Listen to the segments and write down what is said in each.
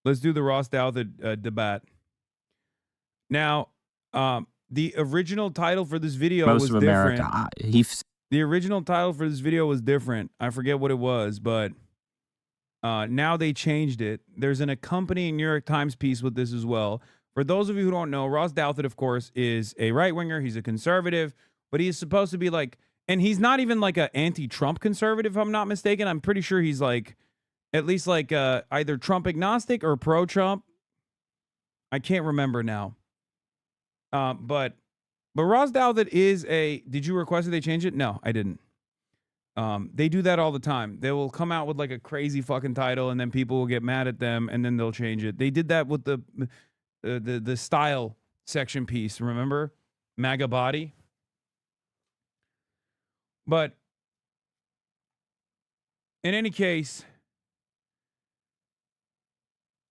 Let's do the Ross Douthat debate. Now, the original title for this video Most was of different. America. The original title for this video was different. I forget what it was, but now they changed it. There's an accompanying New York Times piece with this as well. For those of you who don't know, Ross Douthat, of course, is a right-winger. He's a conservative, but he's supposed to be like, and he's not even like an anti-Trump conservative, if I'm not mistaken. I'm pretty sure he's like, at least like either Trump agnostic or pro-Trump. I can't remember now. But Ross Douthat is a, did you request that they change it? No, I didn't. They do that all the time. They will come out with like a crazy fucking title and then people will get mad at them and then they'll change it. They did that with the style section piece, remember? MAGA body. But in any case,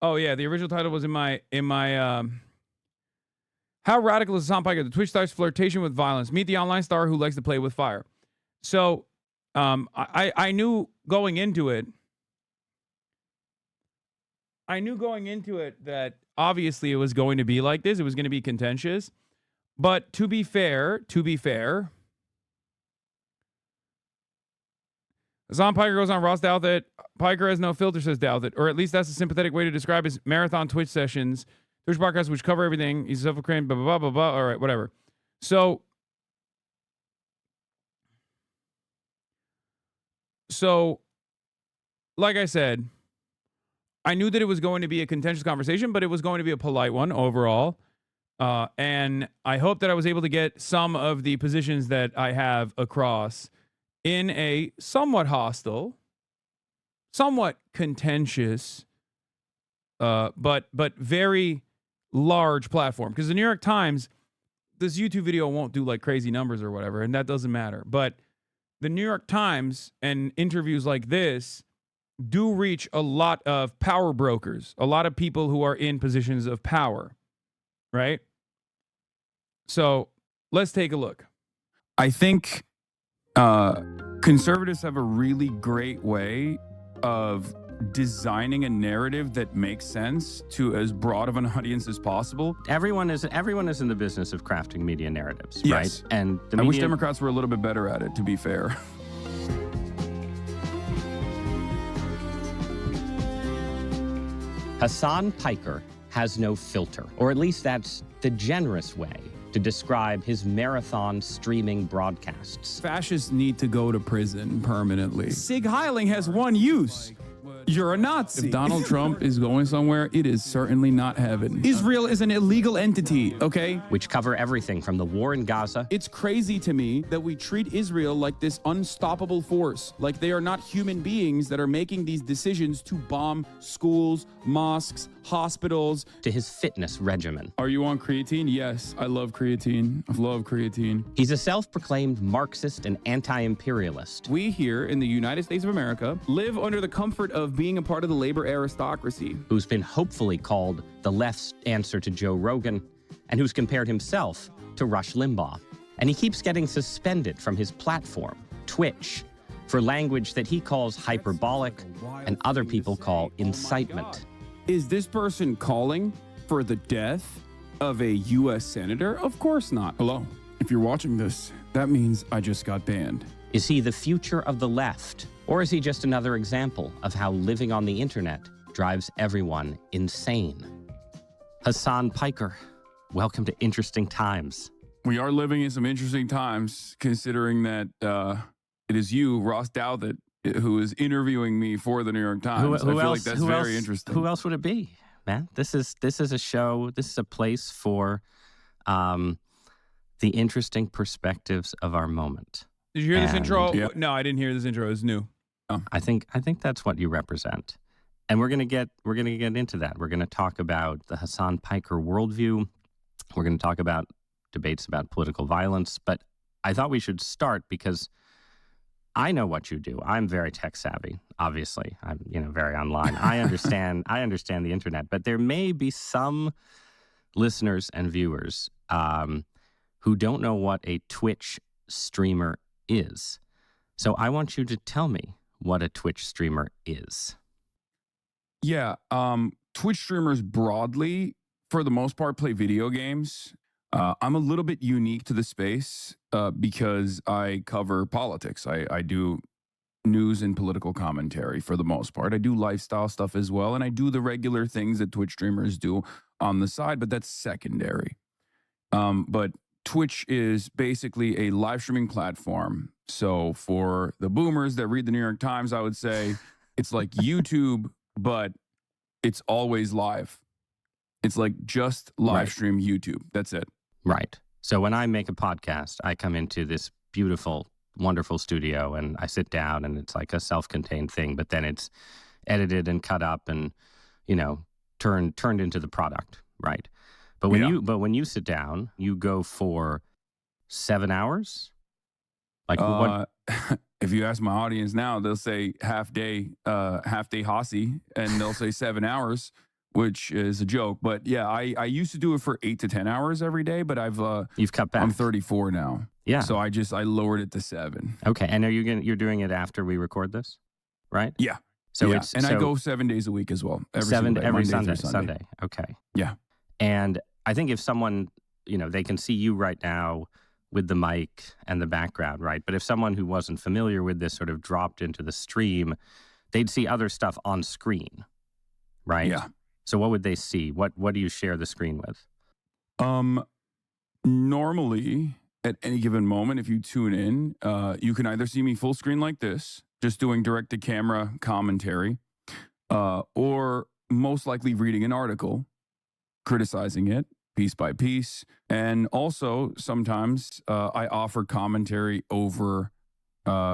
oh yeah, the original title was in my How Radical is Hasan Piker, the Twitch star's flirtation with violence. Meet the online star who likes to play with fire. So I knew going into it. I knew going into it that obviously it was going to be like this. It was going to be contentious. But to be fair, Hasan Piker goes on Ross Douthat. Piker has no filter, says Douthat. Or at least that's a sympathetic way to describe his marathon Twitch sessions. Twitch podcasts which cover everything. He's self-proclaimed, blah, blah, blah, blah, blah. All right, whatever. So, like I said, I knew that it was going to be a contentious conversation, but it was going to be a polite one overall. And I hope that I was able to get some of the positions that I have across in a somewhat hostile, somewhat contentious, but very large platform. Because the New York Times, this YouTube video won't do like crazy numbers or whatever, and that doesn't matter. But the New York Times and interviews like this do reach a lot of power brokers, a lot of people who are in positions of power, right? So let's take a look. I think conservatives have a really great way of designing a narrative that makes sense to as broad of an audience as possible. Everyone is in the business of crafting media narratives, yes. Right? And I wish Democrats were a little bit better at it, to be fair. Hasan Piker has no filter, or at least that's the generous way to describe his marathon streaming broadcasts. Fascists need to go to prison permanently. Sig Heiling has one use. You're a Nazi. If Donald Trump is going somewhere, it is certainly not heaven. Israel is an illegal entity, okay? Which cover everything from the war in Gaza. It's crazy to me that we treat Israel like this unstoppable force, like they are not human beings that are making these decisions to bomb schools, mosques, hospitals. To his fitness regimen. Are you on creatine? Yes, I love creatine. I love creatine. He's a self-proclaimed Marxist and anti-imperialist. We here in the United States of America live under the comfort of being a part of the labor aristocracy. Who's been hopefully called the left's answer to Joe Rogan, and who's compared himself to Rush Limbaugh. And he keeps getting suspended from his platform, Twitch, for language that he calls hyperbolic and other people call incitement. Is this person calling for the death of a U.S. senator? Of course not. Hello. If you're watching this, that means I just got banned. Is he the future of the left? Or is he just another example of how living on the internet drives everyone insane? Hasan Piker, welcome to Interesting Times. We are living in some interesting times, considering that it is you, Ross Douthat, who is interviewing me for the New York Times. I feel like that's very interesting. Who else would it be, man? This is a show. This is a place for the interesting perspectives of our moment. Did you hear this intro? Yeah. No, I didn't hear this intro. It's new. Oh. I think that's what you represent, and we're gonna get into that. We're gonna talk about the Hasan Piker worldview. We're gonna talk about debates about political violence. But I thought we should start because I know what you do. I'm very tech savvy. Obviously, I'm very online. I understand the internet, but there may be some listeners and viewers who don't know what a Twitch streamer is. So I want you to tell me what a Twitch streamer is. Yeah. Twitch streamers broadly, for the most part, play video games. I'm a little bit unique to the space because I cover politics. I do news and political commentary for the most part. I do lifestyle stuff as well, and I do the regular things that Twitch streamers do on the side, but that's secondary. But Twitch is basically a live streaming platform. So for the boomers that read the New York Times, I would say it's like YouTube, but it's always live. It's like just live stream YouTube. That's it. Right. So when I make a podcast, I come into this beautiful, wonderful studio and I sit down and it's like a self-contained thing, but then it's edited and cut up and, you know, turned into the product. Right. But when you sit down, you go for 7 hours. Like what? If you ask my audience now, they'll say half day Hossie, and they'll say 7 hours, which is a joke. But yeah, I used to do it for 8 to 10 hours every day, but you've cut back. I'm 34 now. Yeah. So I lowered it to 7. Okay. And you're doing it after we record this, right? Yeah. So yeah. I go 7 days a week as well. Every Sunday. Okay. Yeah. And I think if someone, you know, they can see you right now with the mic and the background, right? But if someone who wasn't familiar with this sort of dropped into the stream, they'd see other stuff on screen, right? Yeah. So what would they see? What do you share the screen with? Normally, at any given moment, if you tune in, you can either see me full screen like this, just doing direct-to-camera commentary, or most likely reading an article, criticizing it piece by piece. And also, sometimes I offer commentary over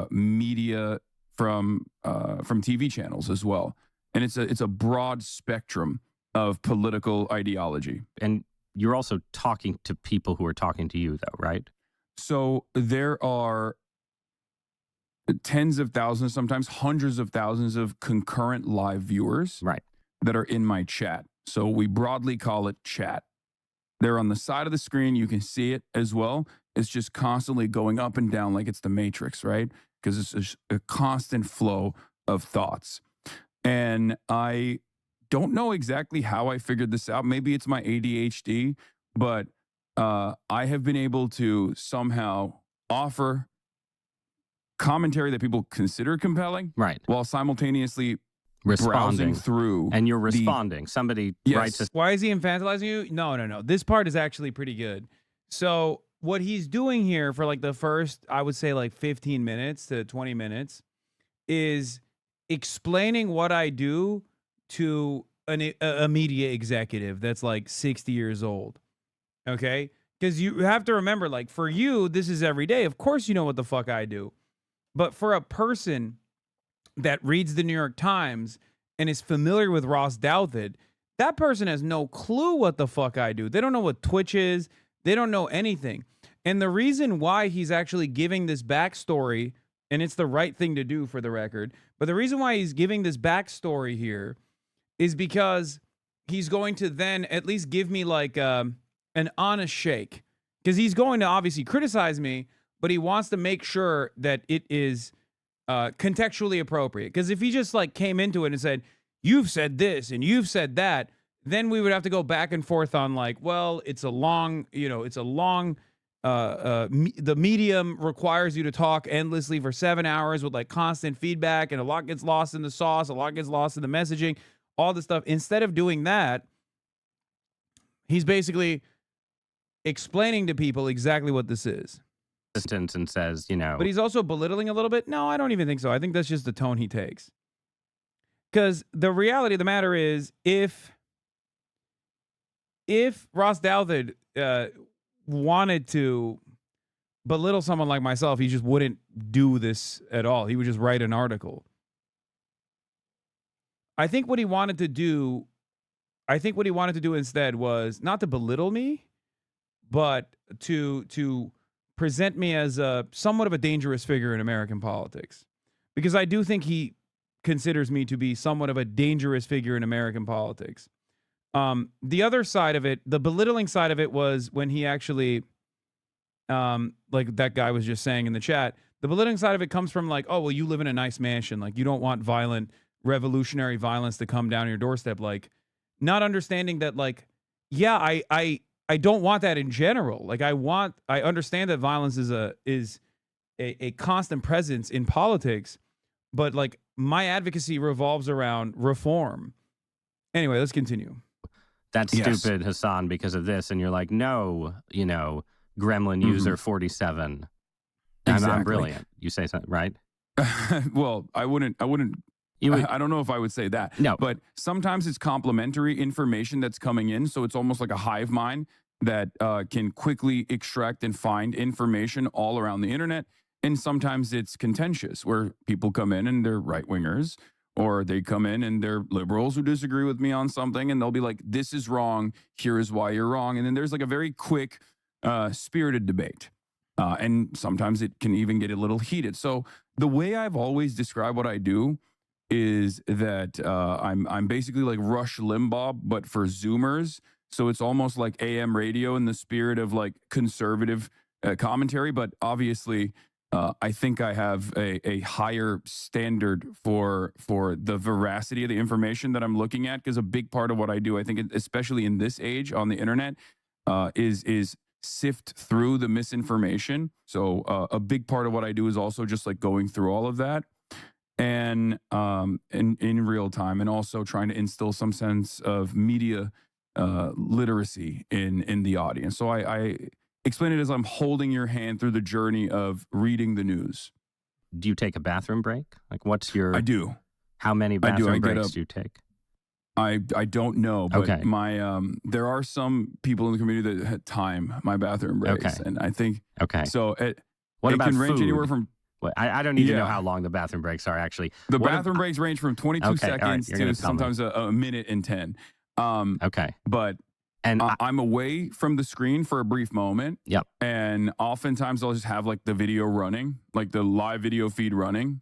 media from TV channels as well. And it's a broad spectrum of political ideology. And you're also talking to people who are talking to you, though, right? So there are tens of thousands, sometimes hundreds of thousands of concurrent live viewers that are in my chat. So we broadly call it chat. They're on the side of the screen. You can see it as well. It's just constantly going up and down like it's the Matrix, right? Because it's just a constant flow of thoughts. And I don't know exactly how I figured this out. Maybe it's my ADHD, but I have been able to somehow offer commentary that people consider compelling, while simultaneously browsing through. And you're responding. Somebody writes a... Why is he infantilizing you? No. This part is actually pretty good. So what he's doing here for like the first, I would say like 15 minutes to 20 minutes is explaining what I do to a media executive that's like 60 years old. Okay? Because you have to remember, like, for you, this is every day. Of course you know what the fuck I do. But for a person that reads the New York Times and is familiar with Ross Douthat, that person has no clue what the fuck I do. They don't know what Twitch is. They don't know anything. And the reason why he's actually giving this backstory, and it's the right thing to do for the record, but the reason why he's giving this backstory here is because he's going to then at least give me like an honest shake. Because he's going to obviously criticize me, but he wants to make sure that it is contextually appropriate. Because if he just like came into it and said, you've said this and you've said that, then we would have to go back and forth on like, well, it's a long, the medium requires you to talk endlessly for 7 hours with like constant feedback, and a lot gets lost in the sauce, a lot gets lost in the messaging, all this stuff. Instead of doing that, he's basically explaining to people exactly what this is. And says, you know. But he's also belittling a little bit. No, I don't even think so. I think that's just the tone he takes. Because the reality of the matter is, if Ross Douthat wanted to belittle someone like myself, he just wouldn't do this at all. He would just write an article. I think what he wanted to do instead was not to belittle me, but to present me as somewhat of a dangerous figure in American politics. Because I do think he considers me to be somewhat of a dangerous figure in American politics. The other side of it, the belittling side of it, was when he actually, like that guy was just saying in the chat, the belittling side of it comes from like, oh, well, you live in a nice mansion. Like, you don't want revolutionary violence to come down your doorstep. Like, not understanding that, like, yeah, I don't want that in general. Like, I understand that violence is a constant presence in politics, but like my advocacy revolves around reform. Anyway, let's continue. That's stupid, Hasan, because of this. And you're like, no, Gremlin user 47. Exactly. I'm brilliant. You say something, right? Well, I wouldn't. I don't know if I would say that. No. But sometimes it's complementary information that's coming in. So it's almost like a hive mind that can quickly extract and find information all around the internet. And sometimes it's contentious, where people come in and they're right wingers, or they come in and they're liberals who disagree with me on something, and they'll be like, this is wrong. Here is why you're wrong. And then there's like a very quick, spirited debate. And sometimes it can even get a little heated. So the way I've always described what I do is that I'm basically like Rush Limbaugh, but for Zoomers. So it's almost like AM radio in the spirit of like conservative commentary. But obviously, I think I have a higher standard for the veracity of the information that I'm looking at, because a big part of what I do, I think, especially in this age on the internet, is sift through the misinformation. So a big part of what I do is also just like going through all of that and in real time, and also trying to instill some sense of media literacy in the audience. So I explain it as I'm holding your hand through the journey of reading the news. Do you take a bathroom break? Like, what's your... I do. How many bathroom breaks do you take? I don't know, but my there are some people in the community that time my bathroom breaks, and I think so. What about can range food? Anywhere from... I don't need to know how long the bathroom breaks are, actually. The bathroom breaks range from 22 seconds to sometimes a minute and 10. But I'm away from the screen for a brief moment. Yep. And oftentimes I'll just have like the video running, like the live video feed running.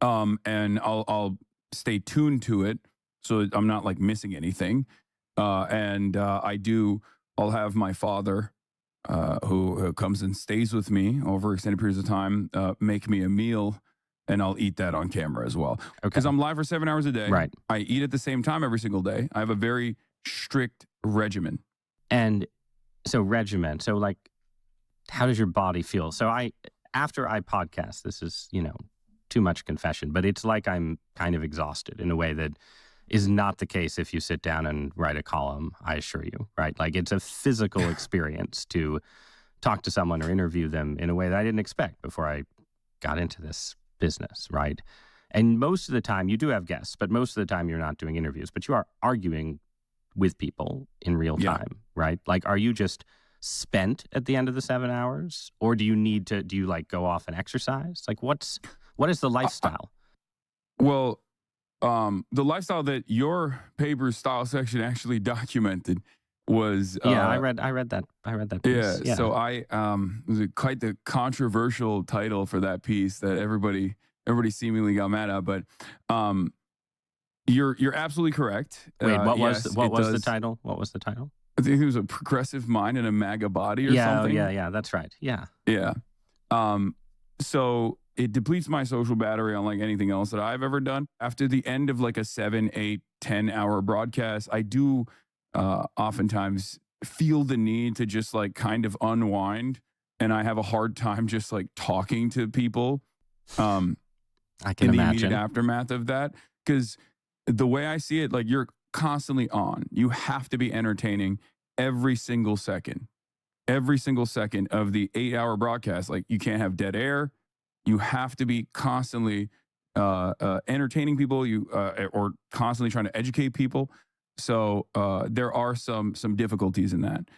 And I'll stay tuned to it, so I'm not like missing anything. I'll have my father, who comes and stays with me over extended periods of time, make me a meal, and I'll eat that on camera as well. Because I'm live for 7 hours a day. Right. I eat at the same time every single day. I have a very strict regimen. And so regimen. So like, how does your body feel? So after I podcast, this is, too much confession, but it's like I'm kind of exhausted in a way that is not the case if you sit down and write a column, I assure you, right? Like, it's a physical experience to talk to someone or interview them in a way that I didn't expect before I got into this business, right? And most of the time you do have guests, but most of the time you're not doing interviews, but you are arguing with people in real time, right? Like, are you just spent at the end of the 7 hours, or do you like go off and exercise? Like, what is the lifestyle? Well, the lifestyle that your paper's style section actually documented was I read that piece. Yeah. So it was quite the controversial title for that piece that everybody seemingly got mad at. But you're absolutely correct. Wait, what was the title? What was the title? I think it was a progressive mind and a MAGA body or something. Yeah, that's right. Yeah. So it depletes my social battery unlike anything else that I've ever done. After the end of like a 7, 8, 10-hour broadcast, I do oftentimes feel the need to just like kind of unwind, and I have a hard time just like talking to people I can in the imagine. immediate aftermath of that. Because the way I see it, like, you're constantly on. You have to be entertaining every single second of the 8-hour broadcast. Like, you can't have dead air. You have to be constantly entertaining people, or constantly trying to educate people. So there are some difficulties in that.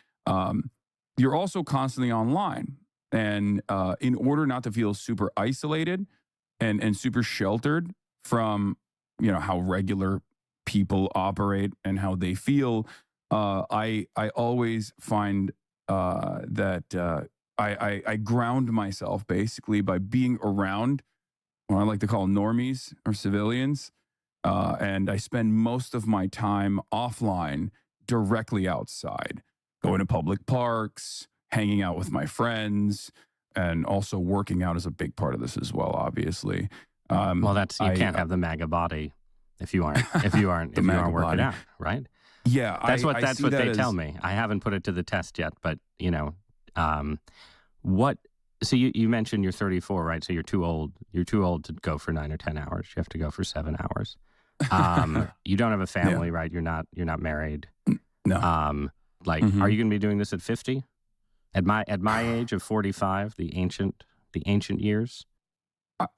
You're also constantly online, and in order not to feel super isolated and super sheltered from how regular people operate and how they feel, I always find that I ground myself basically by being around what I like to call normies or civilians. And I spend most of my time offline, directly outside, going to public parks, hanging out with my friends, and also working out is a big part of this as well, obviously. Well, you can't have the MAGA body if you aren't working body. out, right? Yeah, that's what they tell as, me. I haven't put it to the test yet, but what? So you mentioned you're 34, right? So you're too old. You're too old to go for 9 or 10 hours. You have to go for 7 hours. You don't have a family, right? You're not married. No. Are you going to be doing this at 50? At my age of 45, the ancient years?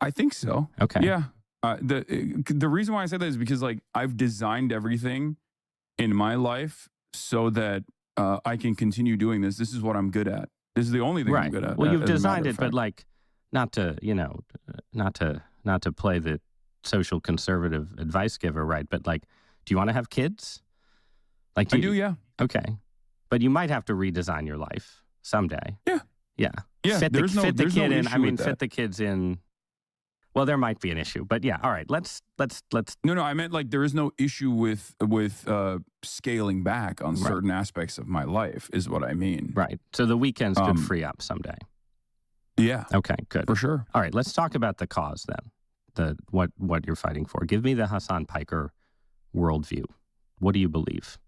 I think so. Okay. Yeah. The reason why I said that is because like I've designed everything in my life so that I can continue doing this. This is what I'm good at. This is the only thing I'm good at. Well, you've designed it, but like not to play the social conservative advice giver, right? But like, do you want to have kids? Like, I do, yeah. Okay, but you might have to redesign your life someday. Yeah. Fit the kid in. I mean, fit the kids in. Well, there might be an issue, but yeah. All right, let's. No, I meant like there is no issue with scaling back on certain aspects of my life, is what I mean. Right. So the weekends could free up someday. Yeah. Okay. Good. For sure. All right. Let's talk about the cause then. What you're fighting for. Give me the Hasan Piker worldview. What do you believe?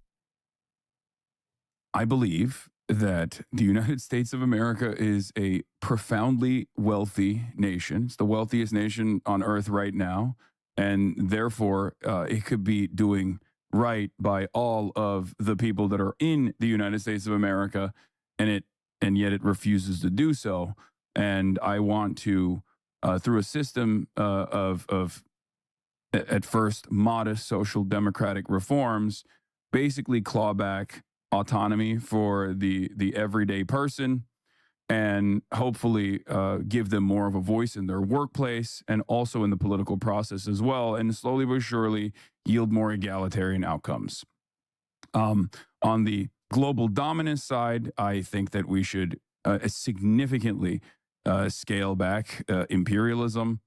I believe that the United States of America is a profoundly wealthy nation. It's the wealthiest nation on earth right now. And therefore, it could be doing right by all of the people that are in the United States of America, and yet it refuses to do so. And I want to, through a system of at first modest social democratic reforms, basically claw back autonomy for the everyday person, and hopefully give them more of a voice in their workplace and also in the political process as well, and slowly but surely yield more egalitarian outcomes. On the global dominance side, I think that we should significantly scale back imperialism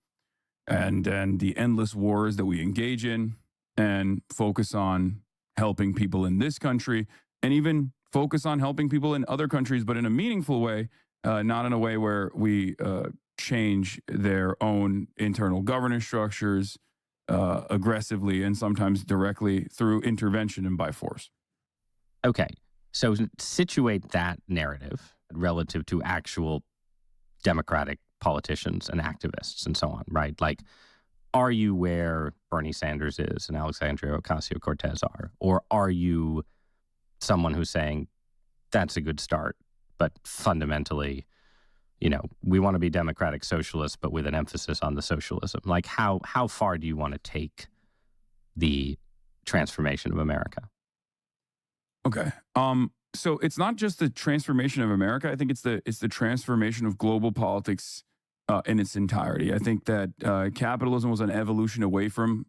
and the endless wars that we engage in, and focus on helping people in this country, and even focus on helping people in other countries, but in a meaningful way, not in a way where we change their own internal governance structures aggressively and sometimes directly through intervention and by force. Okay. So situate that narrative relative to actual democratic politicians and activists and so on, right? Like, are you where Bernie Sanders is and Alexandria Ocasio-Cortez are? Or are you someone who's saying that's a good start, but fundamentally, we want to be democratic socialists, but with an emphasis on the socialism? Like, how far do you want to take the transformation of America? Okay. So it's not just the transformation of America. I think it's the transformation of global politics in its entirety. I think that capitalism was an evolution away from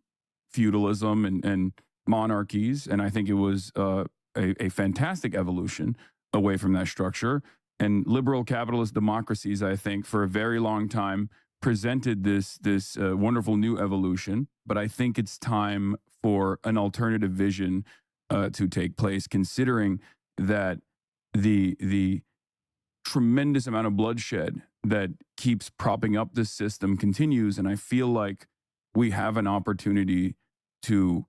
feudalism and monarchies, and I think it was a fantastic evolution away from that structure. And liberal capitalist democracies, I think, for a very long time presented this wonderful new evolution. But I think it's time for an alternative vision to take place, considering that the tremendous amount of bloodshed that keeps propping up this system continues. And I feel like we have an opportunity to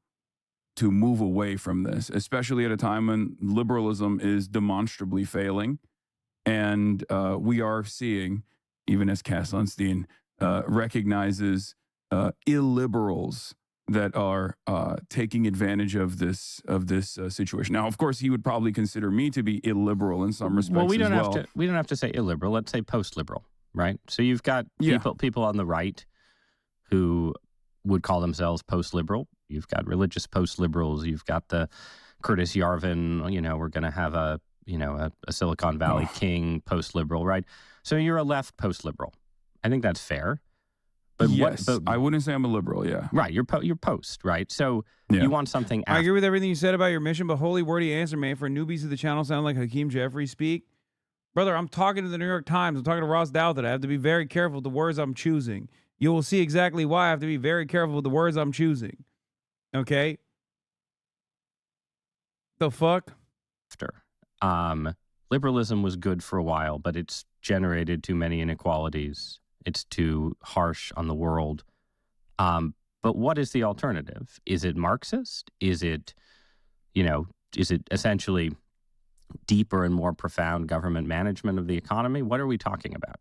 move away from this, especially at a time when liberalism is demonstrably failing. And we are seeing, even as Cass Sunstein recognizes, illiberals that are taking advantage of this situation. Now, of course, he would probably consider me to be illiberal in some respects. Well, we don't have to say illiberal. Let's say post-liberal, right? So you've got people on the right who would call themselves post-liberal. You've got religious post-liberals. You've got the Curtis Yarvin. We're going to have a Silicon Valley king post-liberal, right? So you're a left post-liberal. I think that's fair. But yes, I wouldn't say I'm a liberal, yeah. Right, you're post, right? So you want something I agree with everything you said about your mission, but holy wordy answer, man. For newbies to the channel sound like Hakeem Jeffries speak. Brother, I'm talking to the New York Times. I'm talking to Ross Douthat. I have to be very careful with the words I'm choosing. You will see exactly why I have to be very careful with the words I'm choosing. Okay? The fuck? Liberalism was good for a while, but it's generated too many inequalities. It's too harsh on the world. But But what is the alternative? Is it Marxist? Is it essentially deeper and more profound government management of the economy? What are we talking about?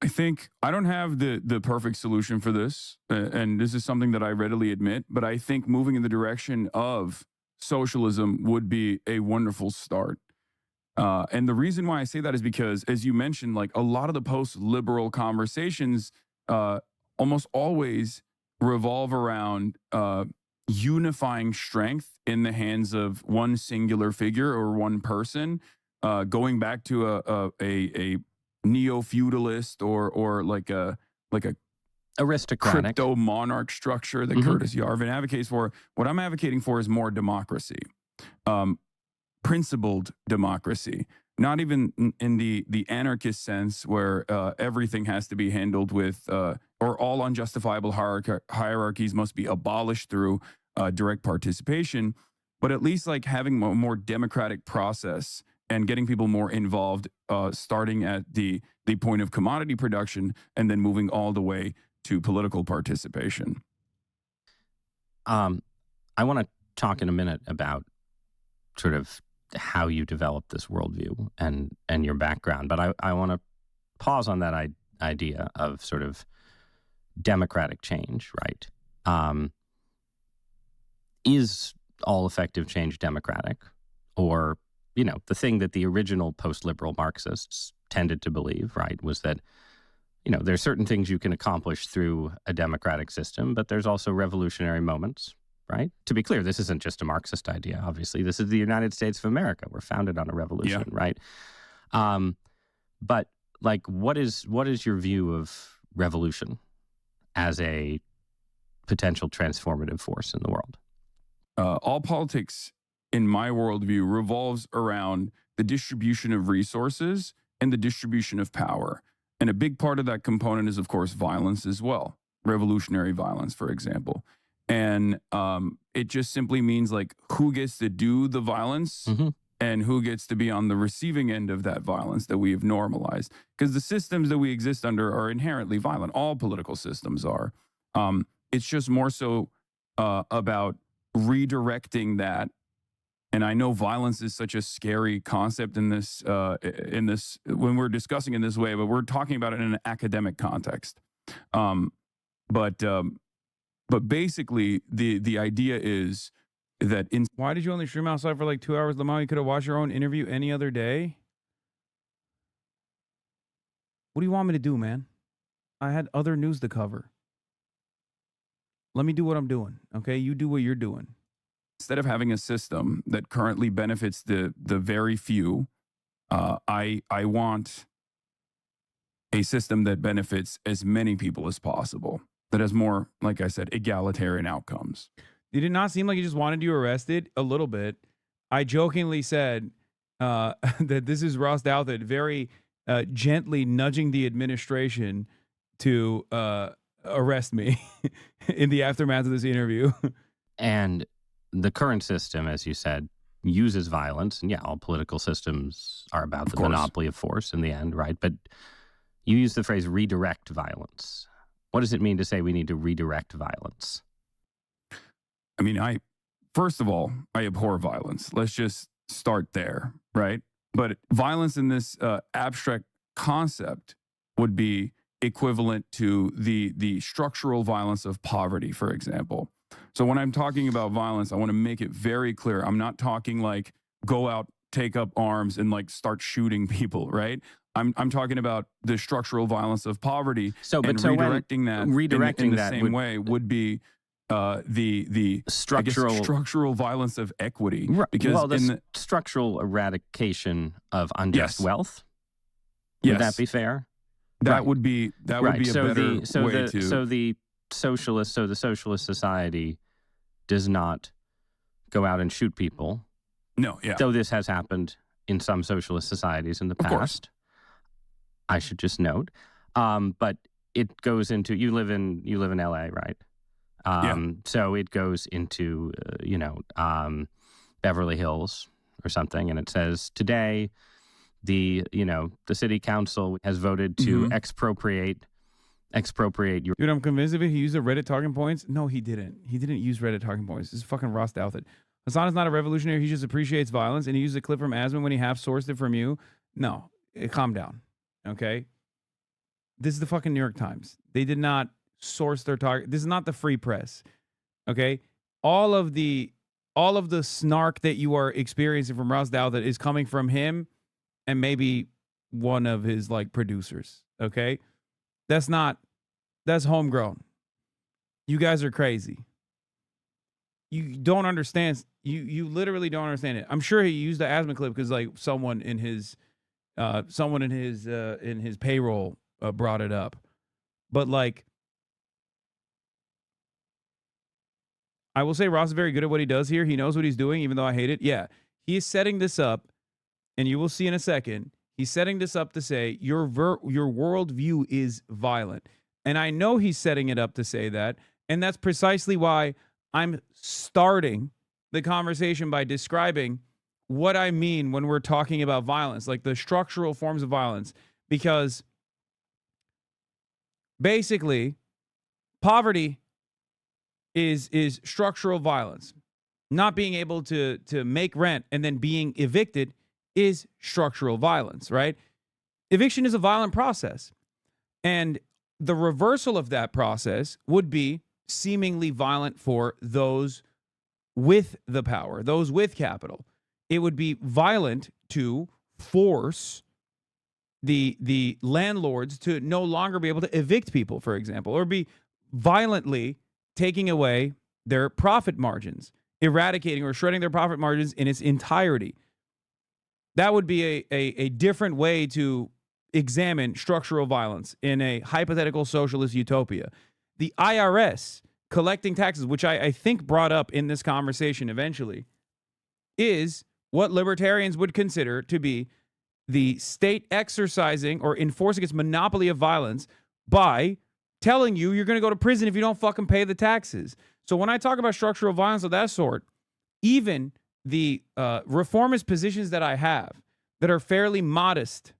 I think I don't have the perfect solution for this, and this is something that I readily admit, but I think moving in the direction of socialism would be a wonderful start. And the reason why I say that is because, as you mentioned, like a lot of the post-liberal conversations almost always revolve around unifying strength in the hands of one singular figure or one person, going back to a neo-feudalist or like a aristocratic crypto monarch structure that Curtis Yarvin advocates for. What I'm advocating for is more democracy, principled democracy, not even in the anarchist sense where everything has to be handled with or all unjustifiable hierarchies must be abolished through direct participation, but at least like having a more democratic process and getting people more involved, starting at the point of commodity production and then moving all the way to political participation. I want to talk in a minute about sort of how you developed this worldview and your background, but I want to pause on that idea of sort of democratic change, right? Is all effective change democratic? Or, the thing that the original post-liberal Marxists tended to believe, right, was that, there's certain things you can accomplish through a democratic system, but there's also revolutionary moments, right? To be clear, this isn't just a Marxist idea, obviously. This is the United States of America. We're founded on a revolution, right? But, like, what is your view of revolution as a potential transformative force in the world? All politics, in my worldview, revolves around the distribution of resources and the distribution of power. And a big part of that component is, of course, violence as well. Revolutionary violence, for example. And it just simply means like who gets to do the violence and who gets to be on the receiving end of that violence that we have normalized. Because the systems that we exist under are inherently violent. All political systems are. It's just more so about redirecting that. And I know violence is such a scary concept in this when we're discussing in this way, but we're talking about it in an academic context. But basically, the idea is that why did you only stream outside for like 2 hours, Lamar? You could have watched your own interview any other day. What do you want me to do, man? I had other news to cover. Let me do what I'm doing, okay? You do what you're doing. Instead of having a system that currently benefits the very few, I want a system that benefits as many people as possible, that has more, like I said, egalitarian outcomes. Did it not seem like he just wanted you arrested? A little bit. I jokingly said that this is Ross Douthat very gently nudging the administration to arrest me in the aftermath of this interview. And the current system, as you said, uses violence. And yeah, all political systems are about the monopoly of force in the end, right? But you use the phrase redirect violence. What does it mean to say we need to redirect violence? I mean, first of all, I abhor violence. Let's just start there, right? But violence in this abstract concept would be equivalent to the structural violence of poverty, for example. So when I'm talking about violence, I want to make it very clear. I'm not talking like go out, take up arms, and like start shooting people, right? I'm talking about the structural violence of poverty. Redirecting that in the same way would be the structural violence of equity. Right. Because structural eradication of unjust wealth. Would that be fair? That would be a better way to. So the socialist society does not go out and shoot people. No, yeah. Though this has happened in some socialist societies in the past. I should just note. But it goes into you live in LA, right? So it goes into Beverly Hills or something, and it says today the city council has voted to expropriate expropriate your... Dude, I'm convinced of it. He used the Reddit talking points. No, he didn't. He didn't use Reddit talking points. This is fucking Ross Douthat. Hasan is not a revolutionary. He just appreciates violence, and he used a clip from Asman when he half-sourced it from you. No, calm down, okay? This is the fucking New York Times. They did not source their target. This is not the free press, okay? All of the snark that you are experiencing from Ross Douthat is coming from him and maybe one of his like producers, okay? That's homegrown. You guys are crazy. You don't understand. You literally don't understand it. I'm sure he used the Asthma clip because like someone in his payroll brought it up. But like, I will say Ross is very good at what he does here. He knows what he's doing, even though I hate it. Yeah, he is setting this up, and you will see in a second. He's setting this up to say your worldview is violent. And I know he's setting it up to say that. And that's precisely why I'm starting the conversation by describing what I mean when we're talking about violence, like the structural forms of violence. Because basically, poverty is structural violence. Not being able to make rent and then being evicted is structural violence, right? Eviction is a violent process. And the reversal of that process would be seemingly violent for those with the power, those with capital. It would be violent to force the landlords to no longer be able to evict people, for example, or be violently taking away their profit margins, eradicating or shredding their profit margins in its entirety. That would be a different way to examine structural violence in a hypothetical socialist utopia. The IRS collecting taxes, which I think brought up in this conversation eventually, is what libertarians would consider to be the state exercising or enforcing its monopoly of violence by telling you you're going to go to prison if you don't fucking pay the taxes. So when I talk about structural violence of that sort, even the reformist positions that I have that are fairly modest,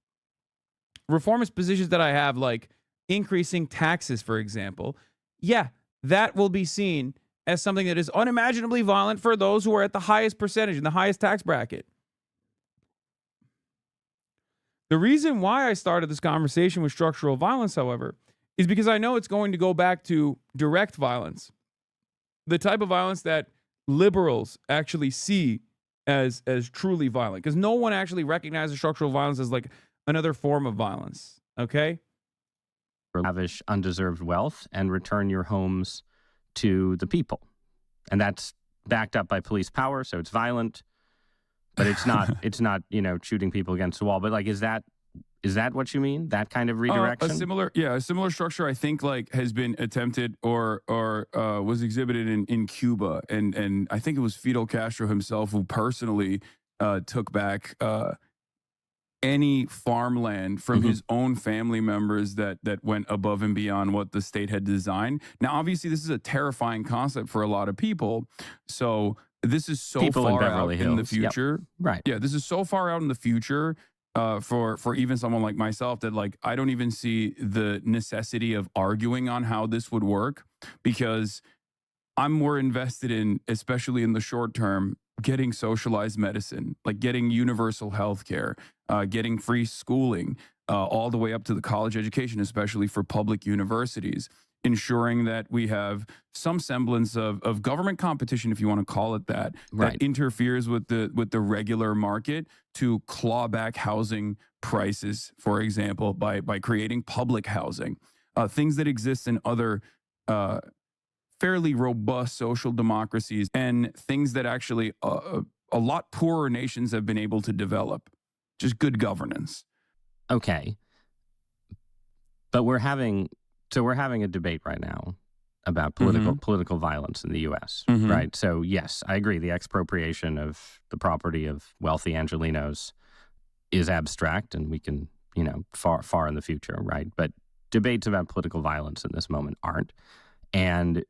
reformist positions that I have, like increasing taxes, for example, yeah, that will be seen as something that is unimaginably violent for those who are at the highest percentage in the highest tax bracket. The reason why I started this conversation with structural violence, however, is because I know it's going to go back to direct violence, the type of violence that liberals actually see as truly violent, because no one actually recognizes structural violence as like another form of violence, okay? Lavish undeserved wealth and return your homes to the people. And that's backed up by police power, so it's violent, but it's not, shooting people against the wall. But like, is that what you mean? That kind of redirection? A similar structure, I think, like has been attempted or was exhibited in Cuba, and I think it was Fidel Castro himself who personally took back any farmland from his own family members that went above and beyond what the state had designed. Now, obviously, this is a terrifying concept for a lot of people. So this is so people far in out in the future. Yep. Right. Yeah, this is so far out in the future for even someone like myself that like I don't even see the necessity of arguing on how this would work, because I'm more invested in, especially in the short term, getting socialized medicine, like getting universal health care, getting free schooling, all the way up to the college education, especially for public universities, ensuring that we have some semblance of government competition, if you want to call it that, right, that interferes with the regular market to claw back housing prices, for example, by creating public housing, things that exist in other fairly robust social democracies, and things that actually a lot poorer nations have been able to develop. Just good governance. Okay. But we're having a debate right now about political violence in the U.S., right? So yes, I agree. The expropriation of the property of wealthy Angelenos is abstract, and we can, far in the future, right? But debates about political violence in this moment aren't. And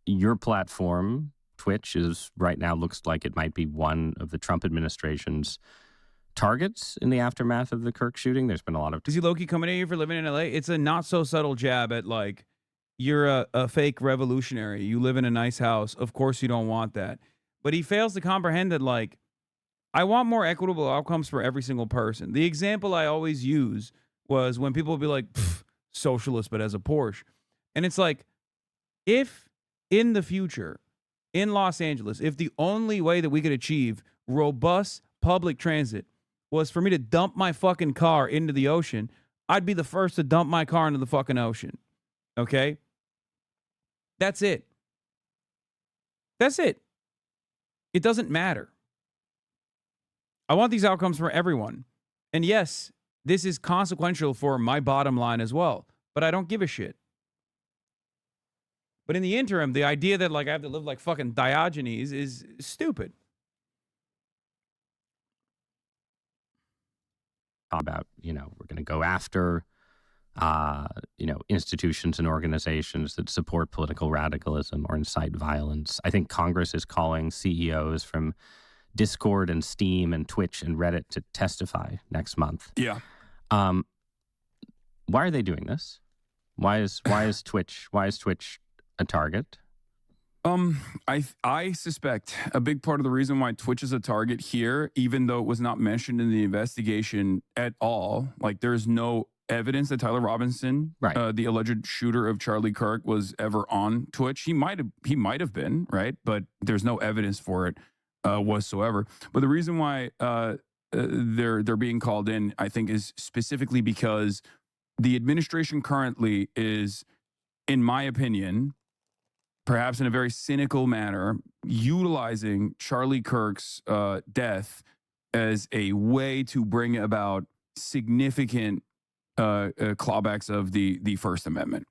your platform, Twitch, is right now looks like it might be one of the Trump administration's targets in the aftermath of the Kirk shooting? There's been a lot of... Is he low-key coming at you for living in LA? It's a not so subtle jab at like, you're a fake revolutionary. You live in a nice house. Of course you don't want that. But he fails to comprehend that, like, I want more equitable outcomes for every single person. The example I always use was when people would be like, socialist, but as a Porsche. And it's like, if in the future, in Los Angeles, if the only way that we could achieve robust public transit was for me to dump my fucking car into the ocean, I'd be the first to dump my car into the fucking ocean. Okay? That's it. That's it. It doesn't matter. I want these outcomes for everyone. And yes, this is consequential for my bottom line as well, but I don't give a shit. But in the interim, the idea that like I have to live like fucking Diogenes is stupid. About, we're going to go after, institutions and organizations that support political radicalism or incite violence. I think Congress is calling CEOs from Discord and Steam and Twitch and Reddit to testify next month. Yeah. Why are they doing this? Why is Twitch a target? I suspect a big part of the reason why Twitch is a target here, even though it was not mentioned in the investigation at all, like there's no evidence that Tyler Robinson, right, the alleged shooter of Charlie Kirk, was ever on Twitch. He might have been, right, but there's no evidence for it whatsoever. But the reason why they're being called in, I think, is specifically because the administration currently is, in my opinion, perhaps in a very cynical manner, utilizing Charlie Kirk's death as a way to bring about significant clawbacks of the First Amendment,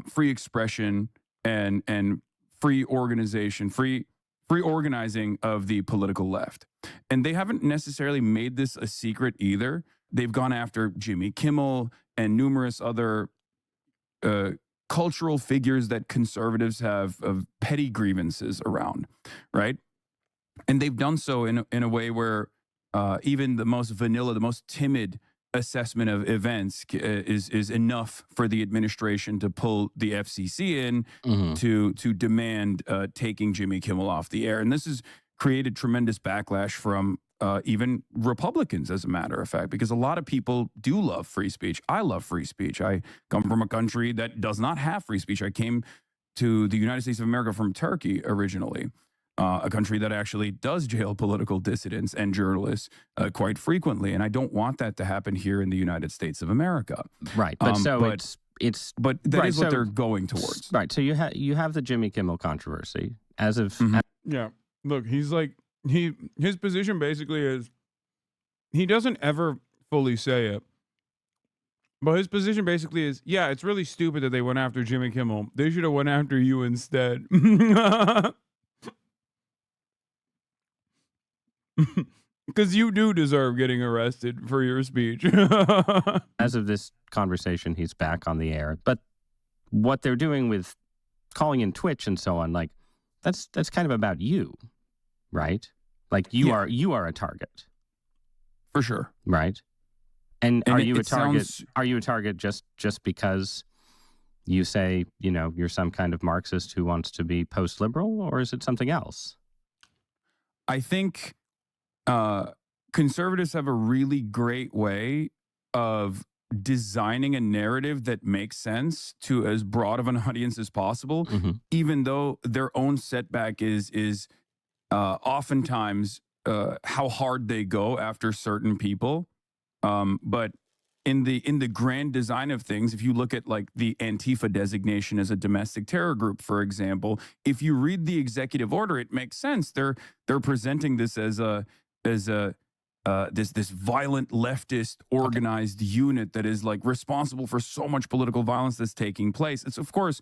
free expression and free organization, free organizing of the political left. And they haven't necessarily made this a secret either. They've gone after Jimmy Kimmel and numerous other cultural figures that conservatives have of petty grievances around, right? And they've done so in a way where even the most vanilla, the most timid assessment of events is enough for the administration to pull the FCC in to demand taking Jimmy Kimmel off the air. And this has created tremendous backlash from even Republicans, as a matter of fact, because a lot of people do love free speech. I love free speech. I come from a country that does not have free speech. I came to the United States of America from Turkey originally, a country that actually does jail political dissidents and journalists quite frequently. And I don't want that to happen here in the United States of America. Right. But but that right, is what they're going towards. Right. So you have the Jimmy Kimmel controversy as of yeah. Look, he's like his position basically is he doesn't ever fully say it. But his position basically is, yeah, it's really stupid that they went after Jimmy Kimmel. They should have went after you instead. Because you do deserve getting arrested for your speech. As of this conversation, he's back on the air. But what they're doing with calling in Twitch and so on, like that's kind of about you, right? Like you are a target. For sure. Right. And are you a target? Are you a target just because you say, you're some kind of Marxist who wants to be post-liberal, or is it something else? I think conservatives have a really great way of designing a narrative that makes sense to as broad of an audience as possible, even though their own setback is oftentimes how hard they go after certain people. But in the grand design of things, if you look at like the Antifa designation as a domestic terror group, for example, if you read the executive order, it makes sense. They're presenting this as this violent leftist organized unit that is like responsible for so much political violence that's taking place. It's of course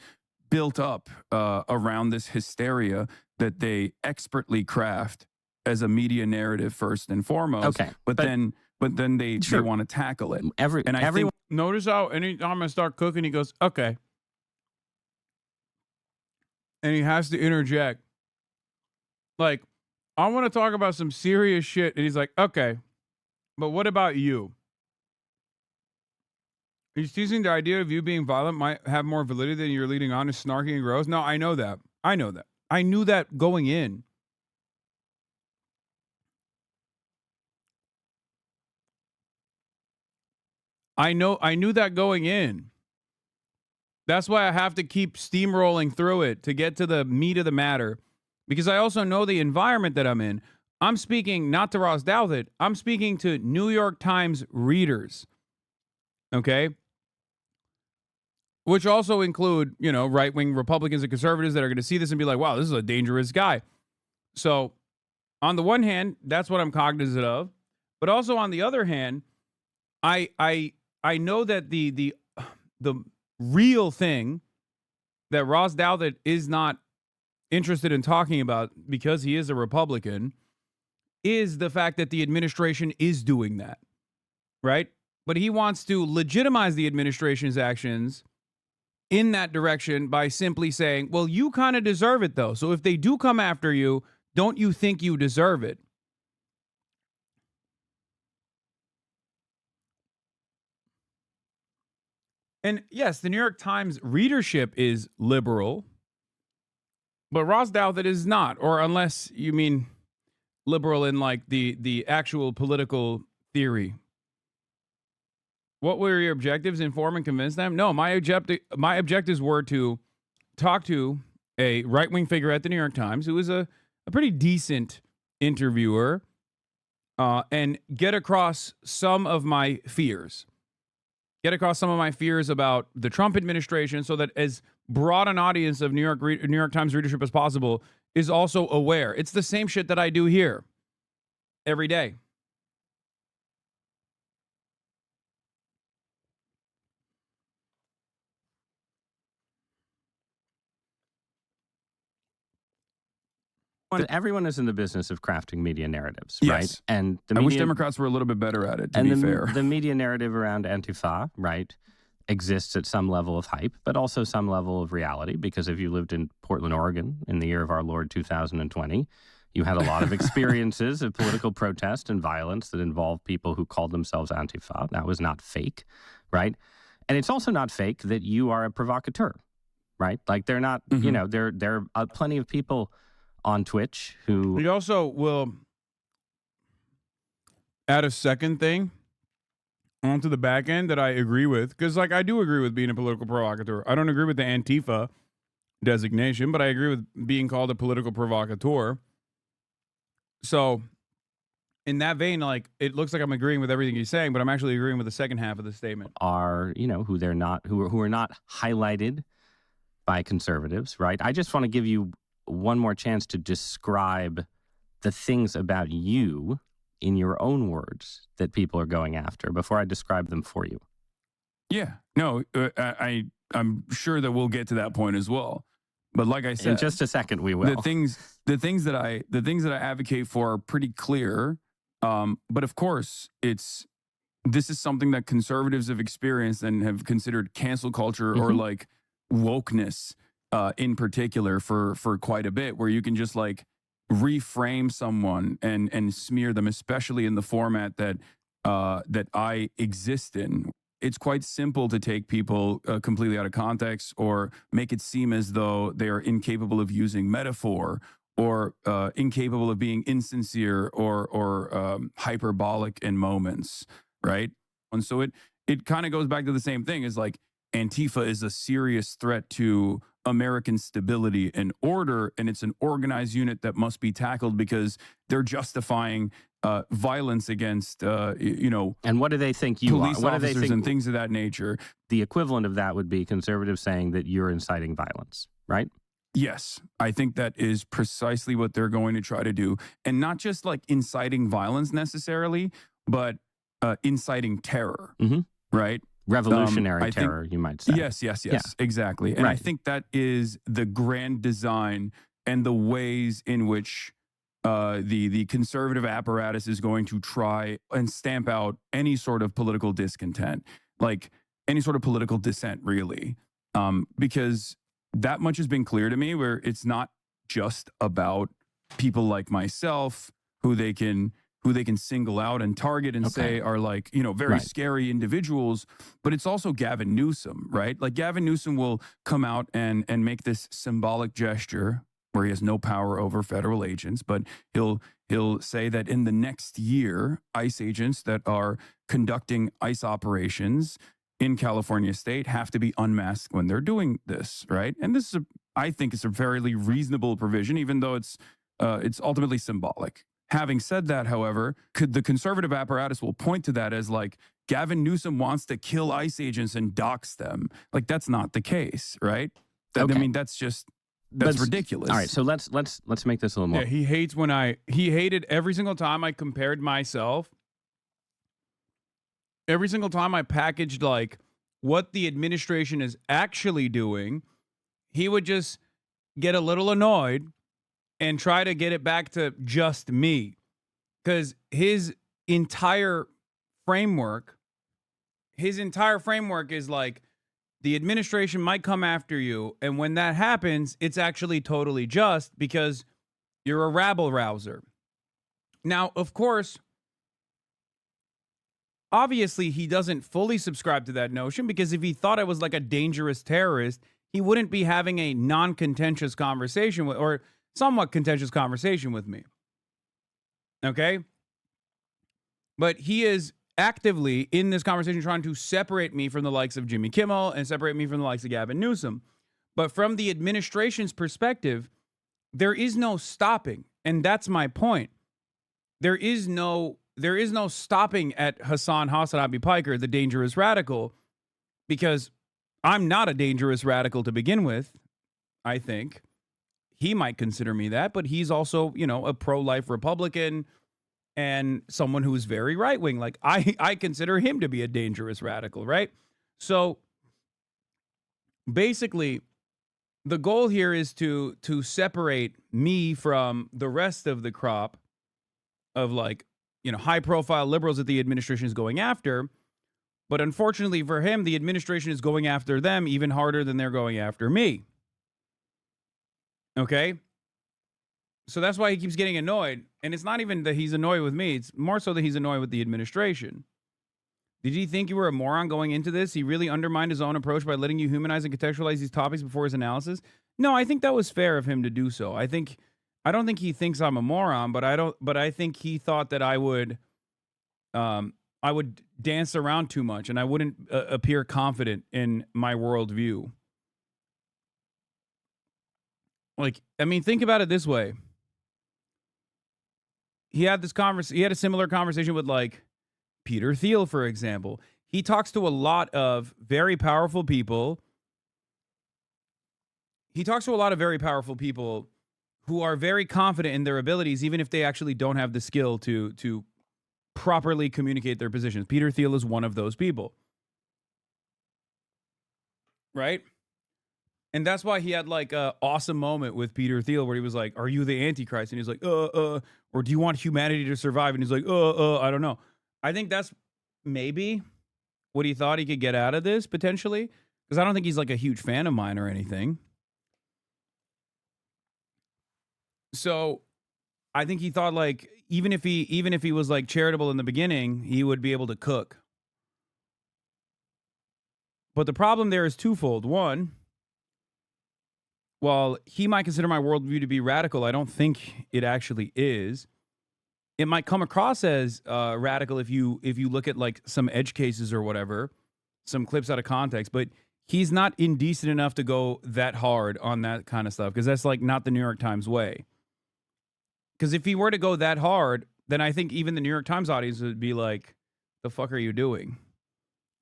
built up around this hysteria that they expertly craft as a media narrative first and foremost. Okay, but then they want to tackle it. Everyone notice how anytime I start cooking, he goes, okay. And he has to interject. Like, I want to talk about some serious shit. And he's like, okay. But what about you? He's teasing the idea of you being violent might have more validity than you're leading on as snarky and gross. No, I know that. I know that. I knew that going in. I knew that going in. That's why I have to keep steamrolling through it to get to the meat of the matter. Because I also know the environment that I'm in. I'm speaking not to Ross Douthat. I'm speaking to New York Times readers. Okay? Which also include, right-wing Republicans and conservatives that are going to see this and be like, wow, this is a dangerous guy. So on the one hand, that's what I'm cognizant of. But also on the other hand, I know that the real thing that Ross Douthat is not interested in talking about because he is a Republican is the fact that the administration is doing that, right? But he wants to legitimize the administration's actions in that direction by simply saying, well, you kind of deserve it, though. So if they do come after you, don't you think you deserve it? And yes, the New York Times readership is liberal, but Ross Douthat is not, or unless you mean liberal in like the actual political theory. What were your objectives? Inform and convince them? No, my objectives were to talk to a right-wing figure at the New York Times who is a pretty decent interviewer and get across some of my fears. Get across some of my fears about the Trump administration so that as broad an audience of New York Times readership as possible is also aware. It's the same shit that I do here every day. Everyone is in the business of crafting media narratives, Yes. right? And I wish Democrats were a little bit better at it, to be fair. The media narrative around Antifa, right, exists at some level of hype, but also some level of reality, because if you lived in Portland, Oregon in the year of our Lord 2020, you had a lot of experiences of political protest and violence that involved people who called themselves Antifa. That was not fake, right? And it's also not fake that you are a provocateur, right? Like they're not, there are plenty of people on Twitch who... We also will add a second thing onto the back end that I agree with, because like I do agree with being a political provocateur. I don't agree with the Antifa designation, but I agree with being called a political provocateur. So in that vein, like it looks like I'm agreeing with everything he's saying, but I'm actually agreeing with the second half of the statement. Are, who they're not, who are not highlighted by conservatives, right? I just want to give you one more chance to describe the things about you in your own words that people are going after before I describe them for you. Yeah, no, I'm sure that we'll get to that point as well. But like I said, in just a second, we will. The things that I advocate for are pretty clear. But of course, this is something that conservatives have experienced and have considered cancel culture or like wokeness in particular for quite a bit, where you can just like reframe someone and smear them, especially in the format that I exist in. It's quite simple to take people completely out of context or make it seem as though they are incapable of using metaphor or incapable of being insincere or hyperbolic in moments, right? And so it kind of goes back to the same thing as like Antifa is a serious threat to American stability and order, and it's an organized unit that must be tackled because they're justifying violence against, and what do they think you police are? What officers do they think, and things of that nature? The equivalent of that would be conservatives saying that you're inciting violence, right? Yes, I think that is precisely what they're going to try to do, and not just like inciting violence necessarily, but inciting terror, right? Revolutionary terror, you might say. Yes, exactly. And I think that is the grand design and the ways in which the conservative apparatus is going to try and stamp out any sort of political discontent, like any sort of political dissent, really. Because that much has been clear to me, where it's not just about people like myself who they can who they can single out and target and say are like, you know, very scary individuals. But it's also Gavin Newsom, right? Like Gavin Newsom will come out and make this symbolic gesture where he has no power over federal agents, but he'll say that in the next year, ICE agents that are conducting ICE operations in California state have to be unmasked when they're doing this, right? And this is, I think, it's a fairly reasonable provision, even though it's ultimately symbolic. Having said that, however, the conservative apparatus will point to that as like Gavin Newsom wants to kill ICE agents and dox them. Like that's not the case, right? I mean, that's just that's ridiculous. All right, so let's make this a little more. Yeah, he hates when he hated every single time I compared myself. Every single time I packaged like what the administration is actually doing, he would just get a little annoyed and try to get it back to just me. Because his entire framework is like, the administration might come after you, and when that happens, it's actually totally just because you're a rabble-rouser. Now, of course, obviously he doesn't fully subscribe to that notion, because if he thought I was like a dangerous terrorist, he wouldn't be having a non-contentious conversation with, or somewhat contentious conversation with me. Okay? But he is actively in this conversation trying to separate me from the likes of Jimmy Kimmel and separate me from the likes of Gavin Newsom. But from the administration's perspective, there is no stopping. And that's my point. There is no stopping at Hasan Piker, the dangerous radical, because I'm not a dangerous radical to begin with, I think. He might consider me that, but he's also, you know, a pro-life Republican and someone who's very right-wing. Like, I consider him to be a dangerous radical, right? So, basically, the goal here is to separate me from the rest of the crop of, like, you know, high-profile liberals that the administration is going after. But unfortunately for him, the administration is going after them even harder than they're going after me. Okay? So that's why he keeps getting annoyed. And it's not even that he's annoyed with me. It's more so that he's annoyed with the administration. Did he think you were a moron going into this? He really undermined his own approach by letting you humanize and contextualize these topics before his analysis? No, I think that was fair of him to do so. I don't think he thinks I'm a moron, but I think he thought that I would dance around too much and I wouldn't appear confident in my worldview. Like, I mean, think about it this way. He had a similar conversation with like Peter Thiel, for example. He talks to a lot of very powerful people. Who are very confident in their abilities, even if they actually don't have the skill to properly communicate their positions. Peter Thiel is one of those people. Right? And that's why he had like an awesome moment with Peter Thiel where he was like, "Are you the Antichrist?" And he's like, or do you want humanity to survive? And he's like, I don't know. I think that's maybe what he thought he could get out of this potentially. Because I don't think he's like a huge fan of mine or anything. So I think he thought like, even if he was like charitable in the beginning, he would be able to cook. But the problem there is twofold. One, while he might consider my worldview to be radical, I don't think it actually is. It might come across as radical if you look at like some edge cases or whatever, some clips out of context. But he's not indecent enough to go that hard on that kind of stuff, because that's like not the New York Times way. Because if he were to go that hard, then I think even the New York Times audience would be like, "The fuck are you doing?"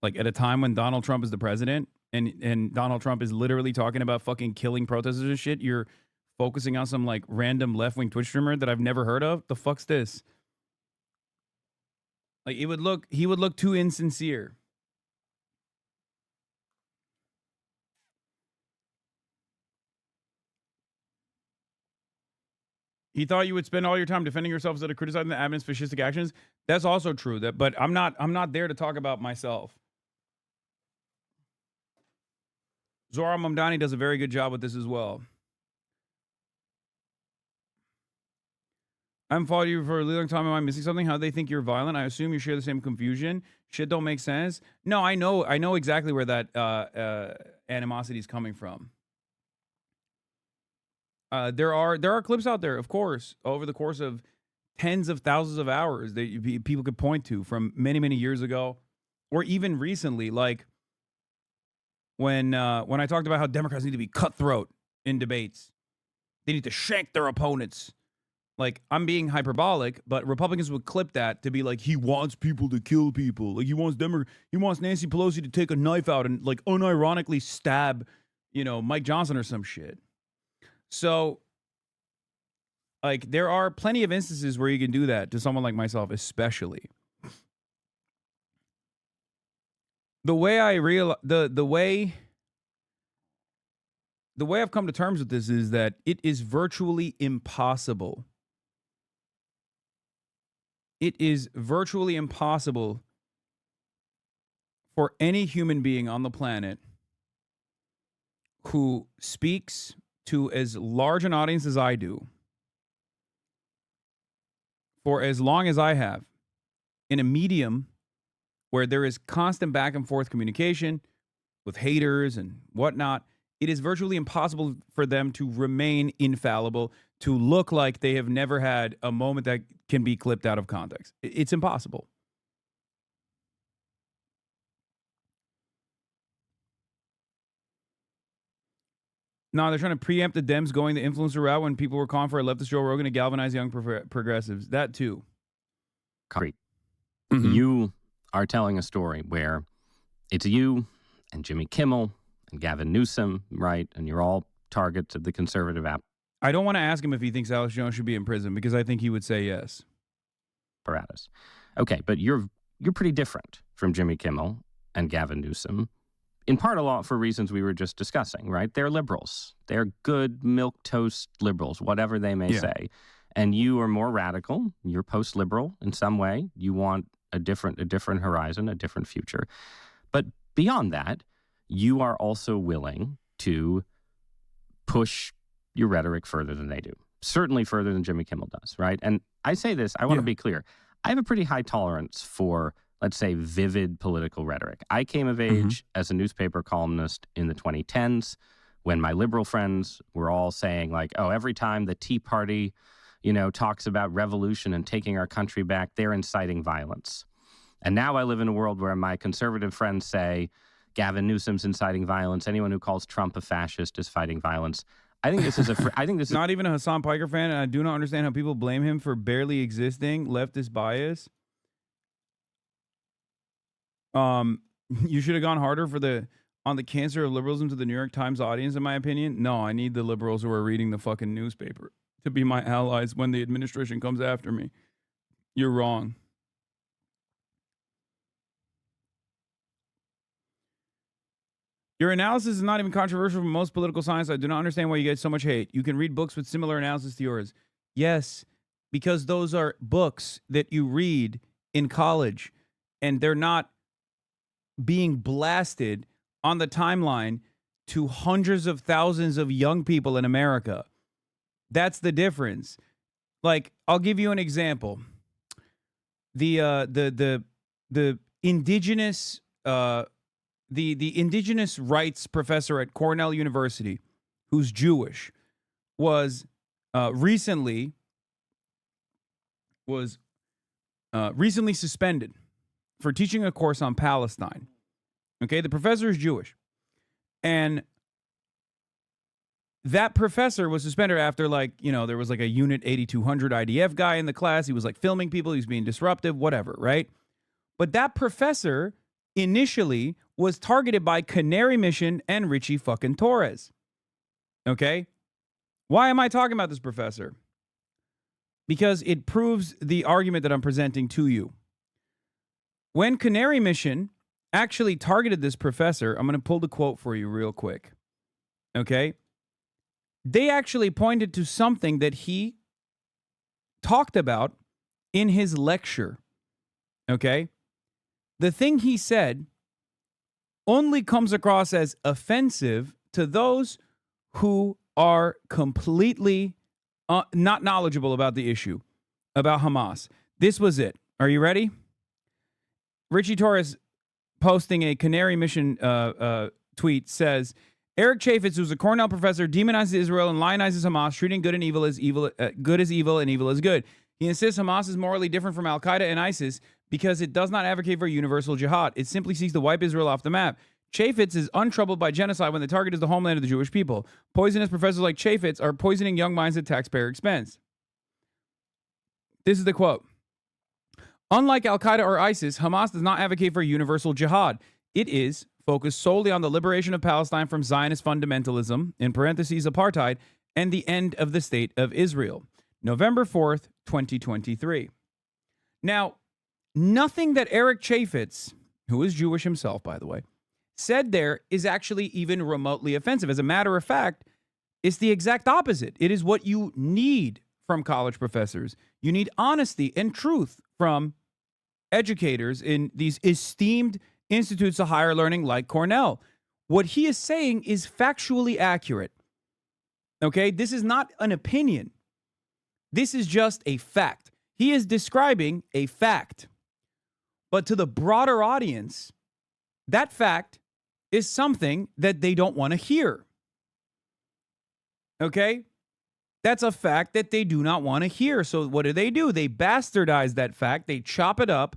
Like at a time when Donald Trump is the president. And Donald Trump is literally talking about fucking killing protesters and shit. You're focusing on some like random left-wing Twitch streamer that I've never heard of. The fuck's this? Like he would look too insincere. He thought you would spend all your time defending yourself instead of criticizing the admin's fascistic actions. That's also true. But I'm not there to talk about myself. Zohar Mamdani does a very good job with this as well. I haven't followed you for a really long time. Am I missing something? How they think you're violent? I assume you share the same confusion. Shit don't make sense. No, I know exactly where that animosity is coming from. There are clips out there, of course, over the course of tens of thousands of hours that people could point to from many years ago, or even recently, like when I talked about how Democrats need to be cutthroat in debates. They need to shank their opponents. Like, I'm being hyperbolic, but Republicans would clip that to be like, he wants people to kill people. Like, he wants Nancy Pelosi to take a knife out and, like, unironically stab, Mike Johnson or some shit. So, like, there are plenty of instances where you can do that to someone like myself, especially. The way I realize, the way I've come to terms with this is that it is virtually impossible. It is virtually impossible for any human being on the planet who speaks to as large an audience as I do, for as long as I have, in a medium where there is constant back and forth communication with haters and whatnot, it is virtually impossible for them to remain infallible, to look like they have never had a moment that can be clipped out of context. It's impossible. No, they're trying to preempt the Dems going the influencer route when people were calling for a leftist Joe Rogan to galvanize young progressives. That too. Great. Mm-hmm. You are telling a story where it's you and Jimmy Kimmel and Gavin Newsom, right? And you're all targets of the conservative app. I don't want to ask him if he thinks Alex Jones should be in prison because I think he would say yes. Apparatus. Okay, but you're pretty different from Jimmy Kimmel and Gavin Newsom, in part a lot for reasons we were just discussing, right? They're liberals. They're good milquetoast liberals, whatever they may say. And you are more radical. You're post-liberal in some way. You want a different horizon, a different future. But beyond that, you are also willing to push your rhetoric further than they do. Certainly further than Jimmy Kimmel does, right? And I say this, I want to be clear. I have a pretty high tolerance for, let's say, vivid political rhetoric. I came of age as a newspaper columnist in the 2010s when my liberal friends were all saying, like, oh, every time the Tea Party, talks about revolution and taking our country back, they're inciting violence. And now I live in a world where my conservative friends say Gavin Newsom's inciting violence. Anyone who calls Trump a fascist is fighting violence. I think this is not even a Hasan Piker fan, and I do not understand how people blame him for barely existing leftist bias. You should have gone harder on the cancer of liberalism to the New York Times audience, in my opinion. No, I need the liberals who are reading the fucking newspaper to be my allies when the administration comes after me. You're wrong. Your analysis is not even controversial from most political science. I do not understand why you get so much hate. You can read books with similar analysis to yours. Yes, because those are books that you read in college, and they're not being blasted on the timeline to hundreds of thousands of young people in America. That's the difference. Like, I'll give you an example. The indigenous the indigenous rights professor at Cornell University, who's Jewish, was recently suspended for teaching a course on Palestine. Okay, the professor is Jewish, and that professor was suspended after, there was like a Unit 8200 IDF guy in the class. He was like filming people. He was being disruptive, whatever, right? But that professor initially was targeted by Canary Mission and Richie fucking Torres. Okay? Why am I talking about this professor? Because it proves the argument that I'm presenting to you. When Canary Mission actually targeted this professor, I'm going to pull the quote for you real quick. Okay? They actually pointed to something that he talked about in his lecture. Okay? The thing he said only comes across as offensive to those who are completely not knowledgeable about the issue. about Hamas. This was it. Are you ready? Richie Torres posting a Canary Mission tweet says, Eric Chaffetz, who's a Cornell professor, demonizes Israel and lionizes Hamas, treating good and evil as evil, good as evil and evil as good. He insists Hamas is morally different from Al-Qaeda and ISIS because it does not advocate for universal jihad. It simply seeks to wipe Israel off the map. Chaffetz is untroubled by genocide when the target is the homeland of the Jewish people. Poisonous professors like Chaffetz are poisoning young minds at taxpayer expense. This is the quote. Unlike Al-Qaeda or ISIS, Hamas does not advocate for universal jihad. It is focused solely on the liberation of Palestine from Zionist fundamentalism, in parentheses apartheid, and the end of the state of Israel. November 4th, 2023. Now, nothing that Eric Chaffetz, who is Jewish himself, by the way, said there is actually even remotely offensive. As a matter of fact, it's the exact opposite. It is what you need from college professors. You need honesty and truth from educators in these esteemed institutes of higher learning like Cornell. What he is saying is factually accurate. Okay? This is not an opinion. This is just a fact. He is describing a fact. But to the broader audience, that fact is something that they don't want to hear. Okay? That's a fact that they do not want to hear. So what do? They bastardize that fact. They chop it up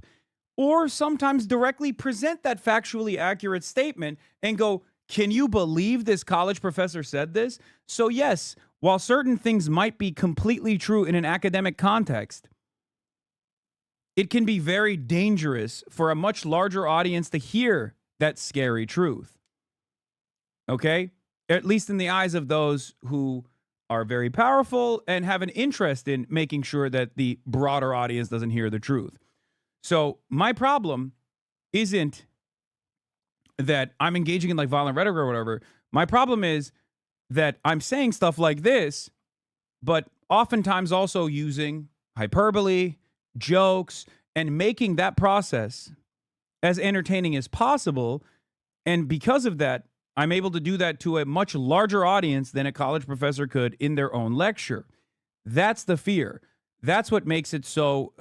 or sometimes directly present that factually accurate statement and go, can you believe this college professor said this? So yes, while certain things might be completely true in an academic context, it can be very dangerous for a much larger audience to hear that scary truth. Okay? At least in the eyes of those who are very powerful and have an interest in making sure that the broader audience doesn't hear the truth. So my problem isn't that I'm engaging in like violent rhetoric or whatever. My problem is that I'm saying stuff like this, but oftentimes also using hyperbole, jokes, and making that process as entertaining as possible. And because of that, I'm able to do that to a much larger audience than a college professor could in their own lecture. That's the fear. That's what makes it so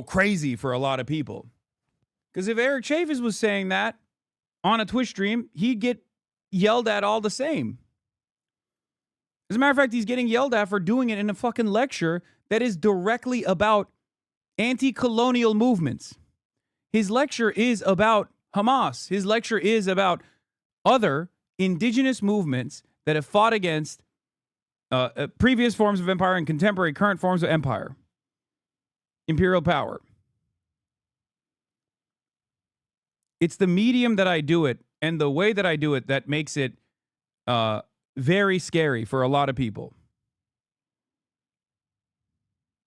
crazy for a lot of people. Because if Eric Chaffetz was saying that on a Twitch stream, he'd get yelled at all the same. As a matter of fact, he's getting yelled at for doing it in a fucking lecture that is directly about anti-colonial movements. His lecture is about Hamas. His lecture is about other indigenous movements that have fought against previous forms of empire and contemporary current forms of empire. Imperial power. It's the medium that I do it and the way that I do it that makes it very scary for a lot of people.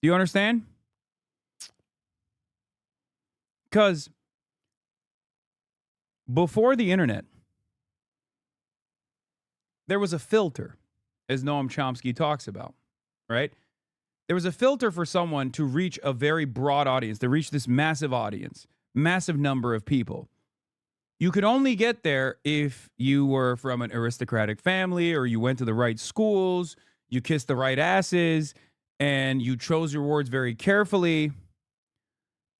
Do you understand? Because before the internet, there was a filter, as Noam Chomsky talks about, right? There was a filter for someone to reach a very broad audience, to reach this massive audience, massive number of people. You could only get there if you were from an aristocratic family or you went to the right schools, you kissed the right asses, and you chose your words very carefully,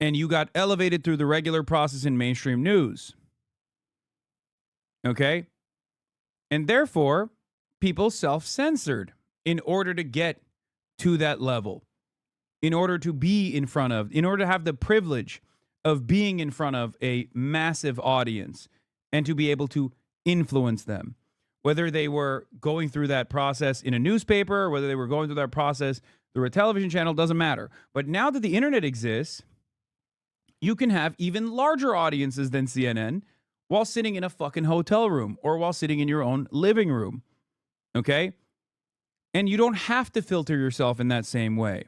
and you got elevated through the regular process in mainstream news. Okay? And therefore, people self-censored in order to get to that level, in order to be in front of, in order to have the privilege of being in front of a massive audience and to be able to influence them. Whether they were going through that process in a newspaper or whether they were going through that process through a television channel, doesn't matter. But now that the internet exists, you can have even larger audiences than CNN while sitting in a fucking hotel room or while sitting in your own living room. Okay? And you don't have to filter yourself in that same way.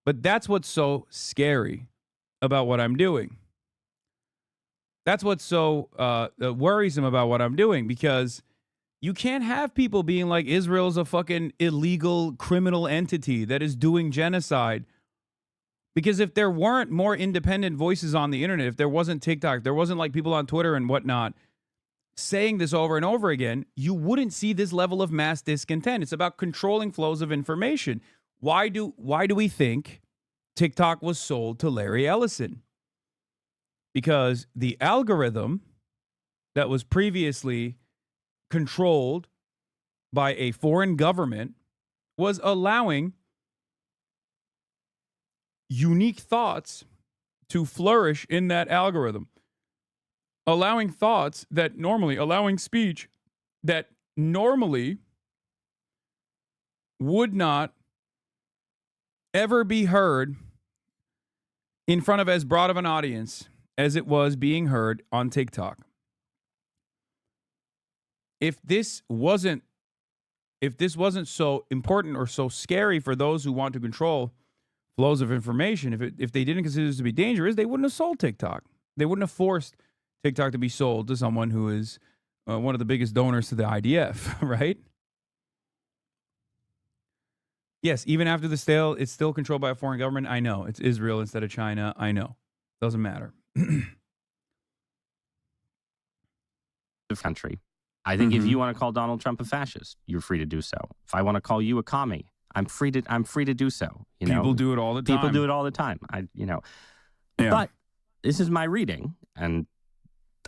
But that's what's so scary about what I'm doing. That's what's so worrisome about what I'm doing, because you can't have people being like Israel's a fucking illegal criminal entity that is doing genocide. Because if there weren't more independent voices on the internet, if there wasn't TikTok, there wasn't like people on Twitter and whatnot saying this over and over again, you wouldn't see this level of mass discontent. It's about controlling flows of information. Why do we think TikTok was sold to Larry Ellison? Because the algorithm that was previously controlled by a foreign government was allowing unique thoughts to flourish in that algorithm, allowing speech that normally would not ever be heard in front of as broad of an audience as it was being heard on TikTok. If this wasn't so important or so scary for those who want to control flows of information, if they didn't consider this to be dangerous, they wouldn't have sold TikTok. They wouldn't have forced TikTok to be sold to someone who is one of the biggest donors to the IDF, right? Yes, even after the sale, it's still controlled by a foreign government. I know. It's Israel instead of China. I know. Doesn't matter. Country. I think if you want to call Donald Trump a fascist, you're free to do so. If I want to call you a commie, I'm free to do so. People do it all the time. People do it all the time. Yeah. But this is my reading, and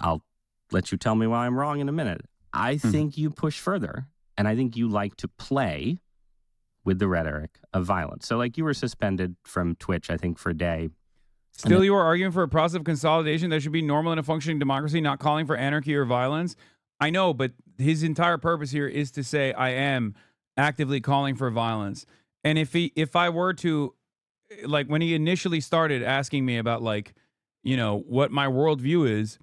I'll let you tell me why I'm wrong in a minute. I think you push further, and I think you like to play with the rhetoric of violence. So, like, you were suspended from Twitch, I think, for a day. Still, you are arguing for a process of consolidation that should be normal in a functioning democracy, not calling for anarchy or violence. I know, but his entire purpose here is to say I am actively calling for violence. And if I were to, like, when he initially started asking me about, like, you know, what my worldview is,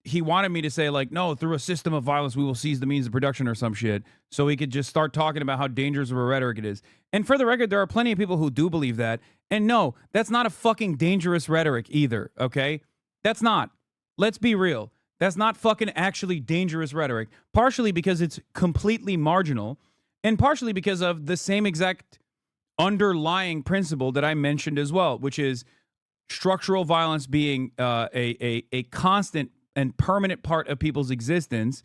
he wanted me to say, like, no, through a system of violence, we will seize the means of production or some shit. So he could just start talking about how dangerous of a rhetoric it is. And for the record, there are plenty of people who do believe that. And no, that's not a fucking dangerous rhetoric either, okay? That's not. Let's be real. That's not fucking actually dangerous rhetoric. Partially because it's completely marginal, and partially because of the same exact underlying principle that I mentioned as well, which is structural violence being a constant and permanent part of people's existence.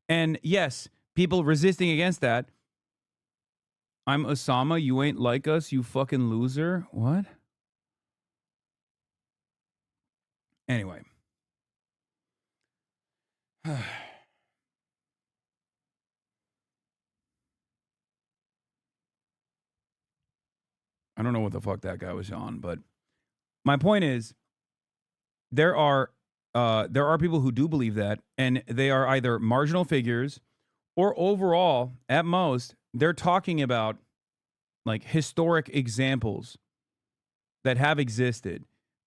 And yes, people resisting against that. I'm Osama. You ain't like us, you fucking loser. What? Anyway. I don't know what the fuck that guy was on, but my point is there are people who do believe that, and they are either marginal figures or overall, at most, they're talking about like historic examples that have existed.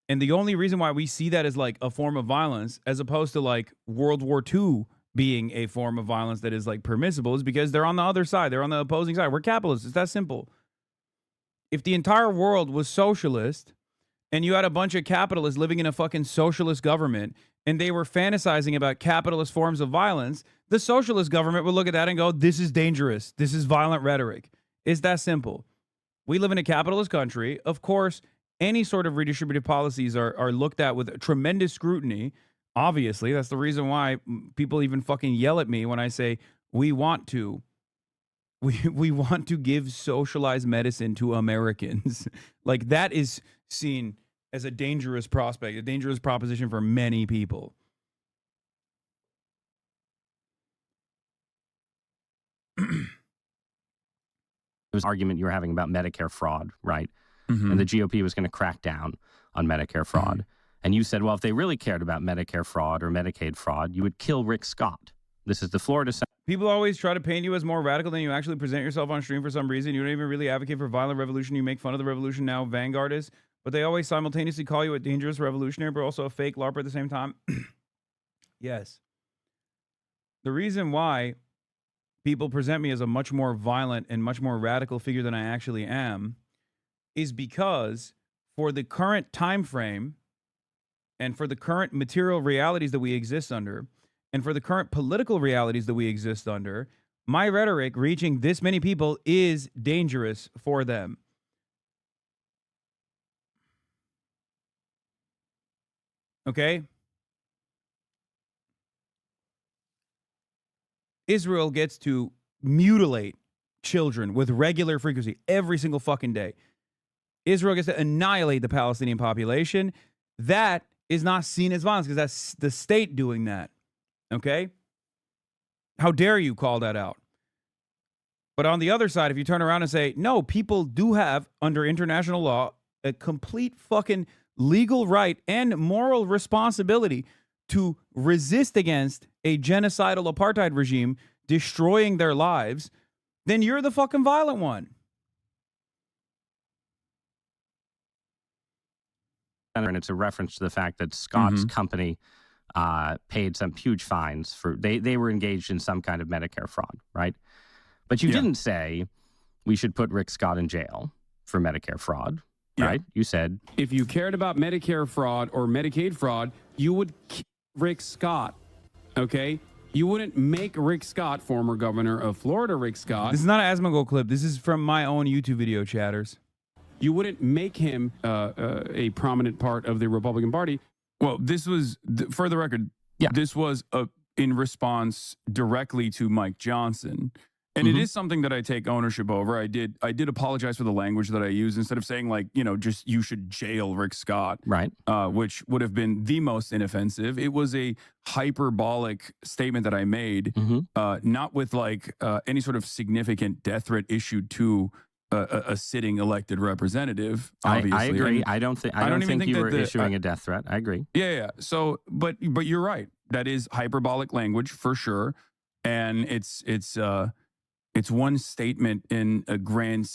And the only reason why we see that as like a form of violence, as opposed to like World War II being a form of violence that is like permissible, is because they're on the other side. They're on the opposing side. We're capitalists. It's that simple. If the entire world was socialist and you had a bunch of capitalists living in a fucking socialist government and they were fantasizing about capitalist forms of violence, the socialist government would look at that and go, this is dangerous. This is violent rhetoric. It's that simple. We live in a capitalist country. Of course, any sort of redistributive policies are looked at with tremendous scrutiny. Obviously, that's the reason why people even fucking yell at me when I say we want to give socialized medicine to Americans. Like, that is seen as a dangerous prospect, a dangerous proposition for many people. There was an argument you were having about Medicare fraud, right? And the GOP was going to crack down on Medicare fraud. And you said, well, if they really cared about Medicare fraud or Medicaid fraud, you would kill Rick Scott. This is the Florida Senator. People always try to paint you as more radical than you actually present yourself on stream for some reason. You don't even really advocate for violent revolution. You make fun of the revolution now, vanguardists, but they always simultaneously call you a dangerous revolutionary, but also a fake LARPer at the same time. Yes. The reason why people present me as a much more violent and much more radical figure than I actually am is because for the current time frame and for the current material realities that we exist under, and for the current political realities that we exist under, my rhetoric reaching this many people is dangerous for them. Okay? Israel gets to mutilate children with regular frequency every single fucking day. Israel gets to annihilate the Palestinian population. That is not seen as violence because that's the state doing that. Okay? How dare you call that out? But on the other side, if you turn around and say, no, people do have, under international law, a complete fucking legal right and moral responsibility to resist against a genocidal apartheid regime destroying their lives, then you're the fucking violent one. And it's a reference to the fact that Scott's company paid some huge fines for they were engaged in some kind of Medicare fraud, right? But you didn't say we should put Rick Scott in jail for Medicare fraud, right? You said if you cared about Medicare fraud or Medicaid fraud, you would kill Rick Scott, okay? You wouldn't make Rick Scott, former governor of Florida, Rick Scott. This is not an Asmongold clip. This is from my own YouTube video, chatters. You wouldn't make him a prominent part of the Republican Party. Well, this was, for the record, this was in response directly to Mike Johnson. And it is something that I take ownership over. I did apologize for the language that I used instead of saying like, just you should jail Rick Scott, right? Which would have been the most inoffensive. It was a hyperbolic statement that I made, not with like any sort of significant death threat issued to a sitting elected representative. Obviously, I agree. And I don't think you were issuing a death threat. I agree. Yeah. So, but you're right. That is hyperbolic language for sure, and it's one statement in a grand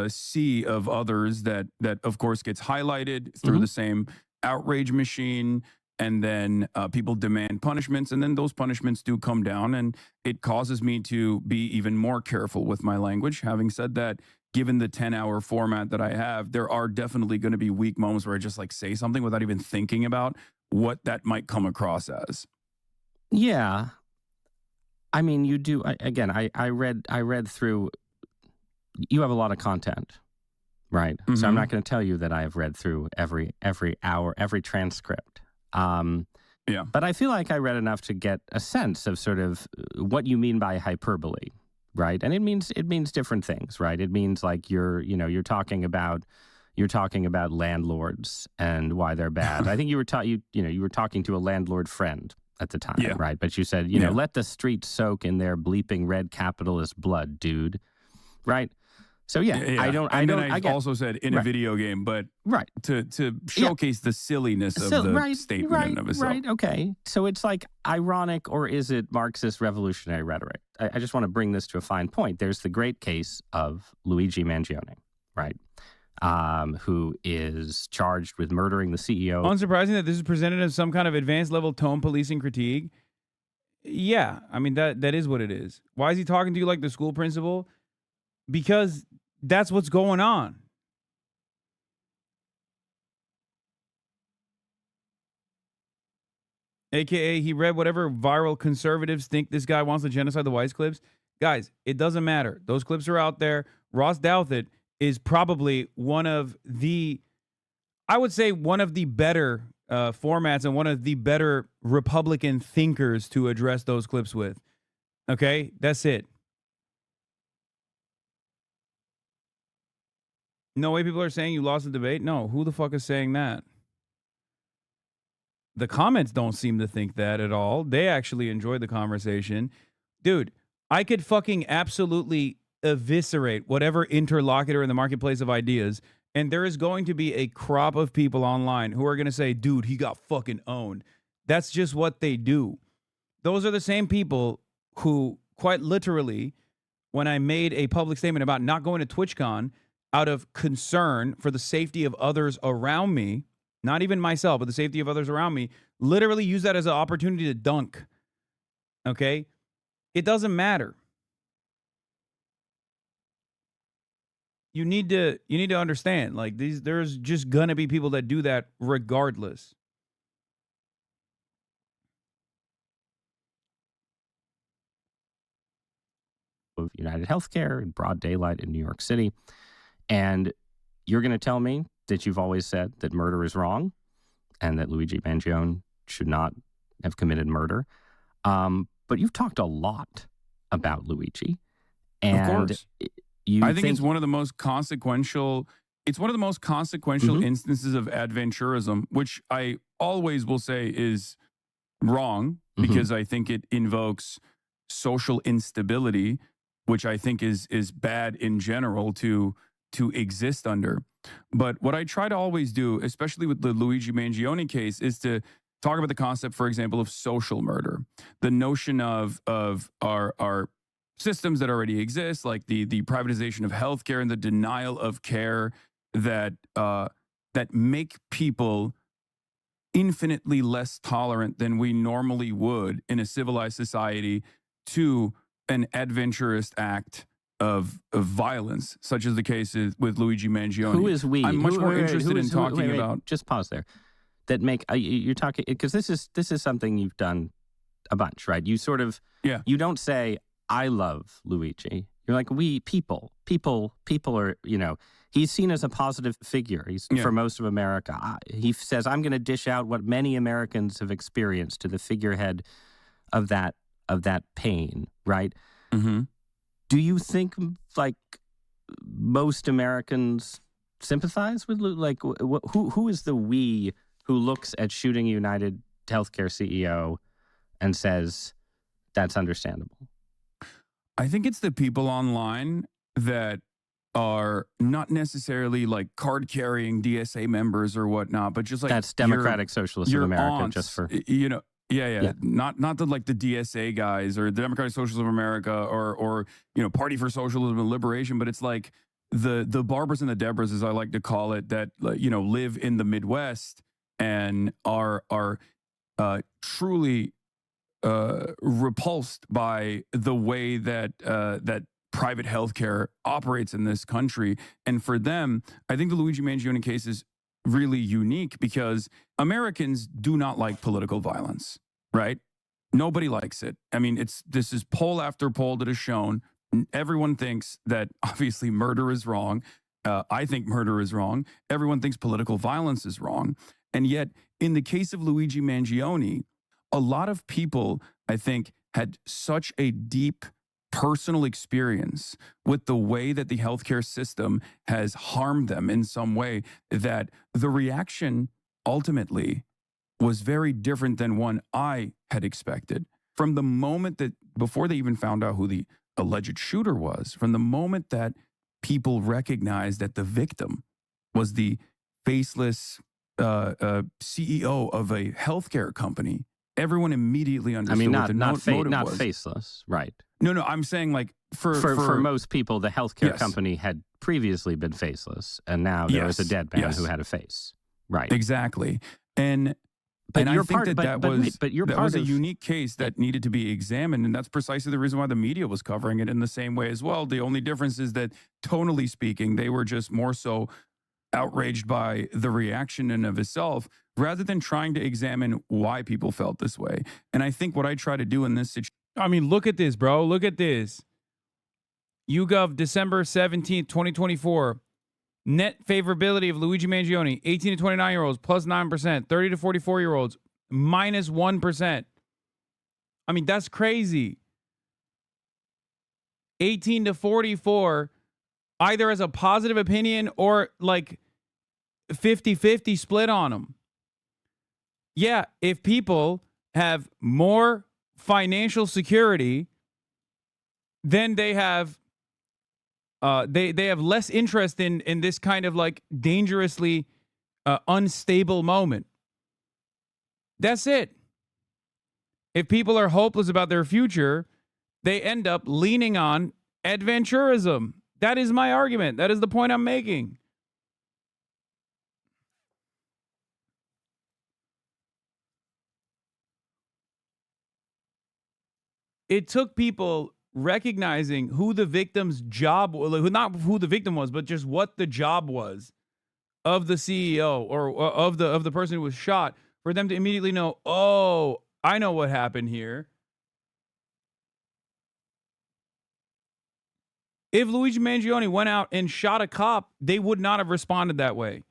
sea of others that of course gets highlighted through the same outrage machine, and then people demand punishments, and then those punishments do come down, and it causes me to be even more careful with my language. Having said that, given the 10-hour format that I have, there are definitely going to be weak moments where I just like say something without even thinking about what that might come across as. Yeah. I mean, you do. I read through. You have a lot of content, right? So I'm not going to tell you that I have read through every hour, every transcript. But I feel like I read enough to get a sense of sort of what you mean by hyperbole, right? And it means different things, right? It means like you're talking about landlords and why they're bad. I think you were talking to a landlord friend at the time, right? But you said, let the streets soak in their bleeping red capitalist blood, dude, right? So I also said in a video game, but to showcase the silliness of the statement in and of itself. Right, okay. So it's like ironic, or is it Marxist revolutionary rhetoric? I just want to bring this to a fine point. There's the great case of Luigi Mangione, right? Who is charged with murdering the CEO. Unsurprising that this is presented as some kind of advanced level tone policing critique. Yeah, I mean, that is what it is. Why is he talking to you like the school principal? Because that's what's going on. AKA, he read whatever viral conservatives think this guy wants to genocide the whites clips. Guys, it doesn't matter. Those clips are out there. Ross Douthat is probably one of the better formats and one of the better Republican thinkers to address those clips with. Okay, that's it. No way people are saying you lost the debate. No, who the fuck is saying that? The comments don't seem to think that at all. They actually enjoyed the conversation. Dude, I could fucking absolutely eviscerate whatever interlocutor in the marketplace of ideas, and there is going to be a crop of people online who are going to say, dude, he got fucking owned. That's just what they do. Those are the same people who, quite literally, when I made a public statement about not going to TwitchCon out of concern for the safety of others around me, not even myself, but the safety of others around me, literally use that as an opportunity to dunk. Okay? It doesn't matter. You need to understand, like, there's just gonna be people that do that regardless. Of United Healthcare in broad daylight in New York City. And you're going to tell me that you've always said that murder is wrong and that Luigi Mangione should not have committed murder. But you've talked a lot about Luigi. Of course. I think it's one of the most consequential. It's one of the most consequential instances of adventurism, which I always will say is wrong because I think it invokes social instability, which I think is bad in general to exist under. But what I try to always do, especially with the Luigi Mangione case, is to talk about the concept, for example, of social murder, the notion of our systems that already exist, like the privatization of healthcare and the denial of care that make people infinitely less tolerant than we normally would in a civilized society to an adventurous act of violence, such as the case is with Luigi Mangione. Who is we? I'm much more interested in talking about. Just pause there. That make you're talking because this is something you've done a bunch, right? You sort of you don't say I love Luigi. You're like we people are, you know, he's seen as a positive figure. He's for most of America. He says I'm going to dish out what many Americans have experienced to the figurehead of that pain, right? Mm-hmm. Do you think like most Americans sympathize with like who is the we who looks at shooting United Healthcare CEO and says that's understandable? I think it's the people online that are not necessarily like card-carrying DSA members or whatnot, but just like that's Democratic Socialists of America, aunts, just for Yeah. Not the like the DSA guys or the Democratic Socialists of America or you know Party for Socialism and Liberation, but it's like the Barbers and the Debras, as I like to call it, that you know live in the Midwest and are truly repulsed by the way that that private healthcare operates in this country. And for them, I think the Luigi Mangione case is really unique because Americans do not like political violence, right? Nobody likes it. I mean, this is poll after poll that has shown everyone thinks that obviously murder is wrong. I think murder is wrong. Everyone thinks political violence is wrong. And yet, in the case of Luigi Mangione, a lot of people, I think, had such a deep personal experience with the way that the healthcare system has harmed them in some way that the reaction ultimately was very different than one I had expected. From the moment that, before they even found out who the alleged shooter was, from the moment that people recognized that the victim was the faceless CEO of a healthcare company, everyone immediately understood what the motive not was. Faceless, right? No, I'm saying like for most people, the healthcare company had previously been faceless, and now there was a dead man who had a face, right? Exactly, and I think that was a unique case that needed to be examined, and that's precisely the reason why the media was covering it in the same way as well. The only difference is that, tonally speaking, they were just more so outraged by the reaction in of itself rather than trying to examine why people felt this way. And I think what I try to do in this situation. I mean, look at this, bro. Look at this. YouGov, December 17th, 2024. Net favorability of Luigi Mangione, 18 to 29-year-olds, plus 9%. 30 to 44-year-olds, minus 1%. I mean, that's crazy. 18 to 44, either as a positive opinion or like 50-50 split on them. Yeah, if people have more financial security, then they have they have less interest in this kind of like dangerously unstable moment. That's it. If people are hopeless about their future, they end up leaning on adventurism. That is my argument. That is the point I'm making. It took people recognizing who the victim's job was, not who the victim was, but just what the job was of the CEO or of the person who was shot, for them to immediately know, oh, I know what happened here. If Luigi Mangione went out and shot a cop, they would not have responded that way.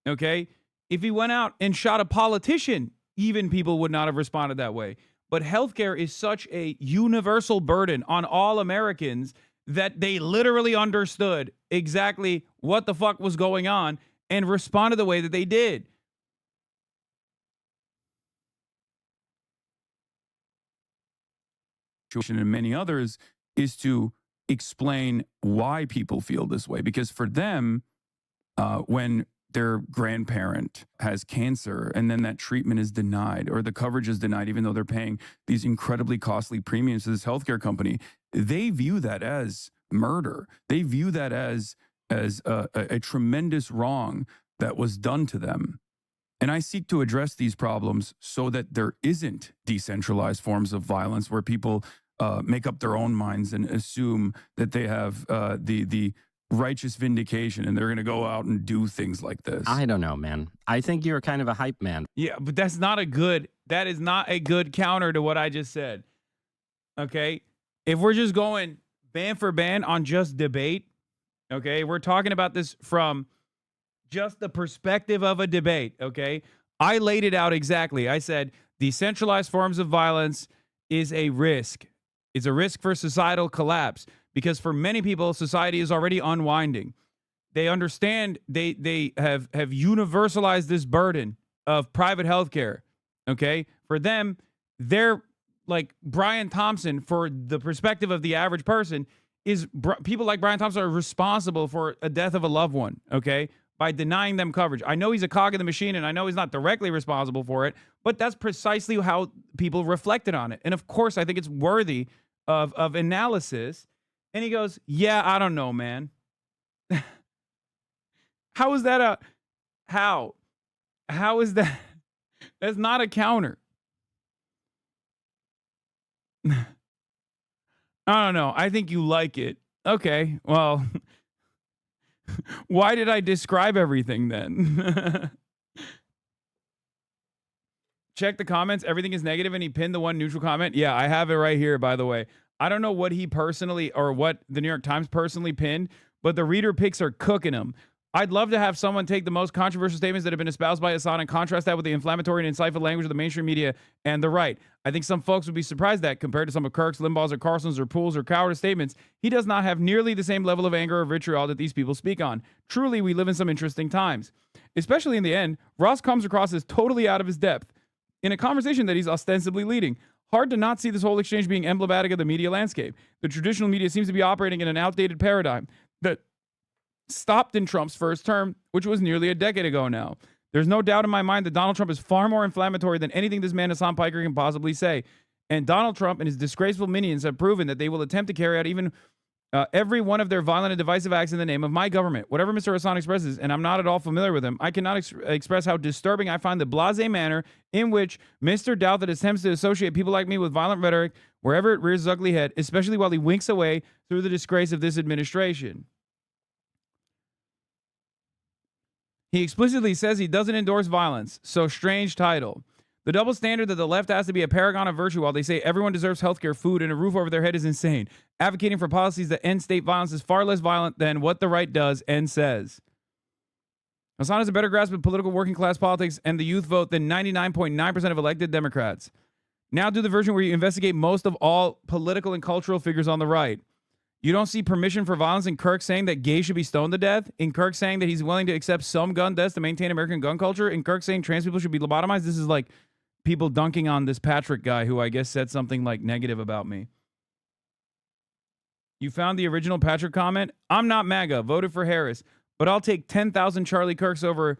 Okay? If he went out and shot a politician, even people would not have responded that way. but healthcare is such a universal burden on all Americans that they literally understood exactly what the fuck was going on and responded the way that they did. And many others is to explain why people feel this way. Because for them, when their grandparent has cancer and then that treatment is denied or the coverage is denied, even though they're paying these incredibly costly premiums to this healthcare company, they view that as murder. They view that as a tremendous wrong that was done to them. And I seek to address these problems so that there isn't decentralized forms of violence where people make up their own minds and assume that they have the righteous vindication and they're going to go out and do things like this. I don't know, man. I think you're kind of a hype man. Yeah, but that is not a good counter to what I just said. Okay? If we're just going ban for ban on just debate, okay? We're talking about this from just the perspective of a debate, okay? I laid it out exactly. I said decentralized forms of violence is a risk. It's a risk for societal collapse because for many people, society is already unwinding. They understand they have universalized this burden of private healthcare, okay? For them, they're like Brian Thompson, for the perspective of the average person, is people like Brian Thompson are responsible for a death of a loved one, okay? By denying them coverage. I know he's a cog in the machine and I know he's not directly responsible for it, but that's precisely how people reflected on it. And of course, I think it's worthy of analysis. And he goes, yeah, I don't know, man. How is that how is that? That's not a counter. I don't know. I think you like it. Okay, well, why did I describe everything then? Check the comments. Everything is negative, and he pinned the one neutral comment. Yeah, I have it right here, by the way. I don't know what he personally or what the New York Times personally pinned, but the reader picks are cooking him. I'd love to have someone take the most controversial statements that have been espoused by Hasan and contrast that with the inflammatory and insightful language of the mainstream media and the right. I think some folks would be surprised that, compared to some of Kirk's, Limbaugh's, or Carson's, or Poole's, or Coward's statements, he does not have nearly the same level of anger or vitriol that these people speak on. Truly, we live in some interesting times. Especially in the end, Ross comes across as totally out of his depth in a conversation that he's ostensibly leading. Hard to not see this whole exchange being emblematic of the media landscape. The traditional media seems to be operating in an outdated paradigm that stopped in Trump's first term, which was nearly a decade ago now. There's no doubt in my mind that Donald Trump is far more inflammatory than anything this man Hasan Piker can possibly say. And Donald Trump and his disgraceful minions have proven that they will attempt to carry out even every one of their violent and divisive acts in the name of my government. Whatever Mr. Hasan expresses, and I'm not at all familiar with him, I cannot express how disturbing I find the blasé manner in which Mr. Douthat attempts to associate people like me with violent rhetoric wherever it rears his ugly head, especially while he winks away through the disgrace of this administration. He explicitly says he doesn't endorse violence, so strange title. The double standard that the left has to be a paragon of virtue while they say everyone deserves healthcare, food, and a roof over their head is insane. Advocating for policies that end state violence is far less violent than what the right does and says. Hasan has a better grasp of political working class politics and the youth vote than 99.9% of elected Democrats. Now do the version where you investigate most of all political and cultural figures on the right. You don't see permission for violence in Kirk saying that gays should be stoned to death, in Kirk saying that he's willing to accept some gun deaths to maintain American gun culture, in Kirk saying trans people should be lobotomized. This is like people dunking on this Patrick guy who I guess said something like negative about me. You found the original Patrick comment? I'm not MAGA, voted for Harris, but I'll take 10,000 Charlie Kirks over...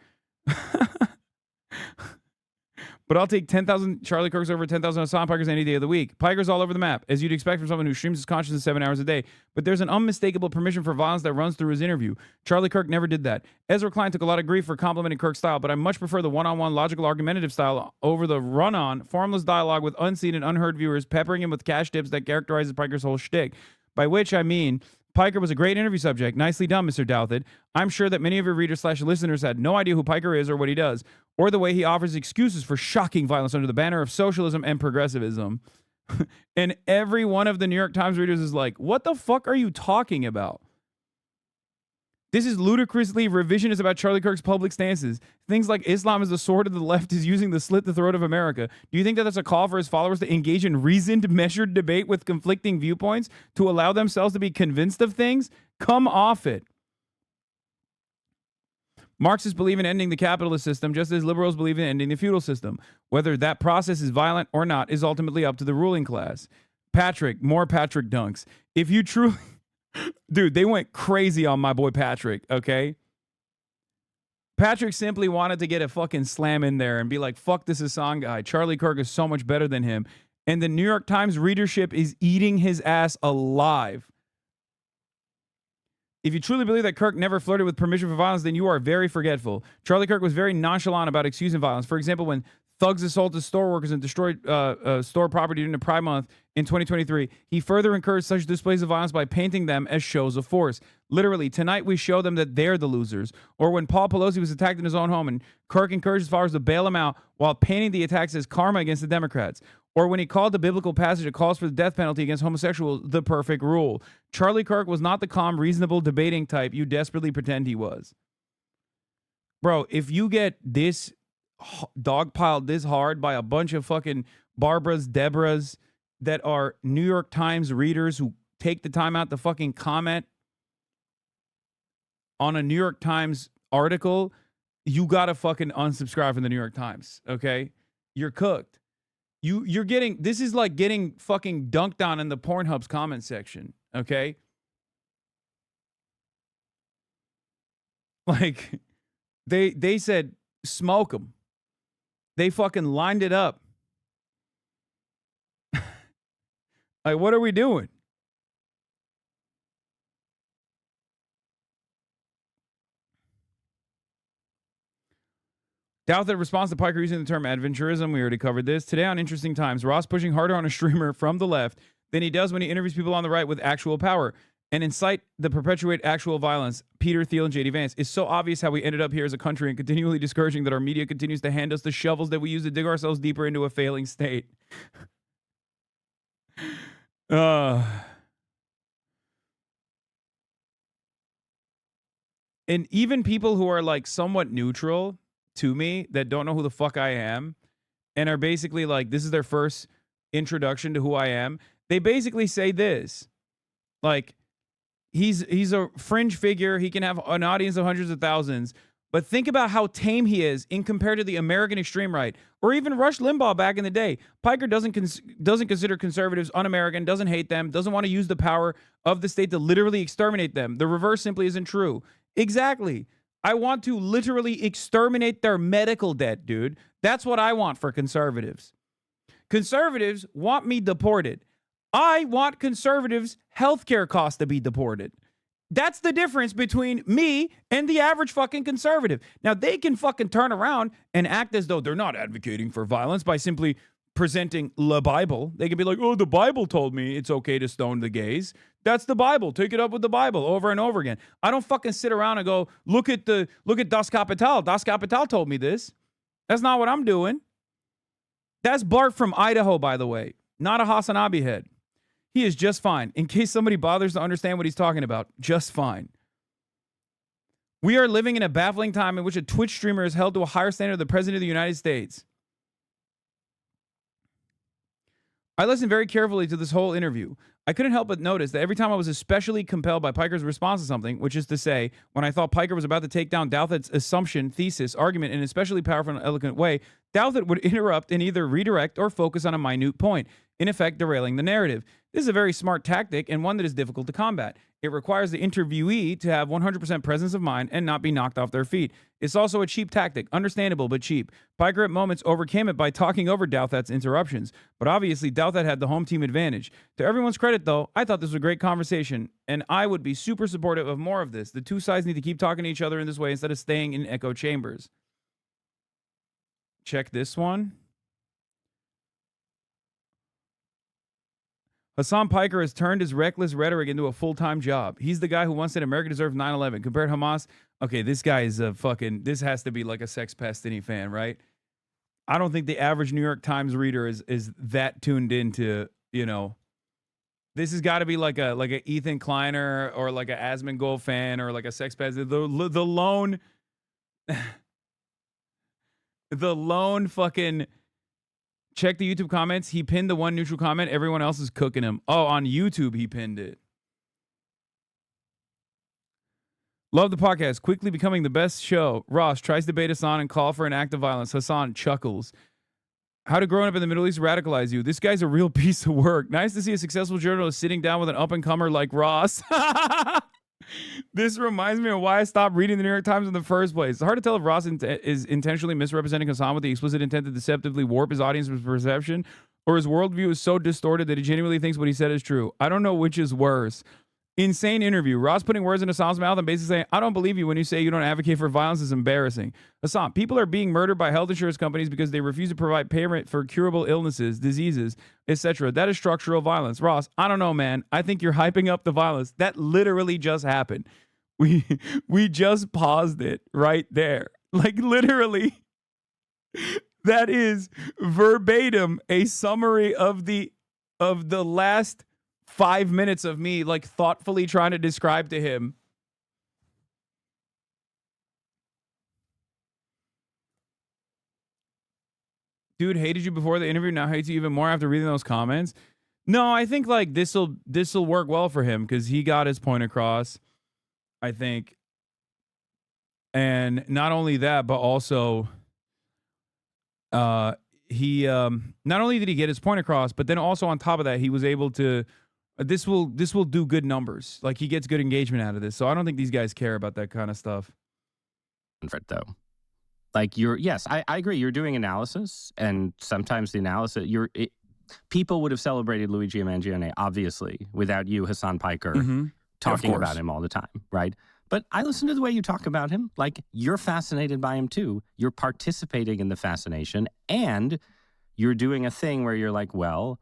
But I'll take 10,000 Charlie Kirks over 10,000 Hasan Pikers any day of the week. Pikers all over the map, as you'd expect from someone who streams his consciousness 7 hours a day. But there's an unmistakable permission for violence that runs through his interview. Charlie Kirk never did that. Ezra Klein took a lot of grief for complimenting Kirk's style, but I much prefer the one-on-one logical argumentative style over the run-on, formless dialogue with unseen and unheard viewers, peppering him with cash tips that characterizes Piker's whole shtick. By which I mean... Piker was a great interview subject. Nicely done, Mr. Douthat. I'm sure that many of your readers/listeners had no idea who Piker is or what he does, or the way he offers excuses for shocking violence under the banner of socialism and progressivism. And every one of the New York Times readers is like, what the fuck are you talking about? This is ludicrously revisionist about Charlie Kirk's public stances. Things like Islam is the sword of the left is using to slit the throat of America. Do you think that that's a call for his followers to engage in reasoned, measured debate with conflicting viewpoints to allow themselves to be convinced of things? Come off it. Marxists believe in ending the capitalist system just as liberals believe in ending the feudal system. Whether that process is violent or not is ultimately up to the ruling class. Patrick, more Patrick dunks. If you truly... Dude, they went crazy on my boy Patrick, okay? Patrick simply wanted to get a fucking slam in there and be like, fuck this Hasan guy. Charlie Kirk is so much better than him. And the New York Times readership is eating his ass alive. If you truly believe that Kirk never flirted with permission for violence, then you are very forgetful. Charlie Kirk was very nonchalant about excusing violence. For example, when thugs assaulted store workers and destroyed store property during the Pride Month in 2023, he further encouraged such displays of violence by painting them as shows of force. Literally, tonight we show them that they're the losers. Or when Paul Pelosi was attacked in his own home and Kirk encouraged his followers to bail him out while painting the attacks as karma against the Democrats. Or when he called the biblical passage that calls for the death penalty against homosexuals the perfect rule. Charlie Kirk was not the calm, reasonable, debating type you desperately pretend he was. Bro, if you get this dogpiled this hard by a bunch of fucking Barbaras, Deborahs that are New York Times readers who take the time out to fucking comment on a New York Times article, you gotta fucking unsubscribe from the New York Times, okay? You're cooked. You're getting, this is like getting fucking dunked on in the Pornhub's comment section, okay? Like, they said, smoke them. They fucking lined it up. Like, what are we doing? Douthat responds to Piker using the term adventurism. We already covered this. Today on Interesting Times, Ross pushing harder on a streamer from the left than he does when he interviews people on the right with actual power and incite the perpetuate actual violence. Peter Thiel and JD Vance. It's so obvious how we ended up here as a country and continually discouraging that our media continues to hand us the shovels that we use to dig ourselves deeper into a failing state. And even people who are like somewhat neutral to me that don't know who the fuck I am and are basically like, this is their first introduction to who I am. They basically say this, like, he's a fringe figure. He can have an audience of hundreds of thousands, but think about how tame he is in compared to the American extreme right, or even Rush Limbaugh back in the day. Piker doesn't consider conservatives un-American, doesn't hate them, doesn't want to use the power of the state to literally exterminate them. The reverse simply isn't true. Exactly. I want to literally exterminate their medical debt, dude. That's what I want for conservatives. Conservatives want me deported. I want conservatives' healthcare costs to be deported. That's the difference between me and the average fucking conservative. Now, they can fucking turn around and act as though they're not advocating for violence by simply presenting the Bible. They can be like, oh, the Bible told me it's okay to stone the gays. That's the Bible. Take it up with the Bible over and over again. I don't fucking sit around and go, look at Das Kapital. Das Kapital told me this. That's not what I'm doing. That's Bart from Idaho, by the way, not a Hasanabi head. He is just fine. In case somebody bothers to understand what he's talking about, just fine. We are living in a baffling time in which a Twitch streamer is held to a higher standard than the President of the United States. I listened very carefully to this whole interview. I couldn't help but notice that every time I was especially compelled by Piker's response to something, which is to say, when I thought Piker was about to take down Douthat's assumption, thesis, argument in an especially powerful and eloquent way, Douthat would interrupt and either redirect or focus on a minute point, in effect derailing the narrative. This is a very smart tactic and one that is difficult to combat. It requires the interviewee to have 100% presence of mind and not be knocked off their feet. It's also a cheap tactic, understandable but cheap. Piker at moments overcame it by talking over Douthat's interruptions, but obviously Douthat had the home team advantage. To everyone's credit, though, I thought this was a great conversation, and I would be super supportive of more of this. The two sides need to keep talking to each other in this way instead of staying in echo chambers. Check this one. Hasan Piker has turned his reckless rhetoric into a full-time job. He's the guy who once said America deserved 9/11. Compared to Hamas, okay, this guy is a fucking, this has to be like a Sex Pestini fan, right? I don't think the average New York Times reader is that tuned into, you know, This has got to be like a Ethan Kleiner or like a Asmongold fan or like a Sex Pez. The lone the lone fucking check the YouTube comments. He pinned the one neutral comment. Everyone else is cooking him. Oh, on YouTube he pinned it. Love the podcast. Quickly becoming the best show. Ross tries to bait Hasan and call for an act of violence. Hasan chuckles. How did growing up in the Middle East radicalize you? This guy's a real piece of work. Nice to see a successful journalist sitting down with an up-and-comer like Ross. This reminds me of why I stopped reading the New York Times in the first place. It's hard to tell if Ross is intentionally misrepresenting Hasan with the explicit intent to deceptively warp his audience's perception, or his worldview is so distorted that he genuinely thinks what he said is true. I don't know which is worse. Insane interview. Ross putting words in Hasan's mouth and basically saying, I don't believe you when you say you don't advocate for violence is embarrassing. Hasan, people are being murdered by health insurance companies because they refuse to provide payment for curable illnesses, diseases, etc. That is structural violence. Ross, I don't know, man. I think you're hyping up the violence. That literally just happened. We just paused it right there. Like literally. That is verbatim a summary of the last 5 minutes of me like thoughtfully trying to describe to him. Dude hated you before the interview, now hates you even more after reading those comments. No, I think like this'll work well for him because he got his point across, I think. And not only that, but also he not only did he get his point across, but then also on top of that, he was able to this will do good numbers. Like he gets good engagement out of this. So I don't think these guys care about that kind of stuff. Though. Like yes, I agree. You're doing analysis, and sometimes the analysis people would have celebrated Luigi Mangione, obviously, without you, Hasan Piker, talking about him all the time, right? But I listen to the way you talk about him. Like, you're fascinated by him too. You're participating in the fascination, and you're doing a thing where you're like, well,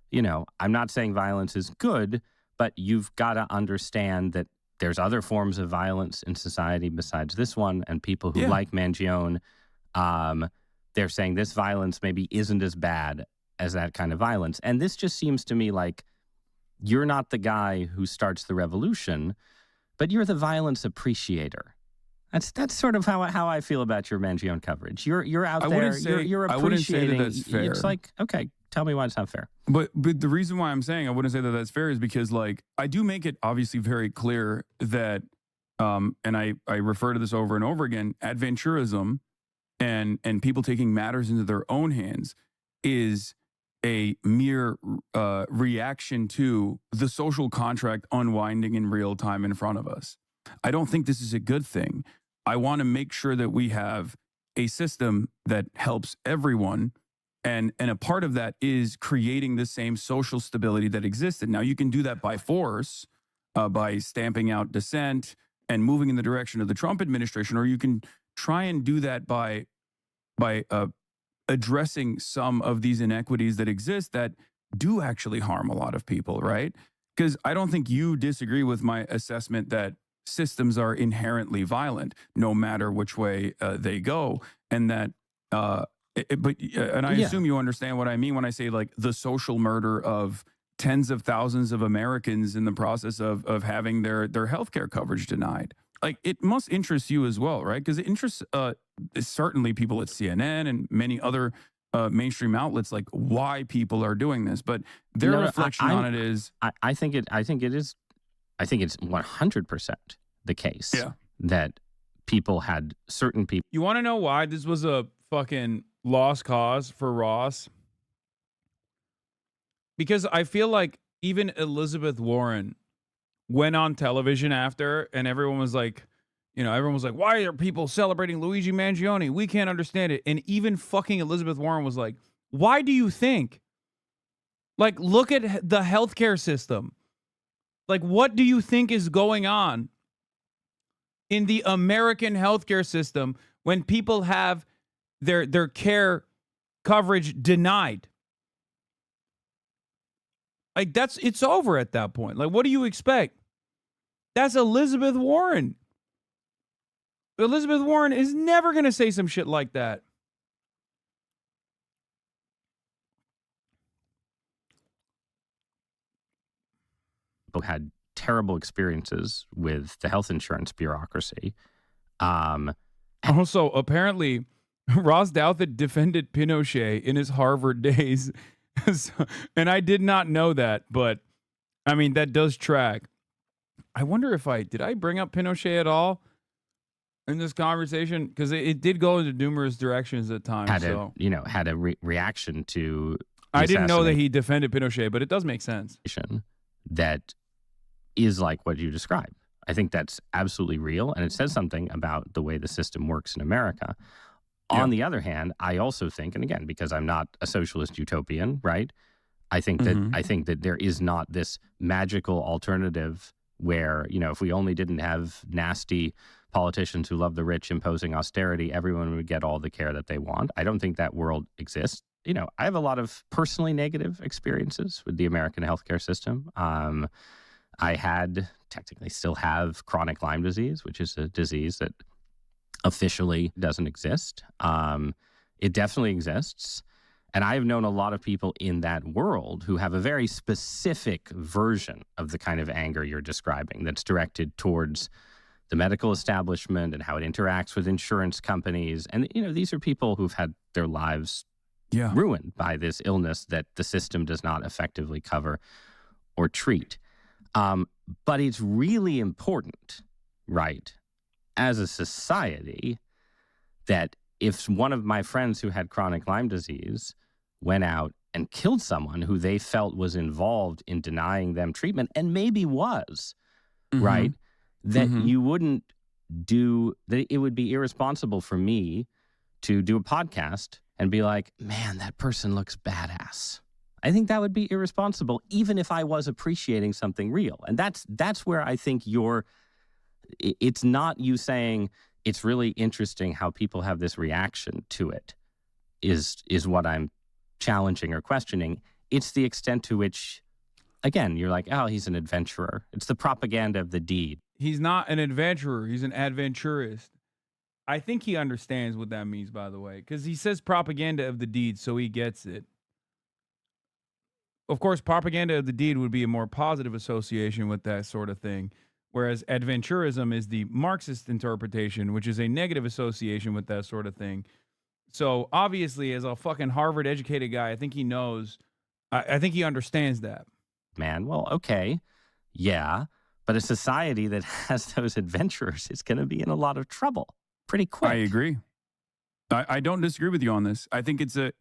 you know, I'm not saying violence is good, but you've got to understand that there's other forms of violence in society besides this one, and people who like Mangione, they're saying this violence maybe isn't as bad as that kind of violence. And this just seems to me like you're not the guy who starts the revolution, but you're the violence appreciator. That's sort of how I feel about your Mangione coverage. You're out there, you're appreciating. I wouldn't say that that's fair. It's like, okay, tell me why it's not fair. But the reason why I'm saying I wouldn't say that that's fair is because, like, I do make it obviously very clear that, and I refer to this over and over again, adventurism and people taking matters into their own hands is a mere reaction to the social contract unwinding in real time in front of us. I don't think this is a good thing. I want to make sure that we have a system that helps everyone. And a part of that is creating the same social stability that existed. Now, you can do that by force, by stamping out dissent and moving in the direction of the Trump administration, or you can try and do that by addressing some of these inequities that exist that do actually harm a lot of people, right? Because I don't think you disagree with my assessment that systems are inherently violent, no matter which way they go, and that I assume you understand what I mean when I say like the social murder of tens of thousands of Americans in the process of having their healthcare coverage denied. Like, it must interest you as well, right? Because it interests certainly people at CNN and many other mainstream outlets, like why people are doing this. But their reflection on it is, I think it's 100% the case that people had certain people. You want to know why this was a fucking lost cause for Ross? Because I feel like even Elizabeth Warren went on television after, and everyone was like, why are people celebrating Luigi Mangione? We can't understand it. And even fucking Elizabeth Warren was like, why do you think? Like, look at the healthcare system. Like, what do you think is going on in the American healthcare system when people have their care coverage denied? Like, it's over at that point. Like, what do you expect? That's Elizabeth Warren. Elizabeth Warren is never going to say some shit like that. had terrible experiences with the health insurance bureaucracy. Also, apparently, Ross Douthat defended Pinochet in his Harvard days. And I did not know that, but I mean, that does track. I wonder if did I bring up Pinochet at all in this conversation? Because it did go into numerous directions at times. Had a reaction to. I didn't know that he defended Pinochet, but it does make sense. That is like what you described. I think that's absolutely real, and it says something about the way the system works in America. On the other hand, I also think, and again, because I'm not a socialist utopian, right? I think that there is not this magical alternative where, if we only didn't have nasty politicians who love the rich imposing austerity, everyone would get all the care that they want. I don't think that world exists. I have a lot of personally negative experiences with the American healthcare system. I technically still have chronic Lyme disease, which is a disease that officially doesn't exist. It definitely exists. And I've known a lot of people in that world who have a very specific version of the kind of anger you're describing that's directed towards the medical establishment and how it interacts with insurance companies. And, these are people who've had their lives ruined by this illness that the system does not effectively cover or treat. But it's really important, right, as a society, that if one of my friends who had chronic Lyme disease went out and killed someone who they felt was involved in denying them treatment, and maybe was, right, that you wouldn't that it would be irresponsible for me to do a podcast and be like, man, that person looks badass. I think that would be irresponsible, even if I was appreciating something real. And that's where I think it's not you saying it's really interesting how people have this reaction to it is what I'm challenging or questioning. It's the extent to which, again, you're like, oh, he's an adventurer. It's the propaganda of the deed. He's not an adventurer. He's an adventurist. I think he understands what that means, by the way, because he says propaganda of the deed, so he gets it. Of course, propaganda of the deed would be a more positive association with that sort of thing, whereas adventurism is the Marxist interpretation, which is a negative association with that sort of thing. So obviously, as a fucking Harvard-educated guy, I think he knows. I think he understands that. Man, well, okay, yeah, but a society that has those adventurers is going to be in a lot of trouble pretty quick. I agree. I don't disagree with you on this. I think it's a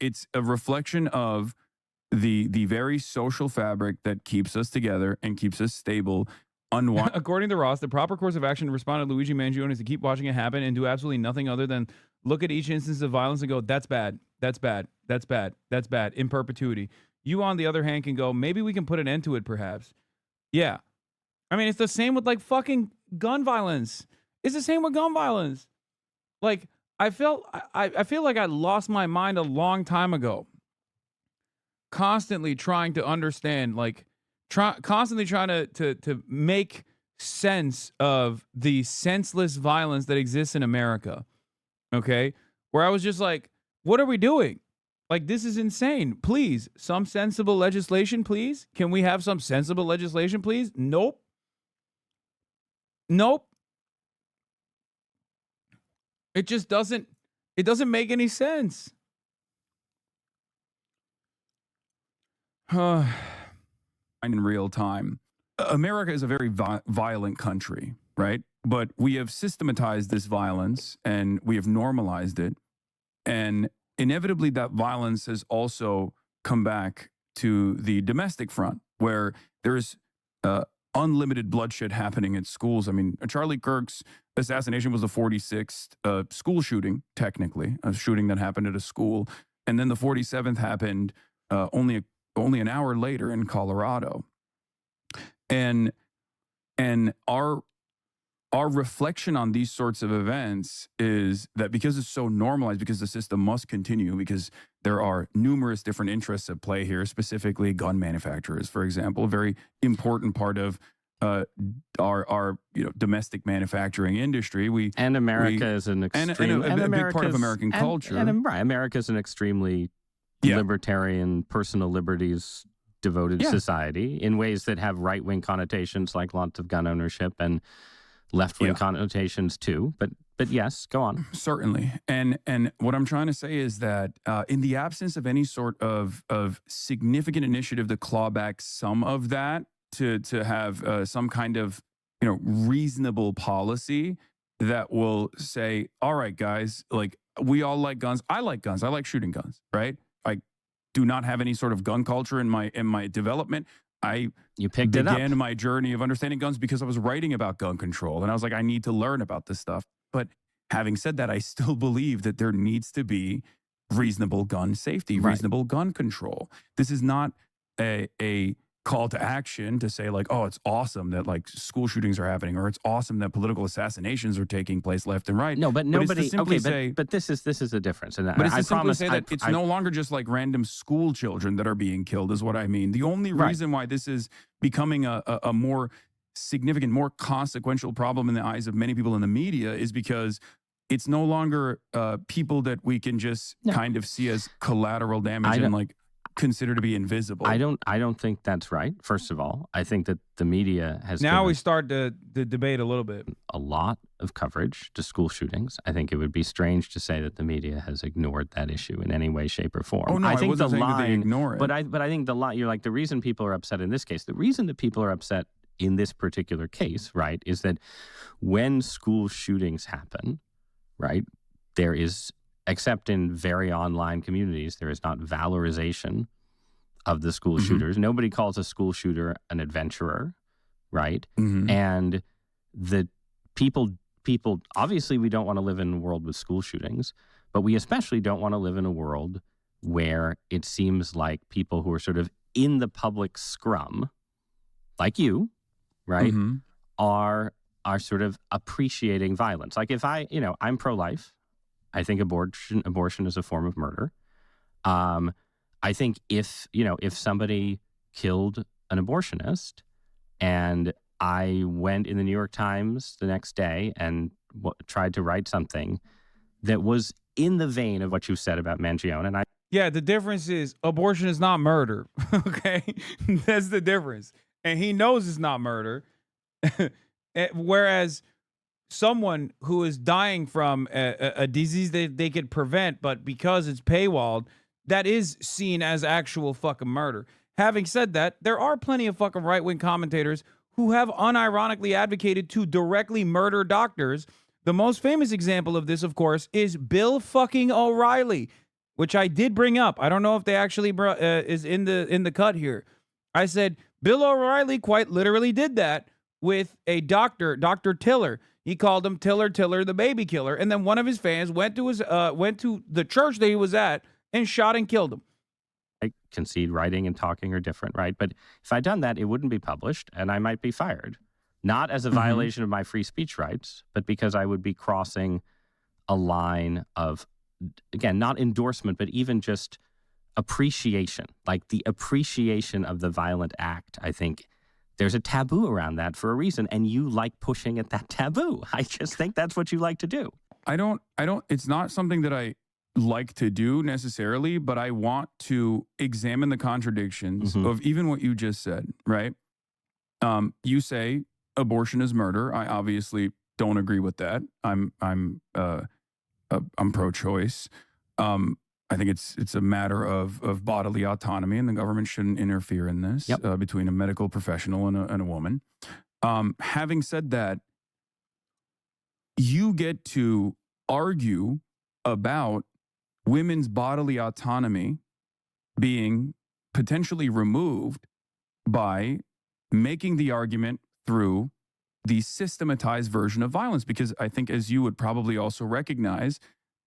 reflection of the very social fabric that keeps us together and keeps us stable. According to Ross, the proper course of action to respond to Luigi Mangione is to keep watching it happen and do absolutely nothing other than look at each instance of violence and go, that's bad, that's bad, that's bad, that's bad, in perpetuity. You, on the other hand, can go, maybe we can put an end to it, perhaps. Yeah. I mean, it's the same with, like, fucking gun violence. It's the same with gun violence. Like, I feel like I lost my mind a long time ago. Constantly trying to understand, like, constantly trying to make sense of the senseless violence that exists in America. Okay? Where I was just like, what are we doing? Like, this is insane. Please, some sensible legislation, please. Can we have some sensible legislation, please? Nope. Nope. It just doesn't make any sense. In real time. America is a very violent country, right? But we have systematized this violence and we have normalized it. And inevitably that violence has also come back to the domestic front where there's unlimited bloodshed happening at schools. I mean, Charlie Kirk's assassination was the 46th school shooting, technically, a shooting that happened at a school. And then the 47th happened only an hour later in Colorado. And our reflection on these sorts of events is that because it's so normalized, because the system must continue, because there are numerous different interests at play here, specifically gun manufacturers, for example, a very important part of our domestic manufacturing industry. America is an extreme and a big part of American culture. America is an extremely libertarian, personal liberties devoted society in ways that have right-wing connotations, like lots of gun ownership, and left-wing connotations too. But yes, go on. Certainly. And what I'm trying to say is that in the absence of any sort of significant initiative to claw back some of that, to have some kind of reasonable policy that will say, all right, guys, like, we all like guns. I like guns. I like shooting guns, right? I do not have any sort of gun culture in my development. You picked it up. Began my journey of understanding guns because I was writing about gun control, and I was like, I need to learn about this stuff. But having said that, I still believe that there needs to be reasonable gun safety, reasonable gun control. This is not a call to action to say, like, oh, it's awesome that, like, school shootings are happening, or it's awesome that political assassinations are taking place left and right. No, but nobody. Okay, but this is a difference. And but I promise say that it's no longer just like random school children that are being killed, is what I mean. The only reason why this is becoming a more significant, more consequential problem in the eyes of many people in the media is because it's no longer people that we can just kind of see as collateral damage and like consider to be invisible. I don't think that's right. First of all, I think that the media has now we start the debate a little bit. A lot of coverage to school shootings. I think it would be strange to say that the media has ignored that issue in any way, shape, or form. Oh no, I think the line, that they ignore it. But I think the line, you're like, the reason people are upset in this case, the reason that people are upset in this particular case, right, is that when school shootings happen, right, there is, except in very online communities, there is not valorization of the school shooters. Nobody calls a school shooter an adventurer, right? And the people, obviously we don't want to live in a world with school shootings, but we especially don't want to live in a world where it seems like people who are sort of in the public scrum, like you, right, are sort of appreciating violence. Like if I'm pro-life. I think abortion is a form of murder. I think if somebody killed an abortionist and I went in the New York Times the next day and tried to write something that was in the vein of what you said about Mangione, and the difference is abortion is not murder. Okay, that's the difference, and he knows it's not murder. Whereas someone who is dying from a disease that they could prevent, but because it's paywalled, that is seen as actual fucking murder. Having said that, there are plenty of fucking right-wing commentators who have unironically advocated to directly murder doctors. The most famous example of this, of course, is Bill fucking O'Reilly, which I did bring up. I don't know if they actually is in the cut here. I said Bill O'Reilly quite literally did that with a doctor, Dr. Tiller. He called him Tiller, the baby killer. And then one of his fans went to the church that he was at and shot and killed him. I concede writing and talking are different, right? But if I'd done that, it wouldn't be published and I might be fired. Not as a violation of my free speech rights, but because I would be crossing a line of, again, not endorsement, but even just appreciation. Like the appreciation of the violent act, I think there's a taboo around that for a reason, and you like pushing at that taboo. I just think that's what you like to do. I don't, it's not something that I like to do necessarily, but I want to examine the contradictions of even what you just said, right? You say abortion is murder. I obviously don't agree with that. I'm pro-choice. I think it's a matter of bodily autonomy, and the government shouldn't interfere in this between a medical professional and a woman. Having said that, you get to argue about women's bodily autonomy being potentially removed by making the argument through the systematized version of violence. Because I think, as you would probably also recognize,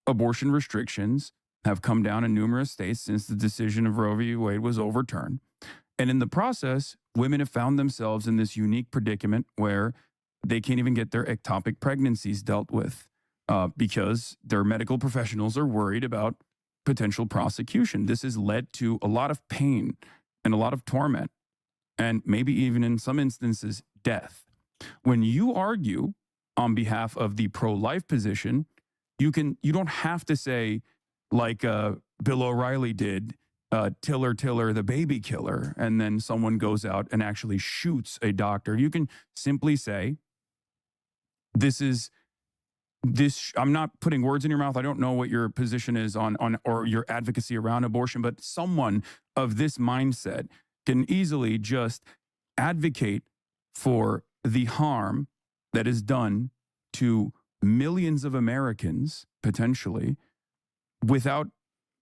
abortion restrictions have come down in numerous states since the decision of Roe v. Wade was overturned. And in the process, women have found themselves in this unique predicament where they can't even get their ectopic pregnancies dealt with because their medical professionals are worried about potential prosecution. This has led to a lot of pain and a lot of torment, and maybe even in some instances, death. When you argue on behalf of the pro-life position, you don't have to say, like Bill O'Reilly did, Tiller the baby killer, and then someone goes out and actually shoots a doctor. You can simply say, I'm not putting words in your mouth. I don't know what your position is on or your advocacy around abortion, but someone of this mindset can easily just advocate for the harm that is done to millions of Americans, potentially, without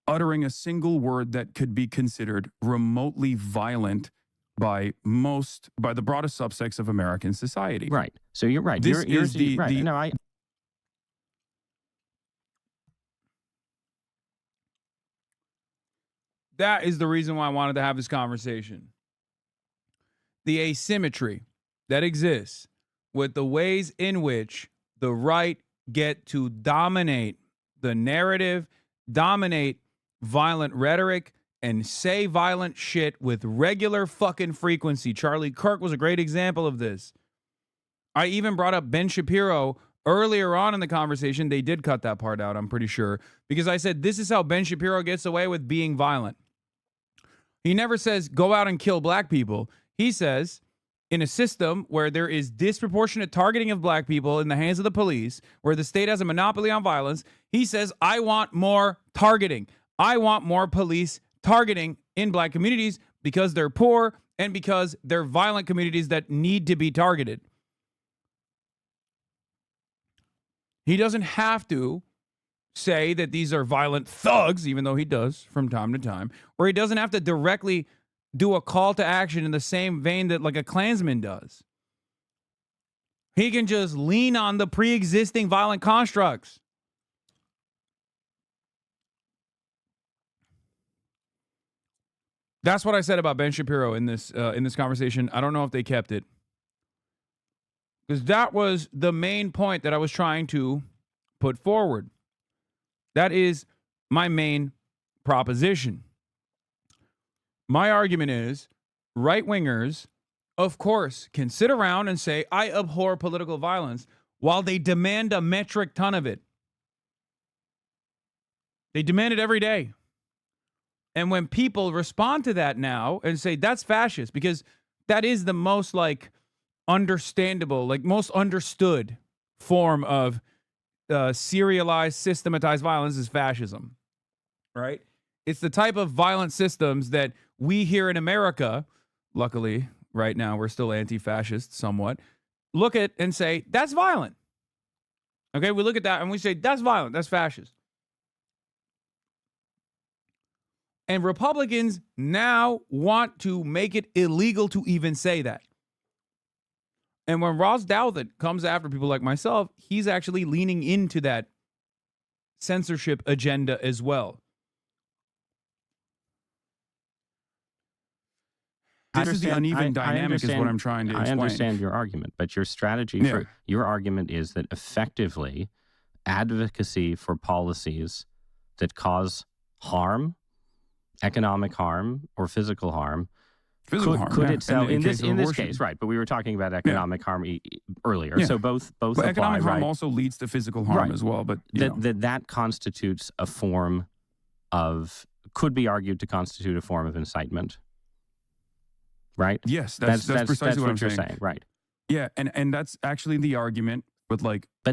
uttering a single word that could be considered remotely violent by the broadest subsects of American society. Right. So you're right. This you're, is the, right. the No, That is the reason why I wanted to have this conversation. The asymmetry that exists with the ways in which the right get to dominate the narrative, dominate violent rhetoric, and say violent shit with regular fucking frequency. Charlie Kirk was a great example of this. I even brought up Ben Shapiro earlier on in the conversation. They did cut that part out, I'm pretty sure, because I said this is how Ben Shapiro gets away with being violent. He never says go out and kill black people. He says, in a system where there is disproportionate targeting of black people in the hands of the police, where the state has a monopoly on violence, he says, I want more targeting. I want more police targeting in black communities because they're poor and because they're violent communities that need to be targeted. He doesn't have to say that these are violent thugs, even though he does from time to time, or he doesn't have to directly do a call to action in the same vein that like a Klansman does. He can just lean on the pre-existing violent constructs. That's what I said about Ben Shapiro in this conversation. I don't know if they kept it, because that was the main point that I was trying to put forward. That is my main proposition. My argument is right-wingers, of course, can sit around and say, I abhor political violence, while they demand a metric ton of it. They demand it every day. And when people respond to that now and say, that's fascist, because that is the most like understandable, like most understood form of serialized, systematized violence is fascism, right? It's the type of violent systems that we here in America, luckily, right now, we're still anti-fascist somewhat, look at and say, that's violent. Okay, we look at that and we say, that's violent, that's fascist. And Republicans now want to make it illegal to even say that. And when Ross Douthat comes after people like myself, he's actually leaning into that censorship agenda as well. This is the uneven dynamic is what I'm trying to explain. I understand your argument, but your strategy for your argument is that effectively advocacy for policies that cause harm, economic harm or physical harm, could itself in this case, right? But we were talking about economic harm earlier, so both but apply, economic harm right? Also leads to physical harm as well. But that constitutes a form of, could be argued to constitute a form of incitement, right? Yes, that's precisely what you're saying. Right? Yeah, and that's actually the argument with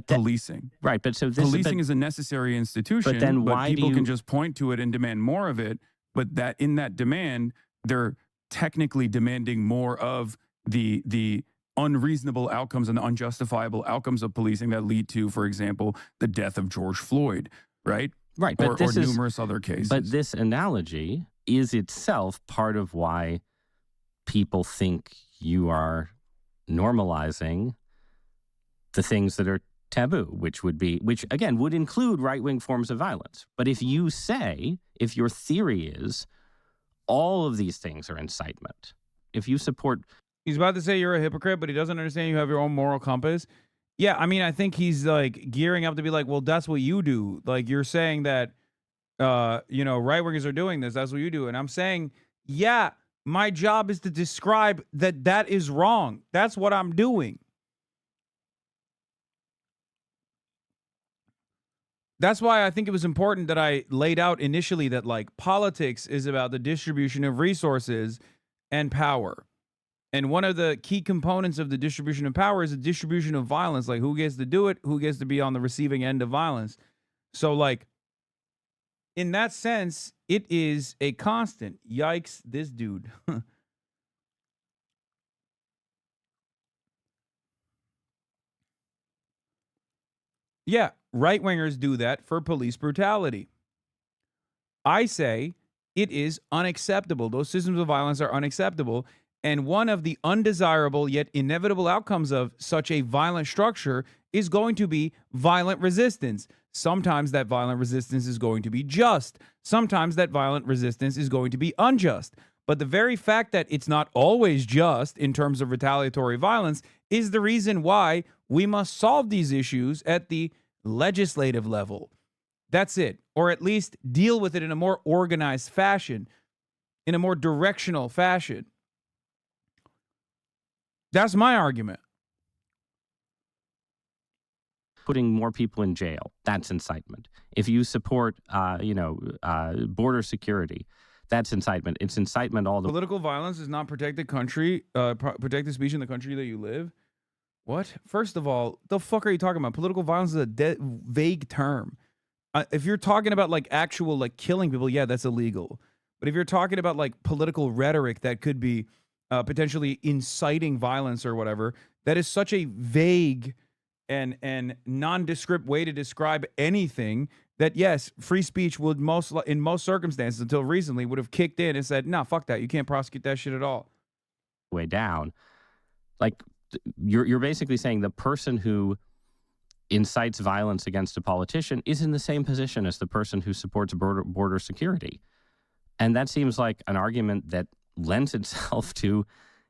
policing, right? But so policing is a necessary institution. But then why people can just point to it and demand more of it? But that in that demand, they're technically demanding more of the unreasonable outcomes and the unjustifiable outcomes of policing that lead to, for example, the death of George Floyd, right? Right, or numerous other cases. But this analogy is itself part of why people think you are normalizing the things that are taboo, which again would include right-wing forms of violence. But if your theory is all of these things are incitement, if you support... He's about to say you're a hypocrite, but he doesn't understand you have your own moral compass. Yeah, I mean, I think he's like gearing up to be like, well, that's what you do. Like, you're saying that, right-wingers are doing this. That's what you do. And I'm saying, yeah, my job is to describe that is wrong. That's what I'm doing. That's why I think it was important that I laid out initially that like politics is about the distribution of resources and power. And one of the key components of the distribution of power is the distribution of violence. Like who gets to do it, who gets to be on the receiving end of violence. So like in that sense, it is a constant. Yikes, this dude. Yeah, right wingers do that for police brutality. I say it is unacceptable. Those systems of violence are unacceptable. And one of the undesirable yet inevitable outcomes of such a violent structure is going to be violent resistance. Sometimes that violent resistance is going to be just. Sometimes that violent resistance is going to be unjust. But the very fact that it's not always just in terms of retaliatory violence is the reason why we must solve these issues at the legislative level. That's it. Or at least deal with it in a more organized fashion, in a more directional fashion. That's my argument. Putting more people in jail, that's incitement. If you support, border security, that's incitement. It's incitement all the way. Political violence does not protect the country, protect the speech in the country that you live. What? First of all, the fuck are you talking about? Political violence is a vague term. If you're talking about like actual like killing people, yeah, that's illegal. But if you're talking about like political rhetoric that could be potentially inciting violence or whatever, that is such a vague and nondescript way to describe anything that yes, free speech would in most circumstances until recently would have kicked in and said, no, fuck that. You can't prosecute that shit at all. Way down. Like you're basically saying the person who incites violence against a politician is in the same position as the person who supports border security. And that seems like an argument that lends itself to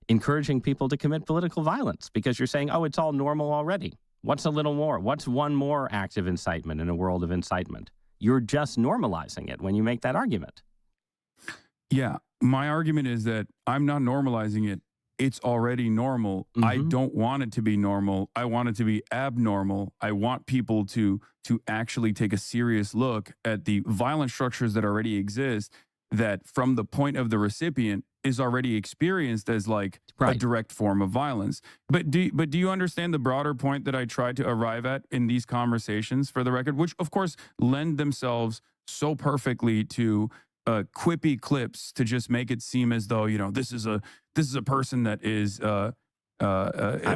encouraging people to commit political violence because you're saying, oh, it's all normal already. What's a little more? What's one more act of incitement in a world of incitement? You're just normalizing it when you make that argument. Yeah, my argument is that I'm not normalizing it. It's already normal. Mm-hmm. I don't want it to be normal. I want it to be abnormal. I want people to actually take a serious look at the violent structures that already exist that from the point of the recipient is already experienced as like a direct form of violence. But do you understand the broader point that I tried to arrive at in these conversations for the record, which of course lend themselves so perfectly to quippy clips to just make it seem as though, you know, this is a person that is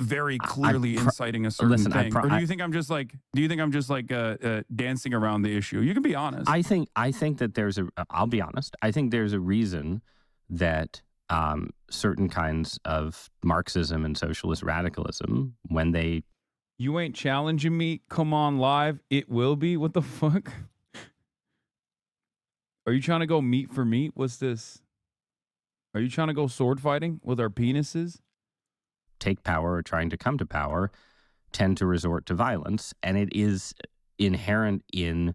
very clearly inciting a certain thing. Or do you think I'm just like dancing around the issue? You can be honest. I think that I'll be honest. I think there's a reason that certain kinds of Marxism and socialist radicalism, when they... You ain't challenging me? Come on live. It will be. What the fuck? Are you trying to go meat for meat? What's this? Are you trying to go sword fighting with our penises? Take power or trying to come to power tend to resort to violence. And it is inherent in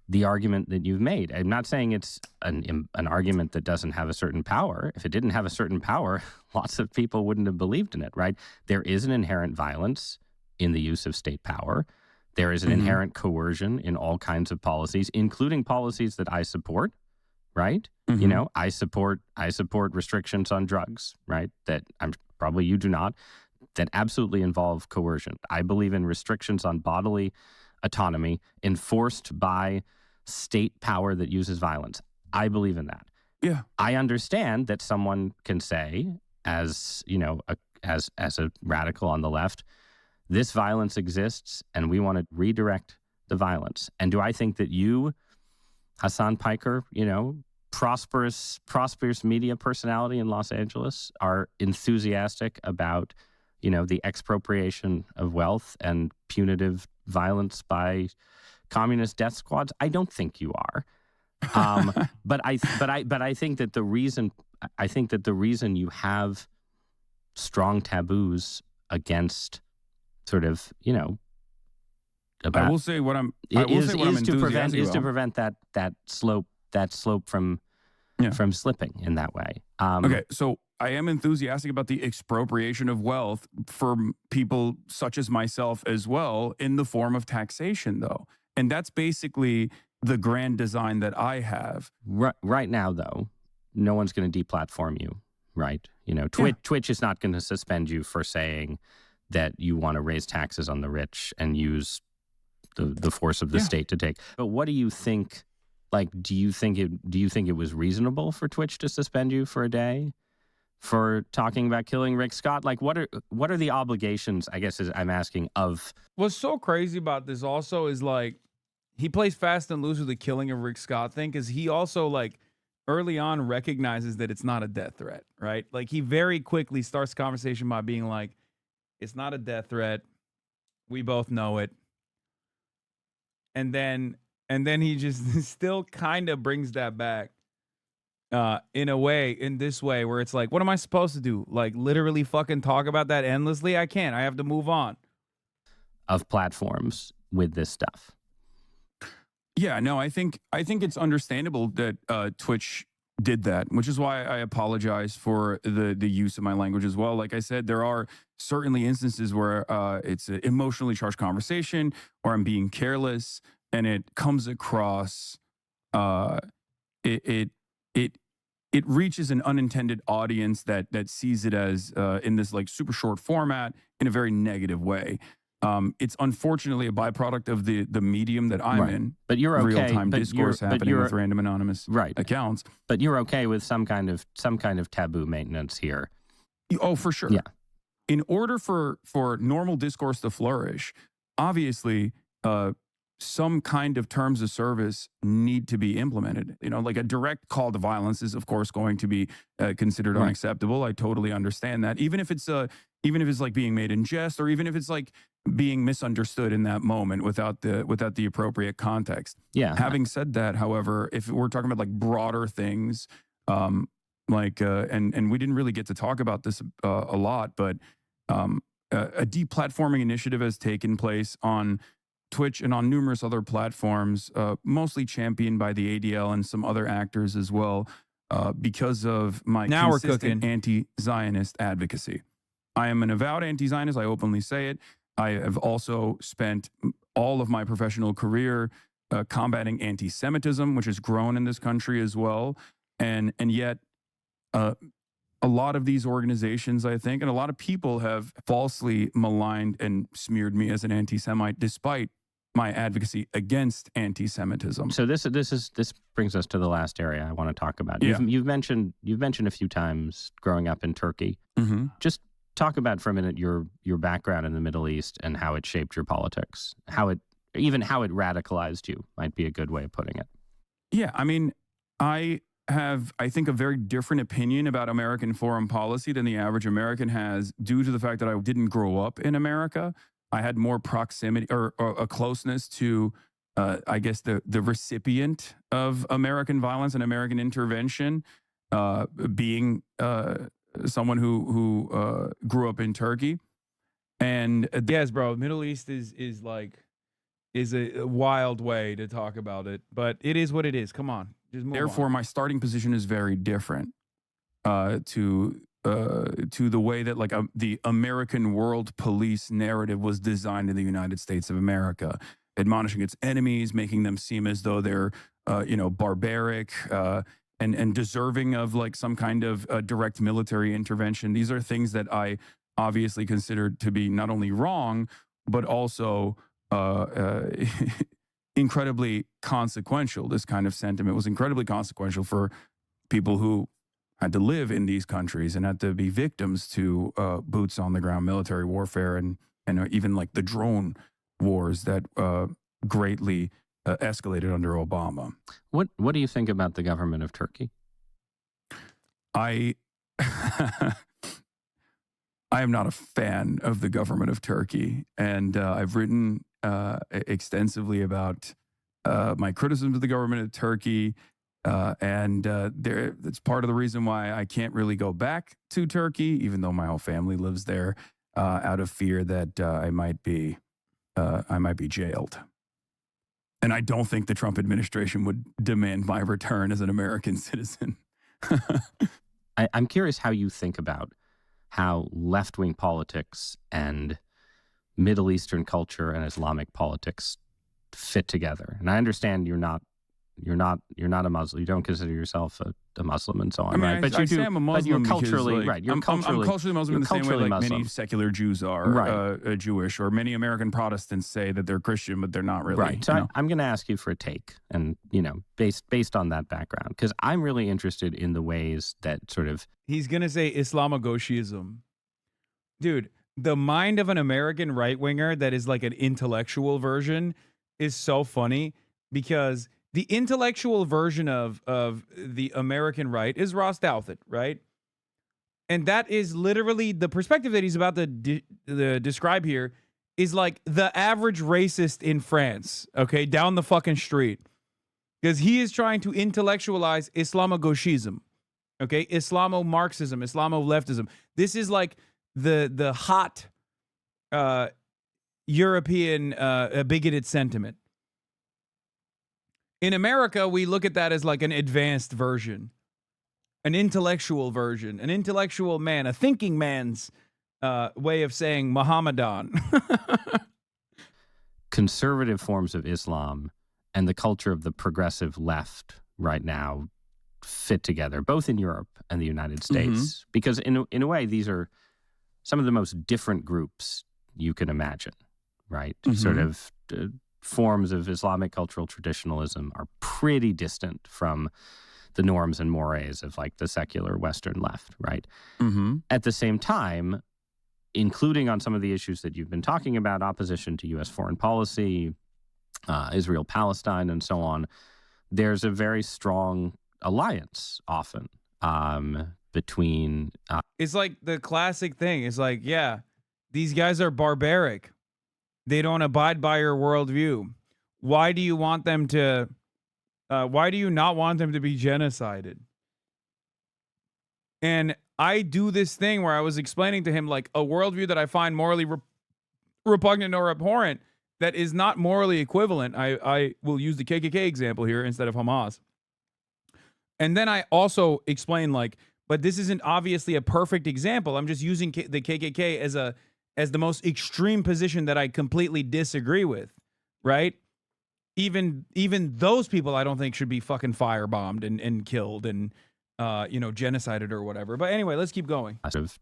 the argument that you've made. I'm not saying it's an argument that doesn't have a certain power. If it didn't have a certain power, lots of people wouldn't have believed in it, right? There is an inherent violence in the use of state power. There is an inherent coercion in all kinds of policies, including policies that I support, right? Mm-hmm. You know, I support restrictions on drugs, right? That probably you do not, that absolutely involve coercion. I believe in restrictions on bodily autonomy enforced by state power that uses violence. I believe in that. Yeah. I understand that someone can say, as you know, as a radical on the left, this violence exists and we want to redirect the violence. And do I think that you, Hasan Piker, you know, prosperous media personality in Los Angeles, are enthusiastic about, you know, the expropriation of wealth and punitive violence by communist death squads? I don't think you are. But I think that the reason you have strong taboos against sort of, you know, about, I will say what I'm enthusiastic to prevent that slope from slipping in that way. Okay, so I am enthusiastic about the expropriation of wealth for people such as myself as well in the form of taxation, though. And that's basically the grand design that I have. Right now, though, no one's going to deplatform you, right? You know, Twitch is not going to suspend you for saying that you want to raise taxes on the rich and use the force of the state to take. But what do you think? Like, do you think it was reasonable for Twitch to suspend you for a day for talking about killing Rick Scott? Like, what are the obligations, I guess, I'm asking, of... What's so crazy about this also is, like, he plays fast and loose with the killing of Rick Scott thing, because he also, like, early on recognizes that it's not a death threat, right? Like, he very quickly starts the conversation by being like, it's not a death threat. We both know it. And then he just still kind of brings that back in this way, where it's like, what am I supposed to do? Like, literally fucking talk about that endlessly? I can't. I have to move on. Of platforms with this stuff. Yeah, no, I think it's understandable that Twitch did that, which is why I apologize for the use of my language as well. Like I said, there are certainly instances where it's an emotionally charged conversation, or I'm being careless, and it comes across it reaches an unintended audience that sees it as in this like super short format in a very negative way. It's unfortunately a byproduct of the medium that I'm in. But you're okay. Real-time discourse happening with random anonymous accounts. But you're okay with some kind of taboo maintenance here. Oh, for sure. Yeah. In order for normal discourse to flourish, obviously, some kind of terms of service need to be implemented. You know, like a direct call to violence is, of course, going to be considered unacceptable. I totally understand that. Even if it's like being made in jest, or even if it's like being misunderstood in that moment without the appropriate context. Yeah. Having said that, however, if we're talking about like broader things, and we didn't really get to talk about this a lot, but a deplatforming initiative has taken place on Twitch and on numerous other platforms, mostly championed by the ADL and some other actors as well, because of my consistent anti-Zionist advocacy. I am an avowed anti-Zionist. I openly say it. I have also spent all of my professional career combating anti-Semitism, which has grown in this country as well. And yet, a lot of these organizations, I think, and a lot of people have falsely maligned and smeared me as an anti-Semite, despite my advocacy against anti-Semitism. So this brings us to the last area I want to talk about. Yeah. You've mentioned a few times growing up in Turkey. Mm-hmm. Just talk about for a minute your background in the Middle East and how it shaped your politics. How it radicalized you might be a good way of putting it. Yeah, I mean, I have, I think, a very different opinion about American foreign policy than the average American has, due to the fact that I didn't grow up in America. I had more proximity or a closeness to, I guess, the recipient of American violence and American intervention, being someone who grew up in Turkey. And yes, bro, Middle East is a wild way to talk about it, but it is what it is. Come on. Therefore, my starting position is very different to the way that like the American world police narrative was designed in the United States of America, admonishing its enemies, making them seem as though they're barbaric and deserving of like some kind of direct military intervention. These are things that I obviously considered to be not only wrong, but also incredibly consequential. This kind of sentiment was incredibly consequential for people who had to live in these countries and had to be victims to boots on the ground military warfare and even like the drone wars that greatly escalated under Obama. What do you think about the government of Turkey? I am not a fan of the government of Turkey, and I've written extensively about my criticisms of the government of Turkey, and that's part of the reason why I can't really go back to Turkey, even though my whole family lives there, out of fear that I might be jailed. And I don't think the Trump administration would demand my return as an American citizen. I'm curious how you think about how left-wing politics and Middle Eastern culture and Islamic politics fit together. And I understand you're not a Muslim. You don't consider yourself a Muslim and so on, I mean, right? but you say I'm a Muslim you're culturally because, right. You're I'm culturally Muslim in the same way like Muslim. many secular Jews are Jewish, or many American Protestants say that they're Christian, but they're not really. Right. So I'm going to ask you for a take, and based on that background, because I'm really interested in the ways that sort of he's going to say Islamogoshism. Dude, the mind of an American right winger that is like an intellectual version is so funny, because the intellectual version of the American right is Ross Douthat, right? And that is literally the perspective that he's about to describe here is like the average racist in France, okay, down the fucking street. Because he is trying to intellectualize Islamogauchism, okay, Islamo-Marxism, Islamo-leftism. This is like the hot European bigoted sentiment. In America, we look at that as like an advanced version, an intellectual version, an intellectual man, a thinking man's way of saying Mohammedan. Conservative forms of Islam and the culture of the progressive left right now fit together, both in Europe and the United States, because in a way, these are some of the most different groups you can imagine, right? Sort of forms of Islamic cultural traditionalism are pretty distant from the norms and mores of like the secular Western left, right? At the same time, including on some of the issues that you've been talking about, opposition to U.S. foreign policy, Israel, Palestine, and so on, there's a very strong alliance often between... it's like the classic thing. It's like, yeah, these guys are barbaric. They don't abide by your worldview. Why do you want them to... why do you not want them to be genocided? And I do this thing where I was explaining to him like a worldview that I find morally repugnant or abhorrent that is not morally equivalent. I will use the KKK example here instead of Hamas. And then I also explain like, but this isn't obviously a perfect example. I'm just using the KKK as the most extreme position that I completely disagree with, right? Even those people I don't think should be fucking firebombed and killed and genocided or whatever. But anyway, let's keep going. Of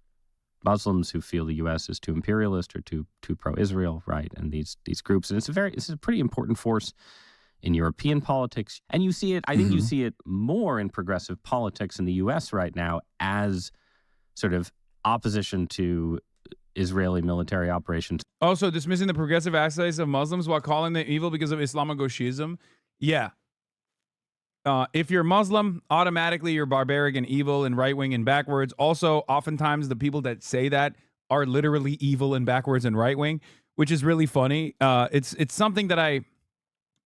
Muslims who feel the U.S. is too imperialist or too pro-Israel, right? And these groups, and it's a pretty important force in European politics, and you see it. I think you see it more in progressive politics in the U.S. right now as sort of opposition to Israeli military operations. Also, dismissing the progressive aspects of Muslims while calling them evil because of Islamogauchism. Yeah. If you're Muslim, automatically you're barbaric and evil and right-wing and backwards. Also, oftentimes the people that say that are literally evil and backwards and right-wing, which is really funny. It's something that I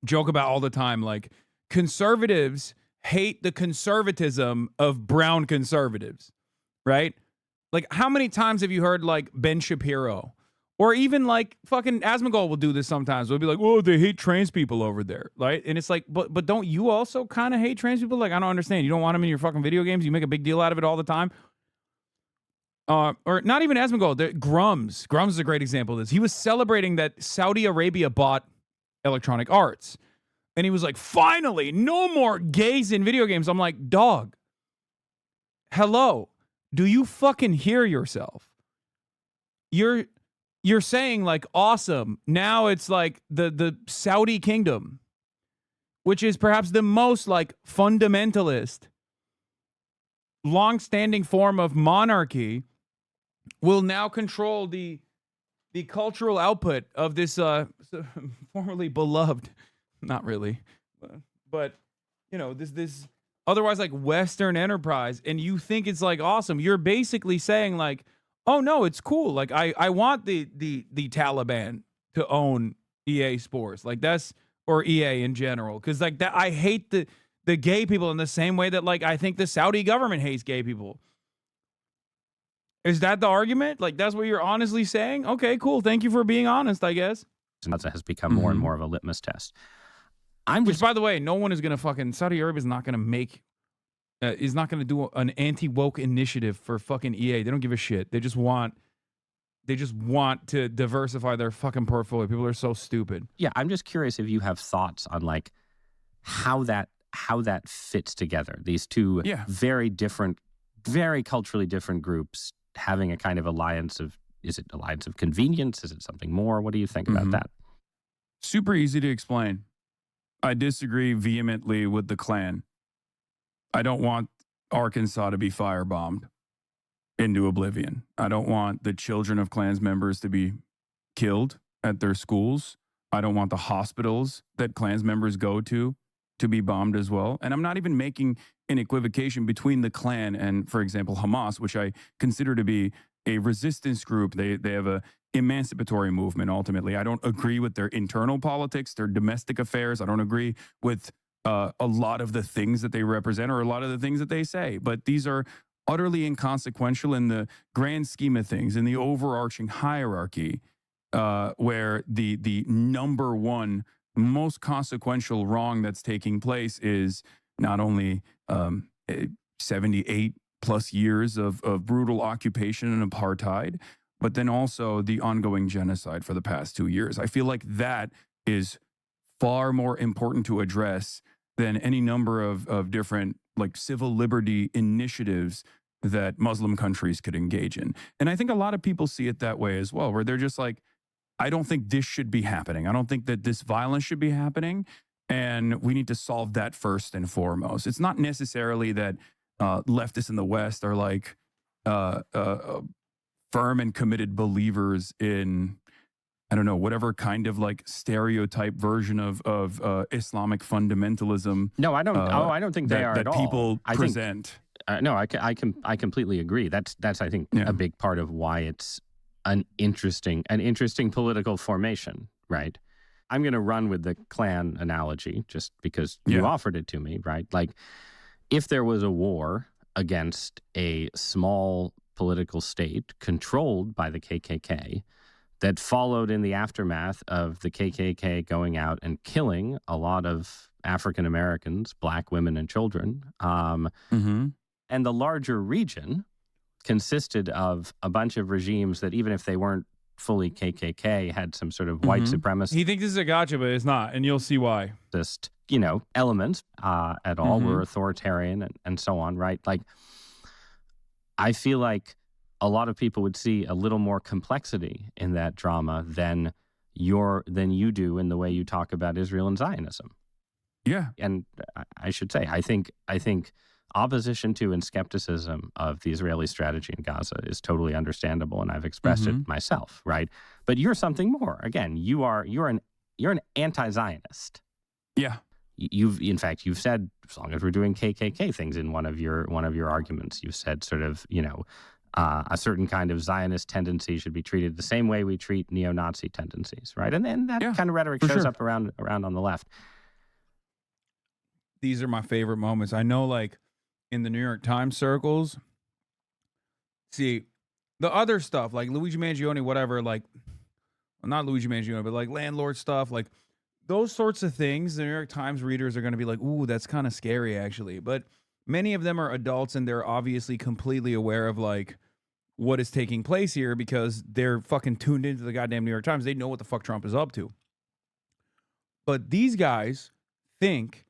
joke about all the time. Like, conservatives hate the conservatism of brown conservatives, right? Like, how many times have you heard, like, Ben Shapiro? Or even, like, fucking Asmongold will do this sometimes. We'll be like, oh, they hate trans people over there, right? And it's like, but don't you also kind of hate trans people? Like, I don't understand. You don't want them in your fucking video games? You make a big deal out of it all the time? Or not even Asmongold. Grums. Grums is a great example of this. He was celebrating that Saudi Arabia bought Electronic Arts. And he was like, finally, no more gays in video games. I'm like, dog, hello. Do you fucking hear yourself? You're saying like, awesome. Now it's like the Saudi kingdom, which is perhaps the most like fundamentalist, long-standing form of monarchy, will now control the cultural output of this formerly beloved, not really, but this otherwise like Western enterprise, and you think it's like awesome. You're basically saying like, oh no, it's cool. Like I want the Taliban to own EA Sports, like that's, or EA in general, because like that I hate the gay people in the same way that like I think the Saudi government hates gay people. Is that the argument? Like, that's what you're honestly saying? Okay, cool. Thank you for being honest, I guess. That has become more and more of a litmus test. Which, by the way, no one is going to fucking... Saudi Arabia is not going to make... is not going to do an anti-woke initiative for fucking EA. They don't give a shit. They just want They just want to diversify their fucking portfolio. People are so stupid. Yeah, I'm just curious if you have thoughts on like how that fits together. These two very different, very culturally different groups having a kind of alliance of, is it alliance of convenience? Is it something more? What do you think about that? Super easy to explain. I disagree vehemently with the Klan. I don't want Arkansas to be firebombed into oblivion. I don't want the children of Klans members to be killed at their schools. I don't want the hospitals that Klans members go to be bombed as well. And I'm not even making an equivocation between the Klan and, for example, Hamas, which I consider to be a resistance group. They have a emancipatory movement, ultimately. I don't agree with their internal politics, their domestic affairs. I don't agree with a lot of the things that they represent or a lot of the things that they say. But these are utterly inconsequential in the grand scheme of things, in the overarching hierarchy, where the number one most consequential wrong that's taking place is not only 78 plus years of brutal occupation and apartheid, but then also the ongoing genocide for the past 2 years. I feel like that is far more important to address than any number of different like civil liberty initiatives that Muslim countries could engage in. And I think a lot of people see it that way as well, where they're just like, I don't think this should be happening. I don't think that this violence should be happening. And we need to solve that first and foremost. It's not necessarily that leftists in the West are like firm and committed believers in, I don't know, whatever kind of like stereotype version of Islamic fundamentalism. No, I don't. I don't think they are that at all. People present. No, I completely agree. That's I think a big part of why it's an interesting political formation, right? I'm going to run with the Klan analogy just because you offered it to me, right? Like, if there was a war against a small political state controlled by the KKK that followed in the aftermath of the KKK going out and killing a lot of African Americans, black women and children, and the larger region consisted of a bunch of regimes that, even if they weren't fully KKK, had some sort of white supremacist. He thinks this is a gotcha, but it's not, and you'll see why. Just, elements at all were authoritarian and so on, right? Like, I feel like a lot of people would see a little more complexity in that drama than you do in the way you talk about Israel and Zionism. Yeah. And I should say, I think opposition to and skepticism of the Israeli strategy in Gaza is totally understandable, and I've expressed it myself, right? But you're something more. Again, you're an anti-Zionist. Yeah. You've said, as long as we're doing KKK things in one of your arguments, you've said sort of, a certain kind of Zionist tendency should be treated the same way we treat neo-Nazi tendencies, right? And then that kind of rhetoric shows up around on the left. These are my favorite moments. I know, like, in the New York Times circles, see, the other stuff, like Luigi Mangione, whatever, like, well, not Luigi Mangione, but like landlord stuff, like those sorts of things, the New York Times readers are going to be like, ooh, that's kind of scary, actually. But many of them are adults, and they're obviously completely aware of, like, what is taking place here because they're fucking tuned into the goddamn New York Times. They know what the fuck Trump is up to. But these guys think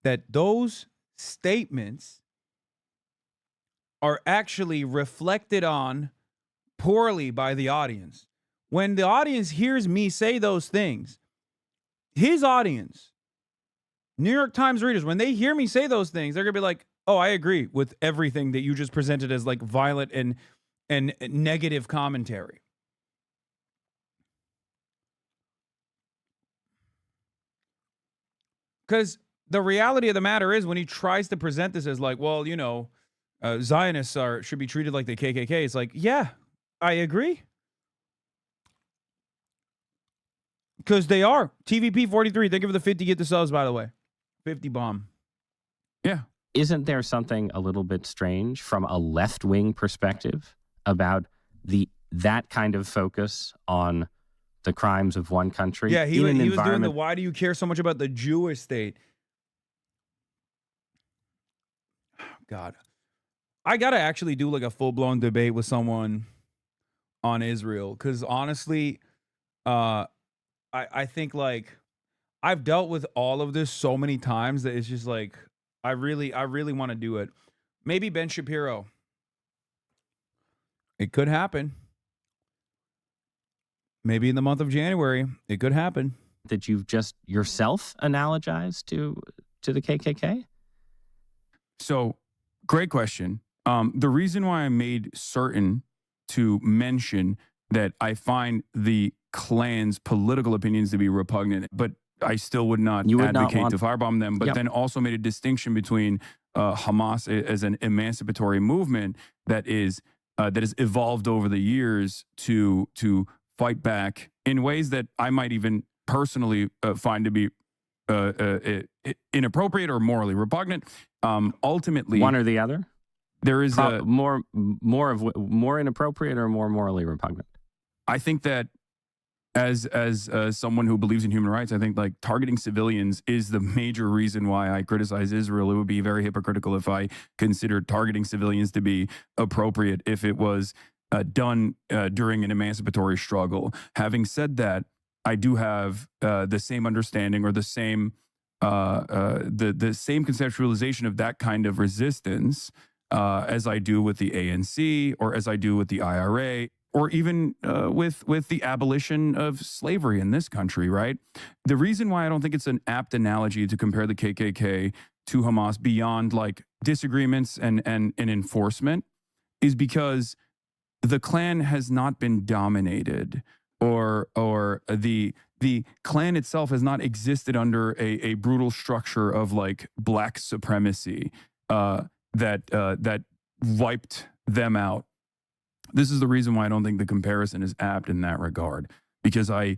that those statements are actually reflected on poorly by the audience. When the audience hears me say those things, his audience, New York Times readers, when they hear me say those things, they're going to be like, oh, I agree with everything that you just presented as like violent and negative commentary. Because the reality of the matter is, when he tries to present this as like, well, Zionists should be treated like the KKK, it's like, yeah, I agree. Because they are. TVP 43, thank you for the 50 get the subs, by the way. 50 bomb. Yeah. Isn't there something a little bit strange from a left-wing perspective about that kind of focus on the crimes of one country? Yeah, he was doing the why do you care so much about the Jewish state? God. I got to actually do like a full-blown debate with someone on Israel, because honestly, uh, I think like I've dealt with all of this so many times that it's just like I really want to do it. Maybe Ben Shapiro. It could happen. Maybe in the month of January, it could happen. That you've just yourself analogized to the KKK? So, great question. The reason why I made certain to mention that I find the Klan's political opinions to be repugnant, but I still would not advocate to firebomb them, but then also made a distinction between Hamas as an emancipatory movement that has evolved over the years to fight back in ways that I might even personally find to be inappropriate or morally repugnant. Ultimately, one or the other. There is more inappropriate or more morally repugnant. I think that as someone who believes in human rights, I think like targeting civilians is the major reason why I criticize Israel. It would be very hypocritical if I considered targeting civilians to be appropriate if it was done during an emancipatory struggle. Having said that, I do have the same understanding or the same the same conceptualization of that kind of resistance as I do with the ANC or as I do with the IRA. Or even with the abolition of slavery in this country, right? The reason why I don't think it's an apt analogy to compare the KKK to Hamas beyond like disagreements and enforcement is because the Klan has not been dominated, or the Klan itself has not existed under a brutal structure of like black supremacy that wiped them out. This is the reason why I don't think the comparison is apt in that regard, because I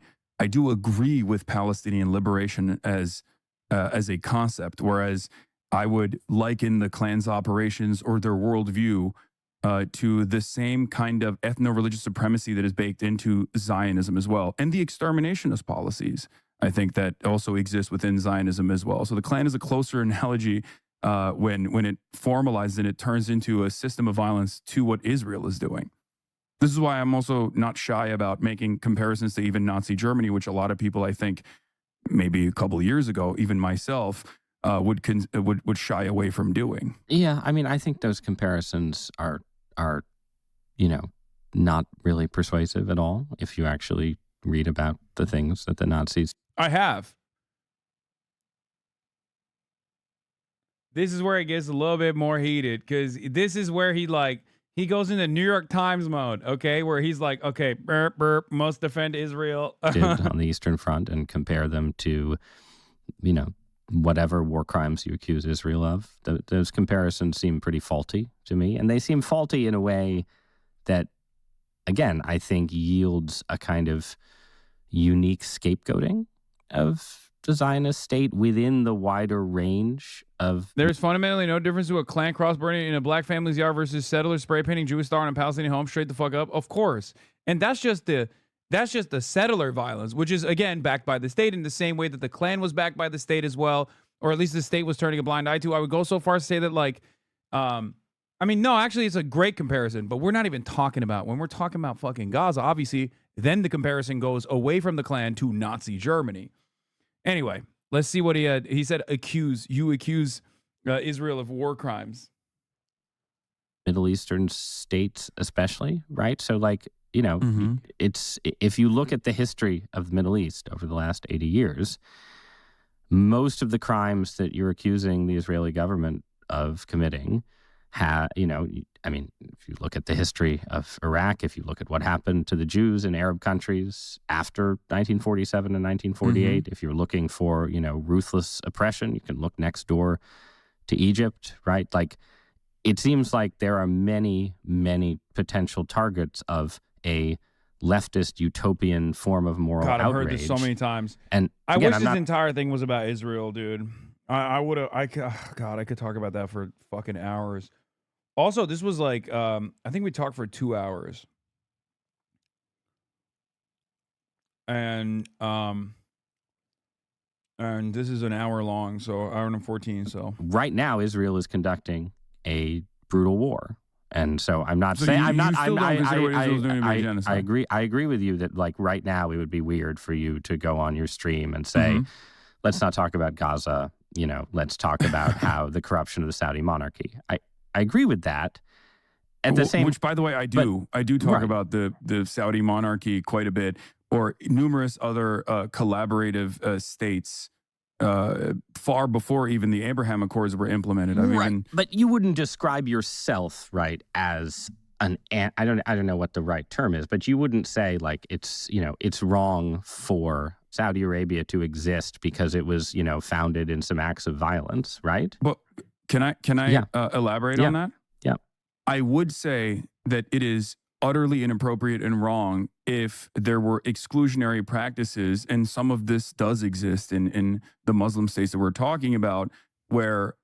do agree with Palestinian liberation as a concept, whereas I would liken the Klan's operations or their worldview to the same kind of ethno-religious supremacy that is baked into Zionism as well, and the exterminationist policies, I think, that also exist within Zionism as well. So the Klan is a closer analogy when it formalizes and it turns into a system of violence to what Israel is doing. This is why I'm also not shy about making comparisons to even Nazi Germany, which a lot of people, I think, maybe a couple of years ago, even myself, would shy away from doing. Yeah, I mean, I think those comparisons are not really persuasive at all if you actually read about the things that the Nazis. I have. This is where it gets a little bit more heated, because this is where he goes into New York Times mode, okay, where he's like, okay, burp, burp, must defend Israel. Did on the Eastern Front and compare them to, whatever war crimes you accuse Israel of. Those comparisons seem pretty faulty to me. And they seem faulty in a way that, again, I think yields a kind of unique scapegoating of the Zionist state within the wider range of... There's fundamentally no difference to a Klan cross burning in a black family's yard versus settlers spray painting Jewish star on a Palestinian home. Straight the fuck up. Of course. And that's just the settler violence, which is, again, backed by the state in the same way that the Klan was backed by the state as well, or at least the state was turning a blind eye to. I would go so far as to say that, no, actually, it's a great comparison, but we're not even talking about, when we're talking about fucking Gaza, obviously, then the comparison goes away from the Klan to Nazi Germany. Anyway, let's see what he had. He said, accuse Israel of war crimes. Middle Eastern states especially, right? So Mm-hmm. it's, if you look at the history of the Middle East over the last 80 years, most of the crimes that you're accusing the Israeli government of committing if you look at the history of Iraq, if you look at what happened to the Jews in Arab countries after 1947 and 1948, Mm-hmm. if you're looking for, ruthless oppression, you can look next door to Egypt, right? Like, it seems like there are many, many potential targets of a leftist utopian form of moral outrage. God, I've heard this so many times. And I wish this entire thing was about Israel, dude. I could talk about that for fucking hours. Also, this was like, I think we talked for 2 hours. And this is an hour long, so hour and 14, so. Right now, Israel is conducting a brutal war And so I'm not So saying you I'm not. still don't consider what Israel's doing to be genocide? I agree. I agree with you that like right now it would be weird for you to go on your stream and say, let's not talk about Gaza. Let's talk about how the corruption of the Saudi monarchy. I agree with that. At the same, which by the way, I do talk about the Saudi monarchy quite a bit, or numerous other collaborative states. Far before even the Abraham Accords were implemented. But you wouldn't describe yourself, right, as I don't know what the right term is, but you wouldn't say like it's wrong for Saudi Arabia to exist because it was, founded in some acts of violence, right? But can I elaborate on that? Yeah. I would say that it is utterly inappropriate and wrong if there were exclusionary practices, and some of this does exist in the Muslim states that we're talking about, where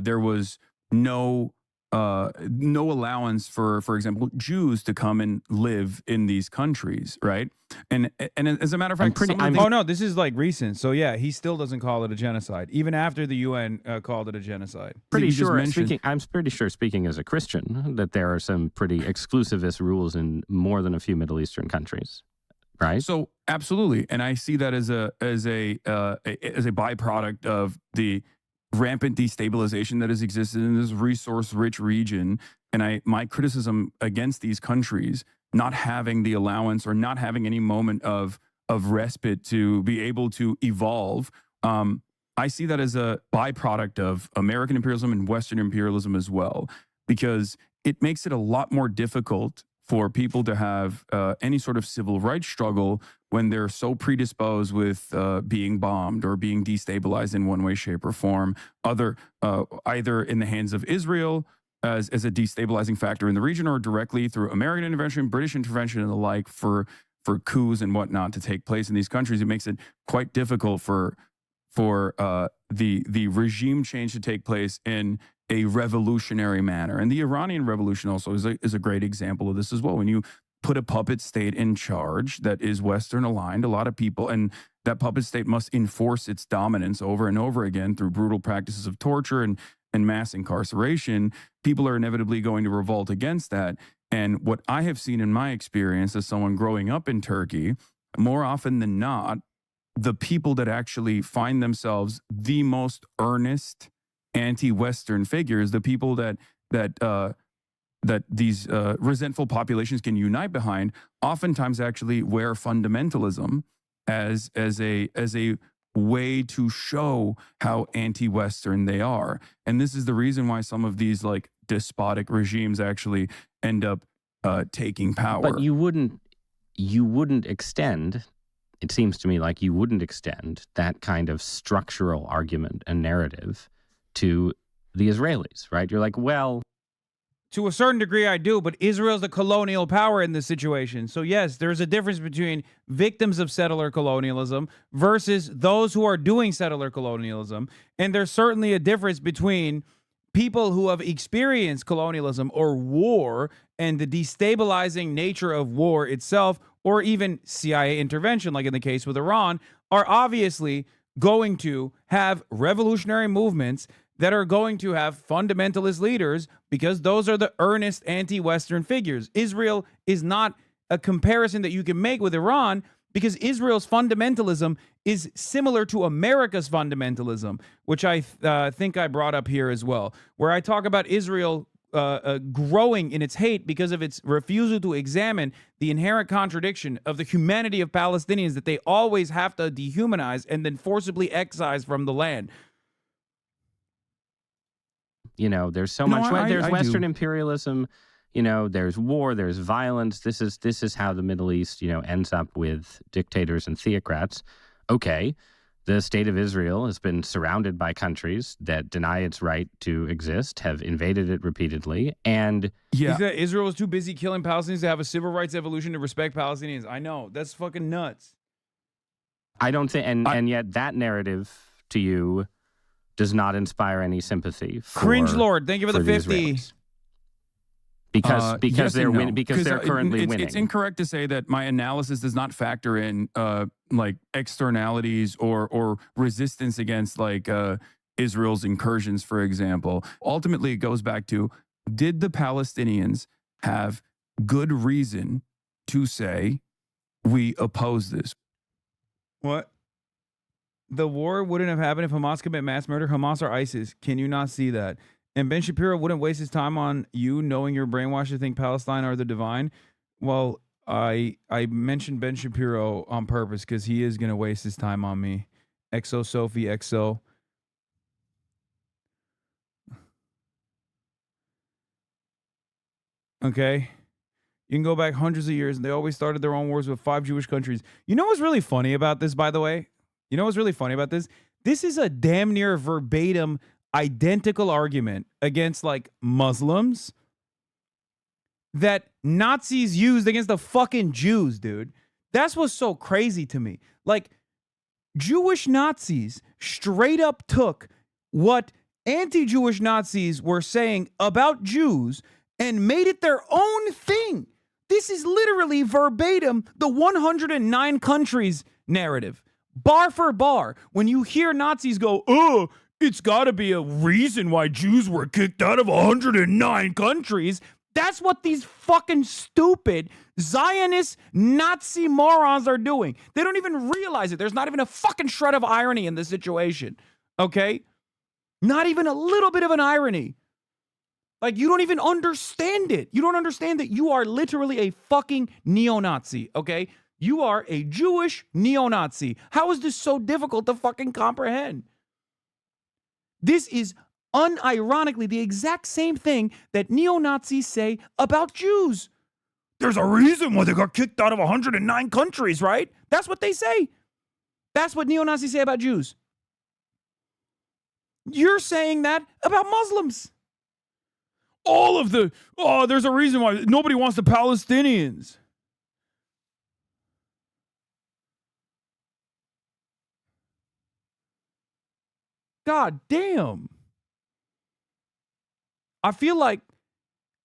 there was no allowance for example, Jews to come and live in these countries, right? And as a matter of fact, this is like recent. So yeah, he still doesn't call it a genocide, even after the UN called it a genocide. I'm pretty sure, speaking as a Christian, that there are some pretty exclusivist rules in more than a few Middle Eastern countries, right? So absolutely, and I see that as a byproduct of the rampant destabilization that has existed in this resource-rich region. And my criticism against these countries not having the allowance or not having any moment of respite to be able to evolve, I see that as a byproduct of American imperialism and Western imperialism as well, because it makes it a lot more difficult for people to have any sort of civil rights struggle when they're so predisposed with being bombed or being destabilized in one way, shape, or form, either in the hands of Israel as a destabilizing factor in the region, or directly through American intervention, British intervention, and the like for coups and whatnot to take place in these countries. It makes it quite difficult for the regime change to take place in a revolutionary manner. And the Iranian Revolution also is a great example of this as well. When you put a puppet state in charge that is Western aligned, a lot of people, and that puppet state must enforce its dominance over and over again through brutal practices of torture and mass incarceration, people are inevitably going to revolt against that. And what I have seen in my experience as someone growing up in Turkey, more often than not, the people that actually find themselves the most earnest anti-Western figures, the people that these resentful populations can unite behind, oftentimes actually wear fundamentalism as a way to show how anti-Western they are. And this is the reason why some of these like despotic regimes actually end up taking power. But you wouldn't extend, it seems to me like you wouldn't extend that kind of structural argument and narrative to the Israelis, right? You're like, well, to a certain degree, I do, but Israel's the colonial power in this situation. So yes, there's a difference between victims of settler colonialism versus those who are doing settler colonialism. And there's certainly a difference between people who have experienced colonialism or war and the destabilizing nature of war itself, or even CIA intervention, like in the case with Iran, are obviously going to have revolutionary movements that are going to have fundamentalist leaders, because those are the earnest anti-Western figures. Israel is not a comparison that you can make with Iran, because Israel's fundamentalism is similar to America's fundamentalism, which I think I brought up here as well, where I talk about Israel growing in its hate because of its refusal to examine the inherent contradiction of the humanity of Palestinians that they always have to dehumanize and then forcibly excise from the land. There's so much. There's Western imperialism. There's war. There's violence. This is how the Middle East, ends up with dictators and theocrats. Okay, the state of Israel has been surrounded by countries that deny its right to exist, have invaded it repeatedly, and Israel was too busy killing Palestinians to have a civil rights evolution to respect Palestinians. I know, that's fucking nuts. I don't think, and yet that narrative to you does not inspire any sympathy. Cringe Lord, thank you for the 50. Because they're currently winning. It's incorrect to say that my analysis does not factor in like externalities or resistance against like Israel's incursions, for example. Ultimately, it goes back to did the Palestinians have good reason to say we oppose this? What? The war wouldn't have happened if Hamas commit mass murder. Hamas or ISIS. Can you not see that? And Ben Shapiro wouldn't waste his time on you knowing you're brainwashed to think Palestine are the divine. Well, I mentioned Ben Shapiro on purpose because he is going to waste his time on me. Exo Sophie Exo. Okay. You can go back hundreds of years, and they always started their own wars with 5 Jewish countries. You know what's really funny about this, by the way? You know what's really funny about this? This is a damn near verbatim, identical argument against, like, Muslims that Nazis used against the fucking Jews, dude. That's what's so crazy to me. Like, Jewish Nazis straight up took what anti-Jewish Nazis were saying about Jews and made it their own thing. This is literally verbatim the 109 countries narrative. Bar for bar. When you hear Nazis go, oh, it's got to be a reason why Jews were kicked out of 109 countries. That's what these fucking stupid Zionist Nazi morons are doing. They don't even realize it. There's not even a fucking shred of irony in this situation. Okay? Not even a little bit of an irony. Like, you don't even understand it. You don't understand that you are literally a fucking neo-Nazi, okay? You are a Jewish neo-Nazi. How is this so difficult to fucking comprehend? This is unironically the exact same thing that neo-Nazis say about Jews. There's a reason why they got kicked out of 109 countries, right? That's what they say. That's what neo-Nazis say about Jews. You're saying that about Muslims. There's a reason why nobody wants the Palestinians. God damn. I feel like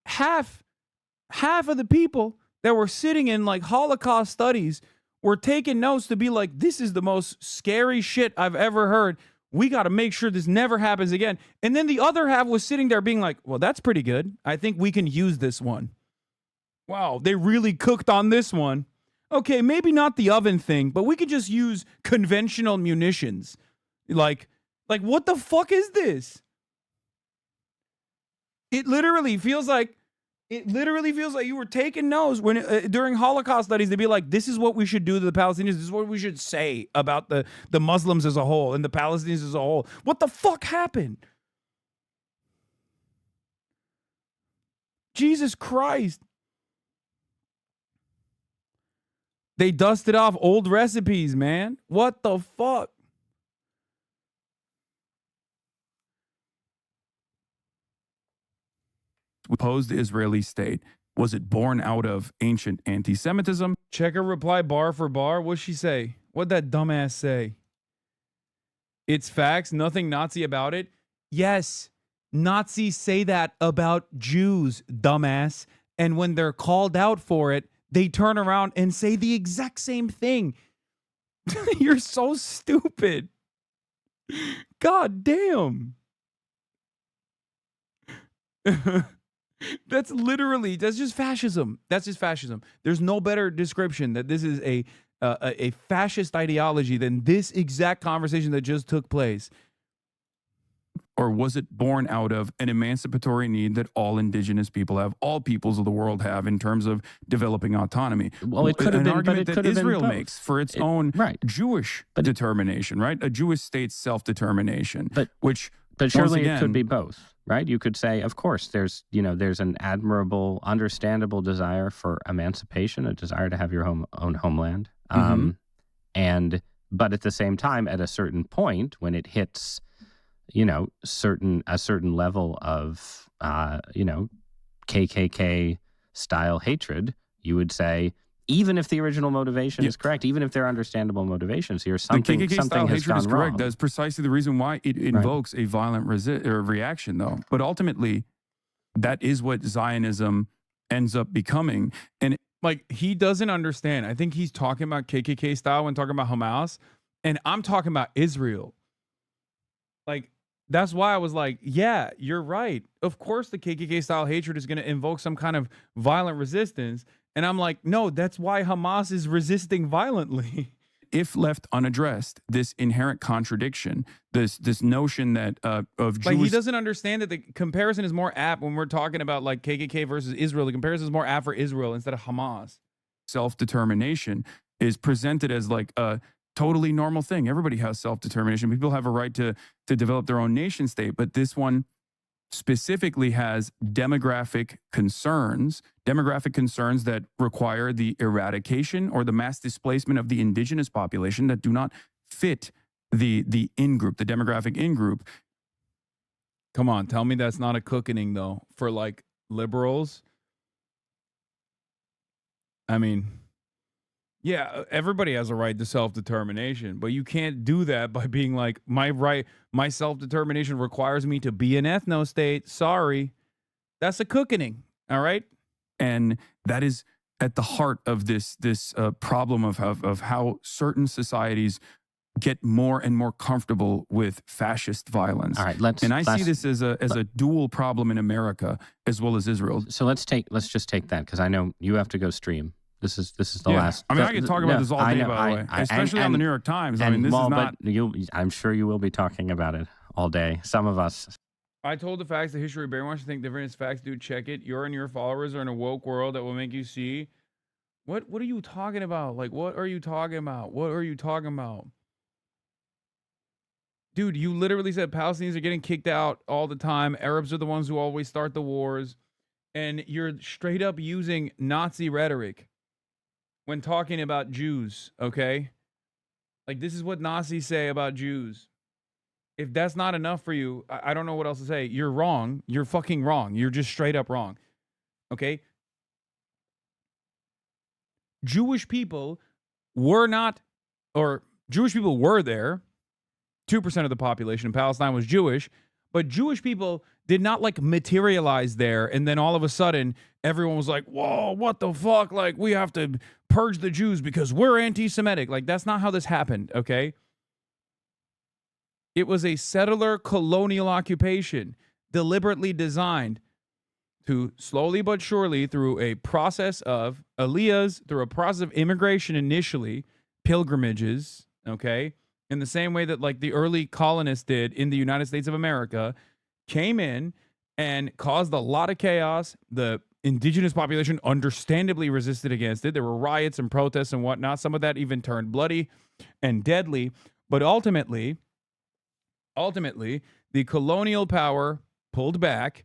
half of the people that were sitting in like Holocaust studies were taking notes to be like, this is the most scary shit I've ever heard. We got to make sure this never happens again. And then the other half was sitting there being like, well, that's pretty good. I think we can use this one. Wow, they really cooked on this one. Okay, maybe not the oven thing, but we could just use conventional munitions. Like what the fuck is this? It literally feels like you were taking notes when during Holocaust studies. They'd be like, this is what we should do to the Palestinians. This is what we should say about the Muslims as a whole and the Palestinians as a whole. What the fuck happened? Jesus Christ. They dusted off old recipes, man. What the fuck? Opposed the Israeli state. Was it born out of ancient anti-Semitism? Check her reply bar for bar. What'd she say? What'd that dumbass say? It's facts, nothing Nazi about it. Yes, Nazis say that about Jews, dumbass. And when they're called out for it, they turn around and say the exact same thing. You're so stupid. God damn. That's just fascism. That's just fascism. There's no better description that this is a fascist ideology than this exact conversation that just took place. Or was it born out of an emancipatory need that all indigenous people have, all peoples of the world have in terms of developing autonomy? Well, it could have been, argument but it that could have Israel been makes for its own Jewish determination, right? A Jewish state's self-determination, But surely it could be both, right? You could say, of course, there's an admirable, understandable desire for emancipation, a desire to have your own homeland. But at the same time, at a certain point, when it hits, a certain level of, KKK style hatred, you would say, even if the original motivation is correct, even if they're understandable motivations here, something has gone wrong. That's precisely the reason why it invokes a violent reaction, though. But ultimately, that is what Zionism ends up becoming. And like, he doesn't understand. I think he's talking about KKK style when talking about Hamas, and I'm talking about Israel. Like, That's why I was like, yeah, you're right. Of course, the KKK style hatred is going to invoke some kind of violent resistance. And I'm like, no, that's why Hamas is resisting violently. If left unaddressed, this inherent contradiction, this notion that of Jewish, like, he doesn't understand that the comparison is more apt when we're talking about like KKK versus Israel. The comparison is more apt for Israel instead of Hamas. Self-determination is presented as like a totally normal thing. Everybody has self-determination. People have a right to develop their own nation state, but this one specifically has demographic concerns that require the eradication or the mass displacement of the indigenous population that do not fit the in-group, the demographic in-group. Come on, tell me that's not a cookening though for like liberals. I mean, yeah, everybody has a right to self-determination, but you can't do that by being like, my self-determination requires me to be an ethno-state. Sorry. That's a cookening, all right? And that is at the heart of this problem of how certain societies get more and more comfortable with fascist violence. All right, I see this as a dual problem in America as well as Israel. So let's just take that, because I know you have to go stream. This is the last. I mean, I could talk about this all day, by the way, especially on the New York Times. I mean, this is not. I'm sure you will be talking about it all day. Some of us. I told the facts, the history of brainwash to think different is facts. Dude, check it. Your and your followers are in a woke world that will make you see. What are you talking about? Like, what are you talking about? What are you talking about? Dude, you literally said Palestinians are getting kicked out all the time. Arabs are the ones who always start the wars. And you're straight up using Nazi rhetoric when talking about Jews, okay? Like, this is what Nazis say about Jews. If that's not enough for you, I don't know what else to say. You're wrong. You're fucking wrong. You're just straight up wrong, okay? Jewish people were not, or Jewish people were there. 2% of the population in Palestine was Jewish, but Jewish people did not like materialize there. And then all of a sudden, everyone was like, whoa, what the fuck? Like, we have to purge the Jews because we're anti-Semitic. Like, that's not how this happened, okay? It was a settler colonial occupation deliberately designed to slowly but surely, through a process of aliyahs, through a process of immigration initially, pilgrimages, okay? In the same way that like the early colonists did in the United States of America, came in and caused a lot of chaos. The indigenous population understandably resisted against it. There were riots and protests and whatnot. Some of that even turned bloody and deadly. But ultimately, the colonial power pulled back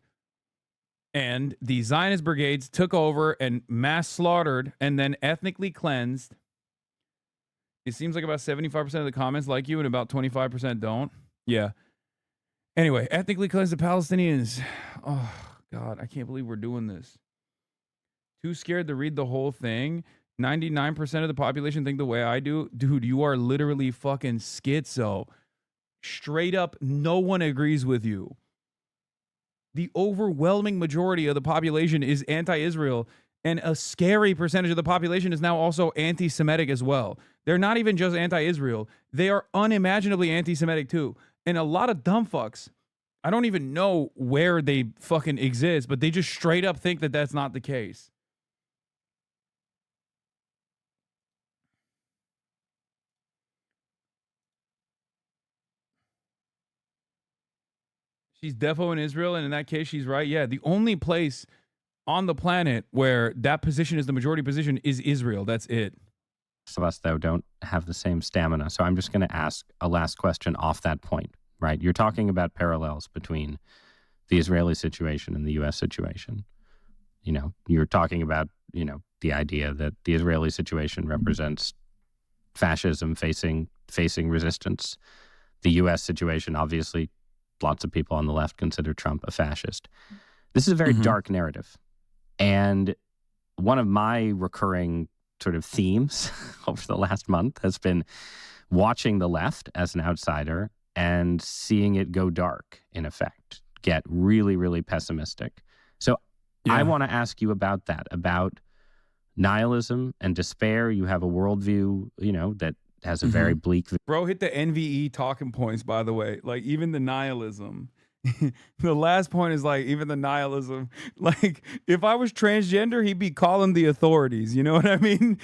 and the Zionist brigades took over and mass slaughtered and then ethnically cleansed. It seems like about 75% of the comments like you and about 25% don't. Yeah. Anyway, ethnically cleanse the Palestinians. Oh, God, I can't believe we're doing this. Too scared to read the whole thing. 99% of the population think the way I do. Dude, you are literally fucking schizo. Straight up, no one agrees with you. The overwhelming majority of the population is anti-Israel, and a scary percentage of the population is now also anti-Semitic as well. They're not even just anti-Israel. They are unimaginably anti-Semitic too. And a lot of dumb fucks, I don't even know where they fucking exist, but they just straight up think that that's not the case. She's defo in Israel, and in that case, she's right. Yeah, the only place on the planet where that position is the majority position is Israel. That's it. Some of us, though, don't have the same stamina. So I'm just going to ask a last question off that point, right? You're talking about parallels between the Israeli situation and the U.S. situation. You know, you're talking about, you know, the idea that the Israeli situation represents fascism facing resistance. The U.S. situation, obviously, lots of people on the left consider Trump a fascist. This is a very dark narrative. And one of my recurring sort of themes over the last month has been watching the left as an outsider and seeing it go dark, in effect, get really, really pessimistic. So I want to ask you about that, about nihilism and despair. You have a worldview, you know, that has a very bleak. Bro, hit the NVE talking points, by the way. Like, even the nihilism. The last point is like, even the nihilism. Like, if I was transgender, he'd be calling the authorities. You know what I mean?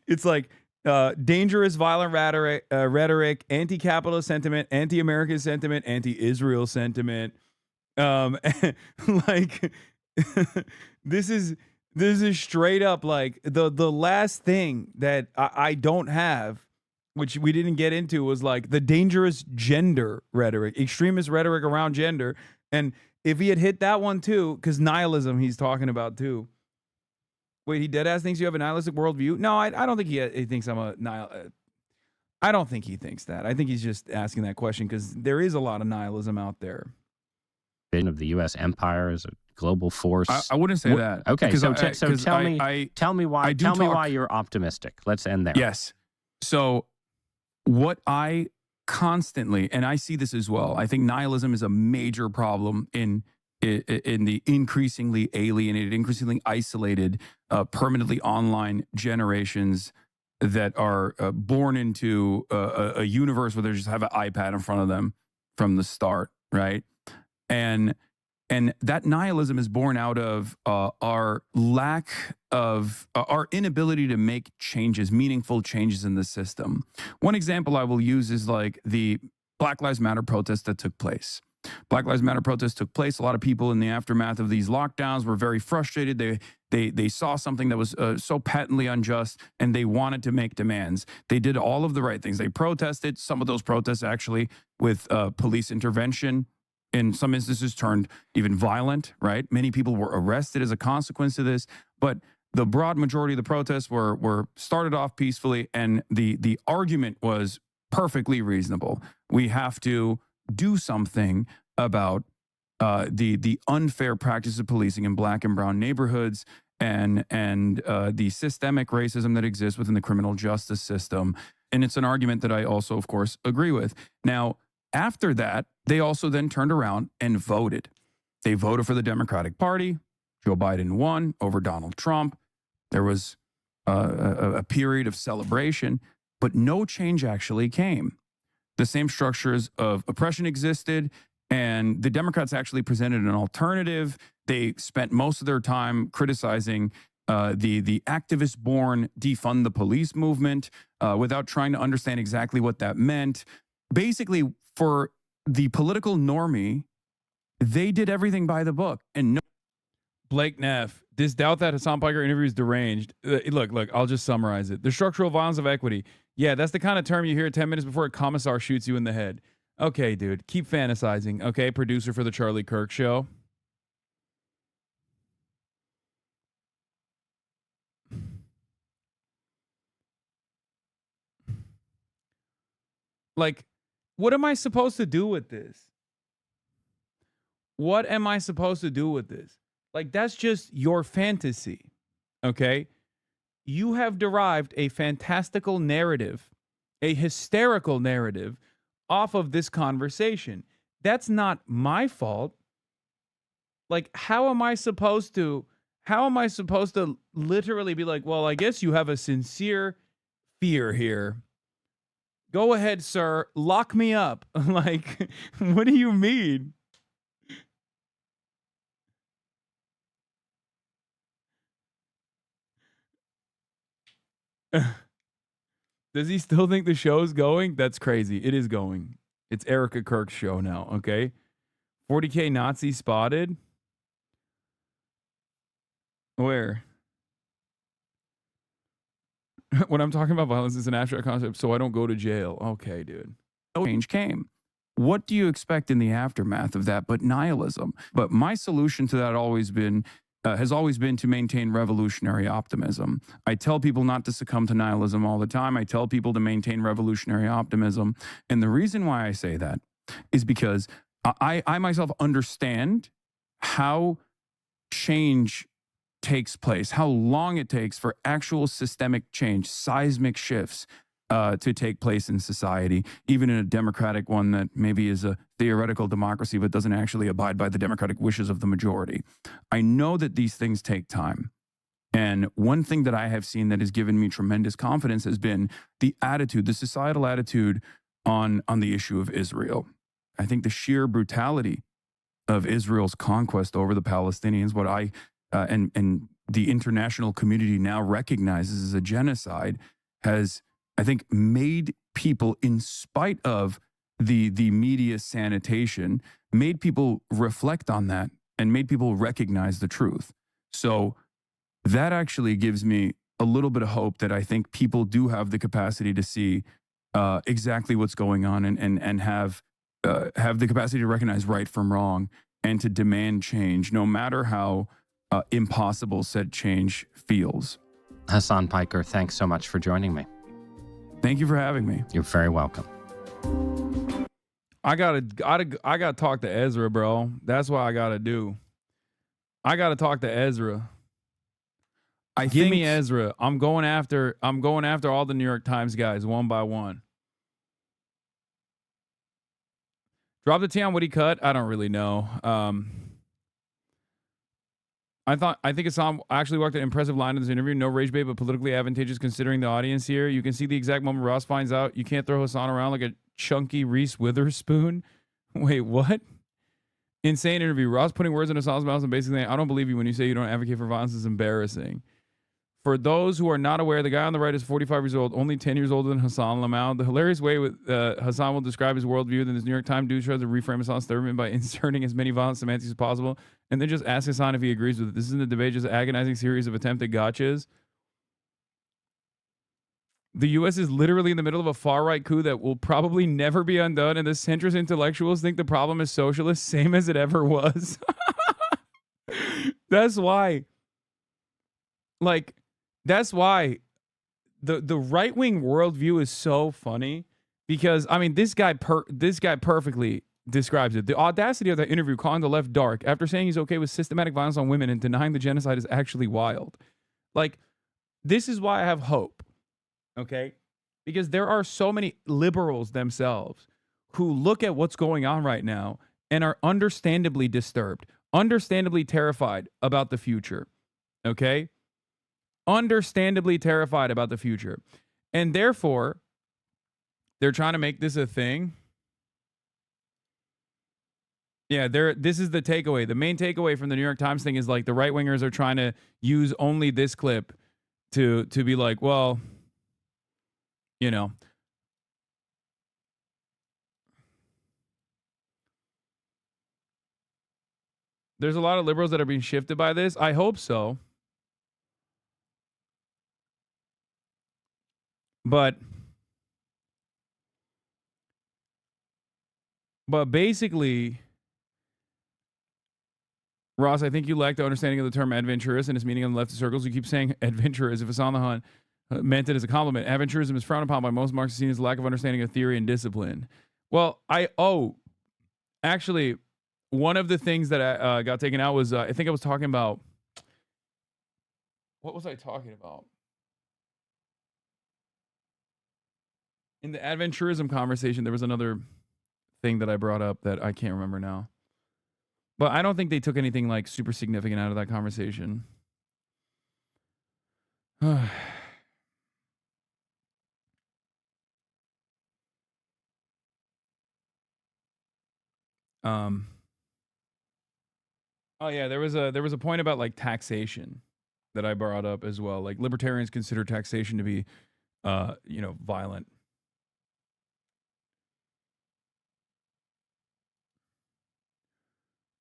It's like dangerous, violent rhetoric, anti-capitalist sentiment, anti-American sentiment, anti-Israel sentiment. Like, this is straight up like the last thing that I don't have, which we didn't get into, was like the dangerous gender rhetoric, extremist rhetoric around gender. And if he had hit that one too, because nihilism he's talking about too. Wait, he deadass thinks you have a nihilistic worldview? No, I don't think he thinks I'm a nihil. I don't think he thinks that. I think he's just asking that question because there is a lot of nihilism out there. Of the U.S. empire as a global force. I wouldn't say that. Okay, so tell me why you're optimistic. Let's end there. Yes. So what I constantly, and I see this as well, I think nihilism is a major problem in the increasingly alienated, increasingly isolated, permanently online generations that are born into a universe where they just have an iPad in front of them from the start, right? And that nihilism is born out of our lack of our inability to make changes, meaningful changes in the system. One example I will use is like the Black Lives Matter protests that took place. Black Lives Matter protests took place. A lot of people in the aftermath of these lockdowns were very frustrated. They saw something that was so patently unjust, and they wanted to make demands. They did all of the right things. They protested. Some of those protests actually with police intervention, in some instances turned even violent, right? Many people were arrested as a consequence of this, but the broad majority of the protests were started off peacefully, and the argument was perfectly reasonable. We have to do something about the unfair practice of policing in Black and brown neighborhoods, and the systemic racism that exists within the criminal justice system. And it's an argument that I also, of course, agree with. Now, after that, they also then turned around and voted. They voted for the Democratic Party. Joe Biden won over Donald Trump. There was a period of celebration, but no change actually came. The same structures of oppression existed, and the Democrats actually presented an alternative. They spent most of their time criticizing the activist-born defund the police movement without trying to understand exactly what that meant. Basically, for the political normie, they did everything by the book. And no. Blake Neff, this Douthat Hasan Piker interview is deranged. Look, I'll just summarize it. The structural violence of equity. Yeah, that's the kind of term you hear 10 minutes before a commissar shoots you in the head. Okay, dude, keep fantasizing. Okay, producer for the Charlie Kirk show. Like, what am I supposed to do with this? What am I supposed to do with this? Like, that's just your fantasy, okay? You have derived a fantastical narrative, a hysterical narrative off of this conversation. That's not my fault. Like, how am I supposed to literally be like, well, I guess you have a sincere fear here. Go ahead, sir. Lock me up. Like, what do you mean? Does he still think the show's going? That's crazy. It is going. It's Erica Kirk's show now, okay? 40K Nazi spotted? Where? When I'm talking about violence, it's an abstract concept, so I don't go to jail. Okay, dude. No change came. What do you expect in the aftermath of that but nihilism? But my solution to that has always been to maintain revolutionary optimism. I tell people not to succumb to nihilism all the time. I tell people to maintain revolutionary optimism. And the reason why I say that is because I myself understand how change takes place, how long it takes for actual systemic change, seismic shifts to take place in society, even in a democratic one that maybe is a theoretical democracy but doesn't actually abide by the democratic wishes of the majority. I know that these things take time, And one thing that I have seen that has given me tremendous confidence has been the attitude, the societal attitude on the issue of Israel. I think the sheer brutality of Israel's conquest over the Palestinians, what I and the international community now recognizes as a genocide, has, I think, made people, in spite of the media sanitation, made people reflect on that and made people recognize the truth. So that actually gives me a little bit of hope that I think people do have the capacity to see exactly what's going on and have the capacity to recognize right from wrong and to demand change, no matter how impossible said change feels. Hasan Piker, thanks so much for joining me. Thank you for having me. You're very welcome. I gotta talk to Ezra, bro. That's what I gotta do. I gotta talk to Ezra. Give me Ezra. I'm going after all the New York Times guys one by one. Drop the T on what he cut. I don't really know. I think Hasan actually walked an impressive line in this interview. No rage bait, but politically advantageous considering the audience here. You can see the exact moment Ross finds out you can't throw Hasan around like a chunky Reese Witherspoon. Wait, what? Insane interview. Ross putting words in Hasan's mouth and basically saying, I don't believe you when you say you don't advocate for violence is embarrassing. For those who are not aware, the guy on the right is 45 years old, only 10 years older than Hasan Lamau. The hilarious way Hasan will describe his worldview, then this New York Times dude tries to reframe Hasan's statement by inserting as many violent semantics as possible, and then just ask Hasan if he agrees with it. This isn't a debate, just an agonizing series of attempted gotchas. The U.S. is literally in the middle of a far-right coup that will probably never be undone, and the centrist intellectuals think the problem is socialist, same as it ever was. That's why. Like... That's why the right-wing worldview is so funny because, I mean, this guy perfectly describes it. The audacity of that interview calling the left dark after saying he's okay with systematic violence on women and denying the genocide is actually wild. Like, this is why I have hope, okay? Because there are so many liberals themselves who look at what's going on right now and are understandably disturbed, understandably terrified about the future, okay? Understandably terrified about the future. And therefore, they're trying to make this a thing. Yeah, this is the takeaway. The main takeaway from the New York Times thing is like the right-wingers are trying to use only this clip to be like, well, you know. There's a lot of liberals that are being shifted by this. I hope so. But basically, Ross, I think you lack the understanding of the term adventurous and its meaning in the leftist circles. You keep saying adventurous if it's on the hunt meant it as a compliment. Adventurism is frowned upon by most Marxists seen as lack of understanding of theory and discipline. Well, actually, one of the things that I got taken out was I think I was talking about. What was I talking about? In the adventurism conversation, there was another thing that I brought up that I can't remember now. But I don't think they took anything like super significant out of that conversation. Oh yeah, there was a point about like taxation that I brought up as well. Like libertarians consider taxation to be violent.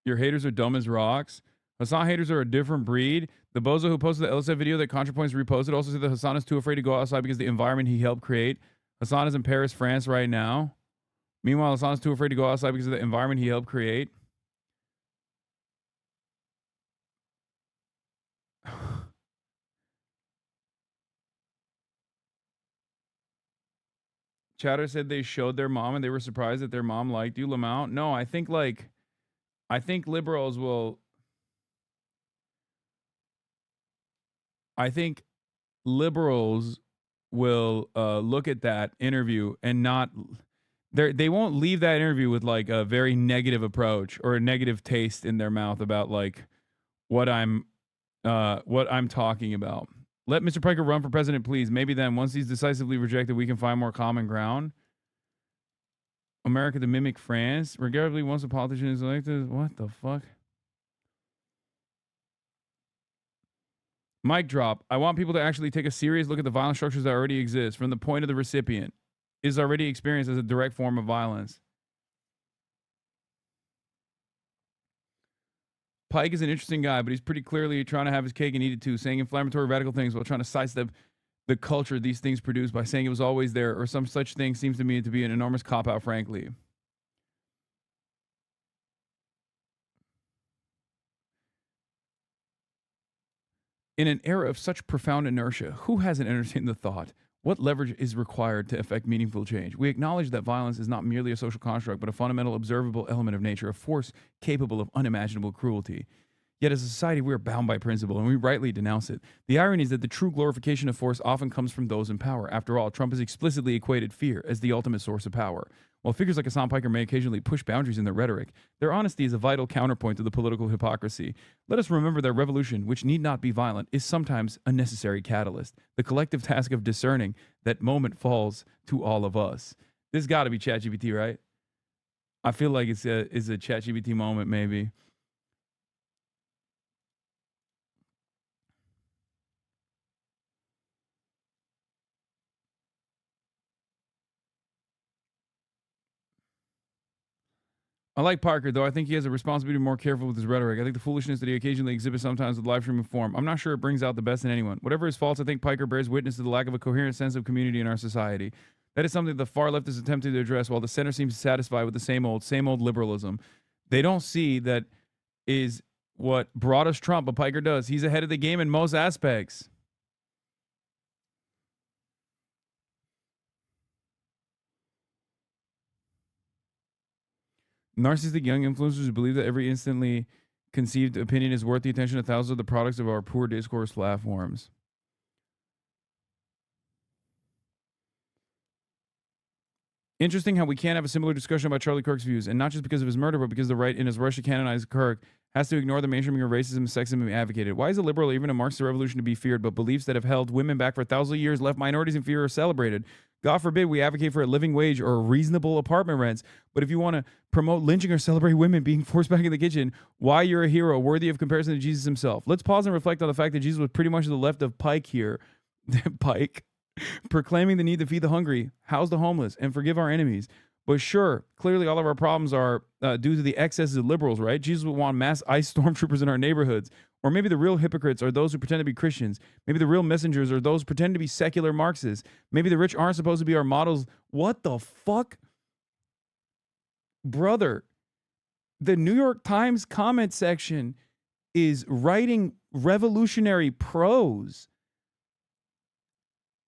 Your haters are dumb as rocks. Hasan haters are a different breed. The bozo who posted the LSF video that ContraPoints reposted also said that Hasan is too afraid to go outside because of the environment he helped create. Hasan is in Paris, France right now. Meanwhile, Hasan is too afraid to go outside because of the environment he helped create. Chatter said they showed their mom and they were surprised that their mom liked you, Lamont. No, I think liberals will. I think liberals will look at that interview and not. They won't leave that interview with like a very negative approach or a negative taste in their mouth about like what I'm what I'm talking about. Let Mr. Piker run for president, please. Maybe then, once he's decisively rejected, we can find more common ground. America to mimic France. Regrettably, once a politician is elected, what the fuck? Mic drop. I want people to actually take a serious look at the violent structures that already exist from the point of the recipient is already experienced as a direct form of violence. Pike is an interesting guy, but he's pretty clearly trying to have his cake and eat it too, saying inflammatory radical things while trying to sidestep the culture these things produce by saying it was always there or some such thing seems to me to be an enormous cop-out, frankly. In an era of such profound inertia, who hasn't entertained the thought? What leverage is required to effect meaningful change? We acknowledge that violence is not merely a social construct, but a fundamental observable element of nature, a force capable of unimaginable cruelty. Yet as a society, we are bound by principle, and we rightly denounce it. The irony is that the true glorification of force often comes from those in power. After all, Trump has explicitly equated fear as the ultimate source of power. While figures like Hasan Piker may occasionally push boundaries in their rhetoric, their honesty is a vital counterpoint to the political hypocrisy. Let us remember that revolution, which need not be violent, is sometimes a necessary catalyst. The collective task of discerning that moment falls to all of us. This got to be ChatGPT, right? I feel like it's a ChatGPT moment, maybe. I like Parker, though. I think he has a responsibility to be more careful with his rhetoric. I think the foolishness that he occasionally exhibits sometimes with live streaming form, I'm not sure it brings out the best in anyone. Whatever his faults, I think Piker bears witness to the lack of a coherent sense of community in our society. That is something the far left is attempting to address, while the center seems satisfied with the same old liberalism. They don't see that is what brought us Trump, but Piker does. He's ahead of the game in most aspects. Narcissistic young influencers who believe that every instantly conceived opinion is worth the attention of thousands of the products of our poor discourse platforms. Interesting how we can't have a similar discussion about Charlie Kirk's views, and not just because of his murder, but because the right in his rush to canonize Kirk has to ignore the mainstreaming of racism and sexism he advocated. Why is a liberal or even a Marxist revolution to be feared, but beliefs that have held women back for thousands of years, left minorities in fear, are celebrated? God forbid we advocate for a living wage or reasonable apartment rents, but if you want to promote lynching or celebrate women being forced back in the kitchen, why you're a hero worthy of comparison to Jesus himself? Let's pause and reflect on the fact that Jesus was pretty much to the left of Pike here. Pike. Proclaiming the need to feed the hungry, house the homeless, and forgive our enemies. But sure, clearly all of our problems are due to the excesses of liberals, right? Jesus would want mass ICE stormtroopers in our neighborhoods. Or maybe the real hypocrites are those who pretend to be Christians. Maybe the real messengers are those who pretend to be secular Marxists. Maybe the rich aren't supposed to be our models. What the fuck? Brother, the New York Times comment section is writing revolutionary prose.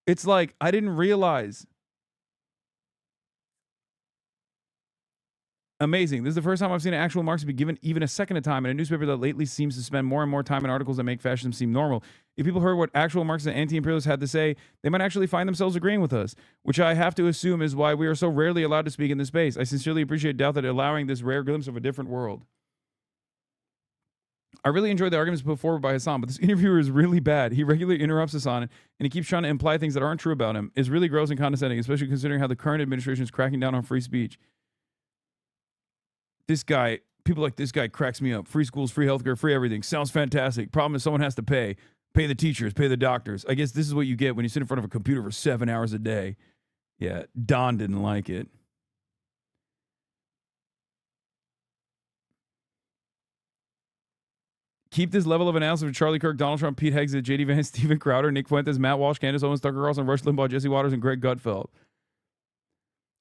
It's like, I didn't realize. Amazing. This is the first time I've seen an actual Marxist be given even a second of time in a newspaper that lately seems to spend more and more time in articles that make fascism seem normal. If people heard what actual Marxists and anti-imperialists had to say, they might actually find themselves agreeing with us, which I have to assume is why we are so rarely allowed to speak in this space. I sincerely appreciate Douthat allowing this rare glimpse of a different world. I really enjoyed the arguments put forward by Hasan, but this interviewer is really bad. He regularly interrupts Hasan, and he keeps trying to imply things that aren't true about him. It's really gross and condescending, especially considering how the current administration is cracking down on free speech. This guy, people like this guy cracks me up. Free schools, free healthcare, free everything. Sounds fantastic. Problem is someone has to pay. Pay the teachers, pay the doctors. I guess this is what you get when you sit in front of a computer for 7 hours a day. Yeah, Don didn't like it. Keep this level of analysis of Charlie Kirk, Donald Trump, Pete Hegseth, J.D. Vance, Steven Crowder, Nick Fuentes, Matt Walsh, Candace Owens, Tucker Carlson, Rush Limbaugh, Jesse Waters, and Greg Gutfeld.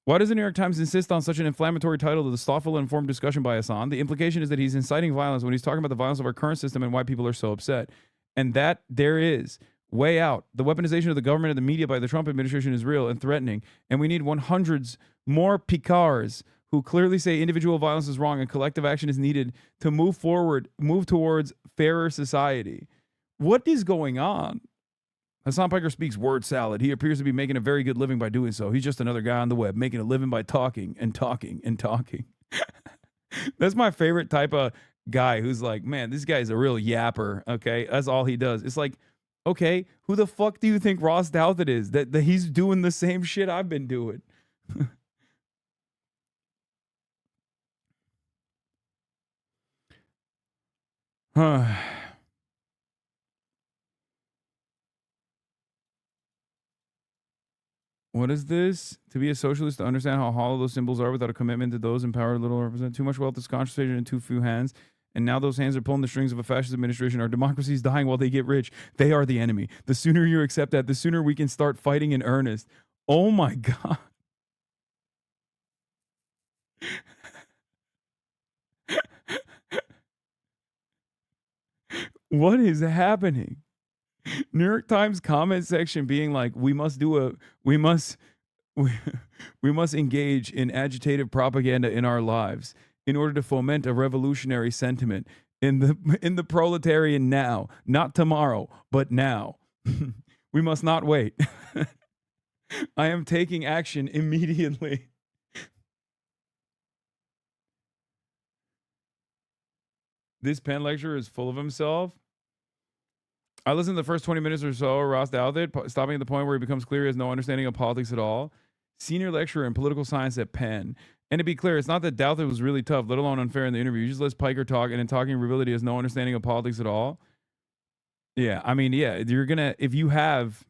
Why does the New York Times insist on such an inflammatory title to this thoughtful and informed discussion by Hasan? The implication is that he's inciting violence when he's talking about the violence of our current system and why people are so upset. And that there is way out. The weaponization of the government and the media by the Trump administration is real and threatening. And we need 100s more Picards who clearly say individual violence is wrong and collective action is needed to move forward, move towards fairer society. What is going on? Hasan Piker speaks word salad. He appears to be making a very good living by doing so. He's just another guy on the web making a living by talking and talking and talking. That's my favorite type of guy who's like, man, this guy's a real yapper. Okay, that's all he does. It's like, okay, who the fuck do you think Ross Douthat is? That he's doing the same shit I've been doing. What is this? To be a socialist, to understand how hollow those symbols are without a commitment to those in power little represent. Too much wealth is concentrated in too few hands. And now those hands are pulling the strings of a fascist administration. Our democracy is dying while they get rich. They are the enemy. The sooner you accept that, the sooner we can start fighting in earnest. Oh my God. What is happening? New York Times comment section being like, we must engage in agitative propaganda in our lives in order to foment a revolutionary sentiment in the proletarian now, not tomorrow, but now. We must not wait. I am taking action immediately. This Penn lecturer is full of himself. I listened to the first 20 minutes or so of Ross Douthat, stopping at the point where he becomes clear he has no understanding of politics at all. Senior lecturer in political science at Penn. And to be clear, it's not that Douthat was really tough, let alone unfair in the interview. He just lets Piker talk, and in talking, revealed that he has no understanding of politics at all. Yeah, I mean, yeah, you're going to, if you have...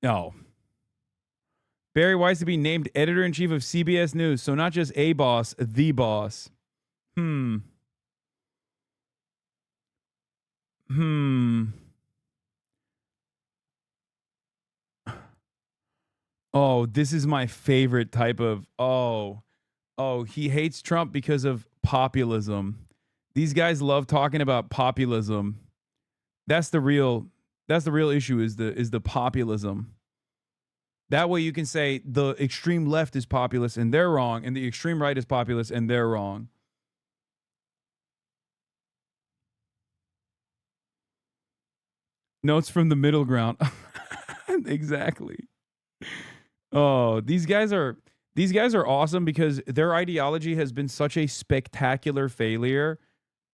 No. Barry Weiss to be named editor-in-chief of CBS News. So not just a boss, the boss. Oh, this is my favorite type of, he hates Trump because of populism. These guys love talking about populism. That's the real issue is the populism. That way you can say the extreme left is populist and they're wrong, and the extreme right is populist and they're wrong. Notes from the middle ground. Exactly. Oh, these guys are awesome because their ideology has been such a spectacular failure,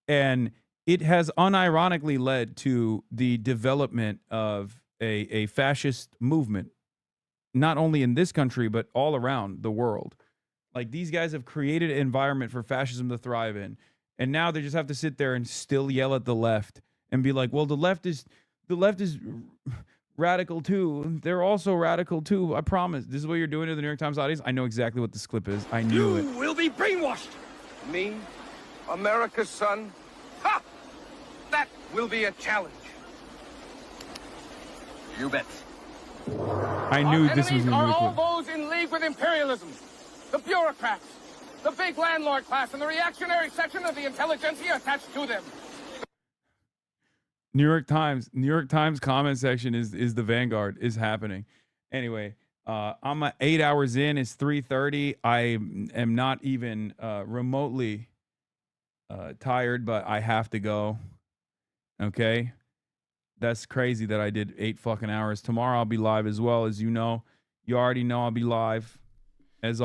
and it has unironically led to the development of a fascist movement, not only in this country, but all around the world. Like, these guys have created an environment for fascism to thrive in. And now they just have to sit there and still yell at the left and be like, well, the left is radical too. They're also radical too. I promise. This is what you're doing to the New York Times audience. I know exactly what this clip is. I knew it. You will be brainwashed. Me, America's son. Ha! That will be a challenge. You bet. I knew this was going to be all those in league with imperialism. The bureaucrats, the big landlord class, and the reactionary section of the intelligentsia attached to them. New York Times comment section is the vanguard, is happening. Anyway, I'm 8 hours in. It's 3:30. I am not even remotely tired, but I have to go. Okay, that's crazy that I did 8 fucking hours. Tomorrow I'll be live as well, as you know. You already know I'll be live as always.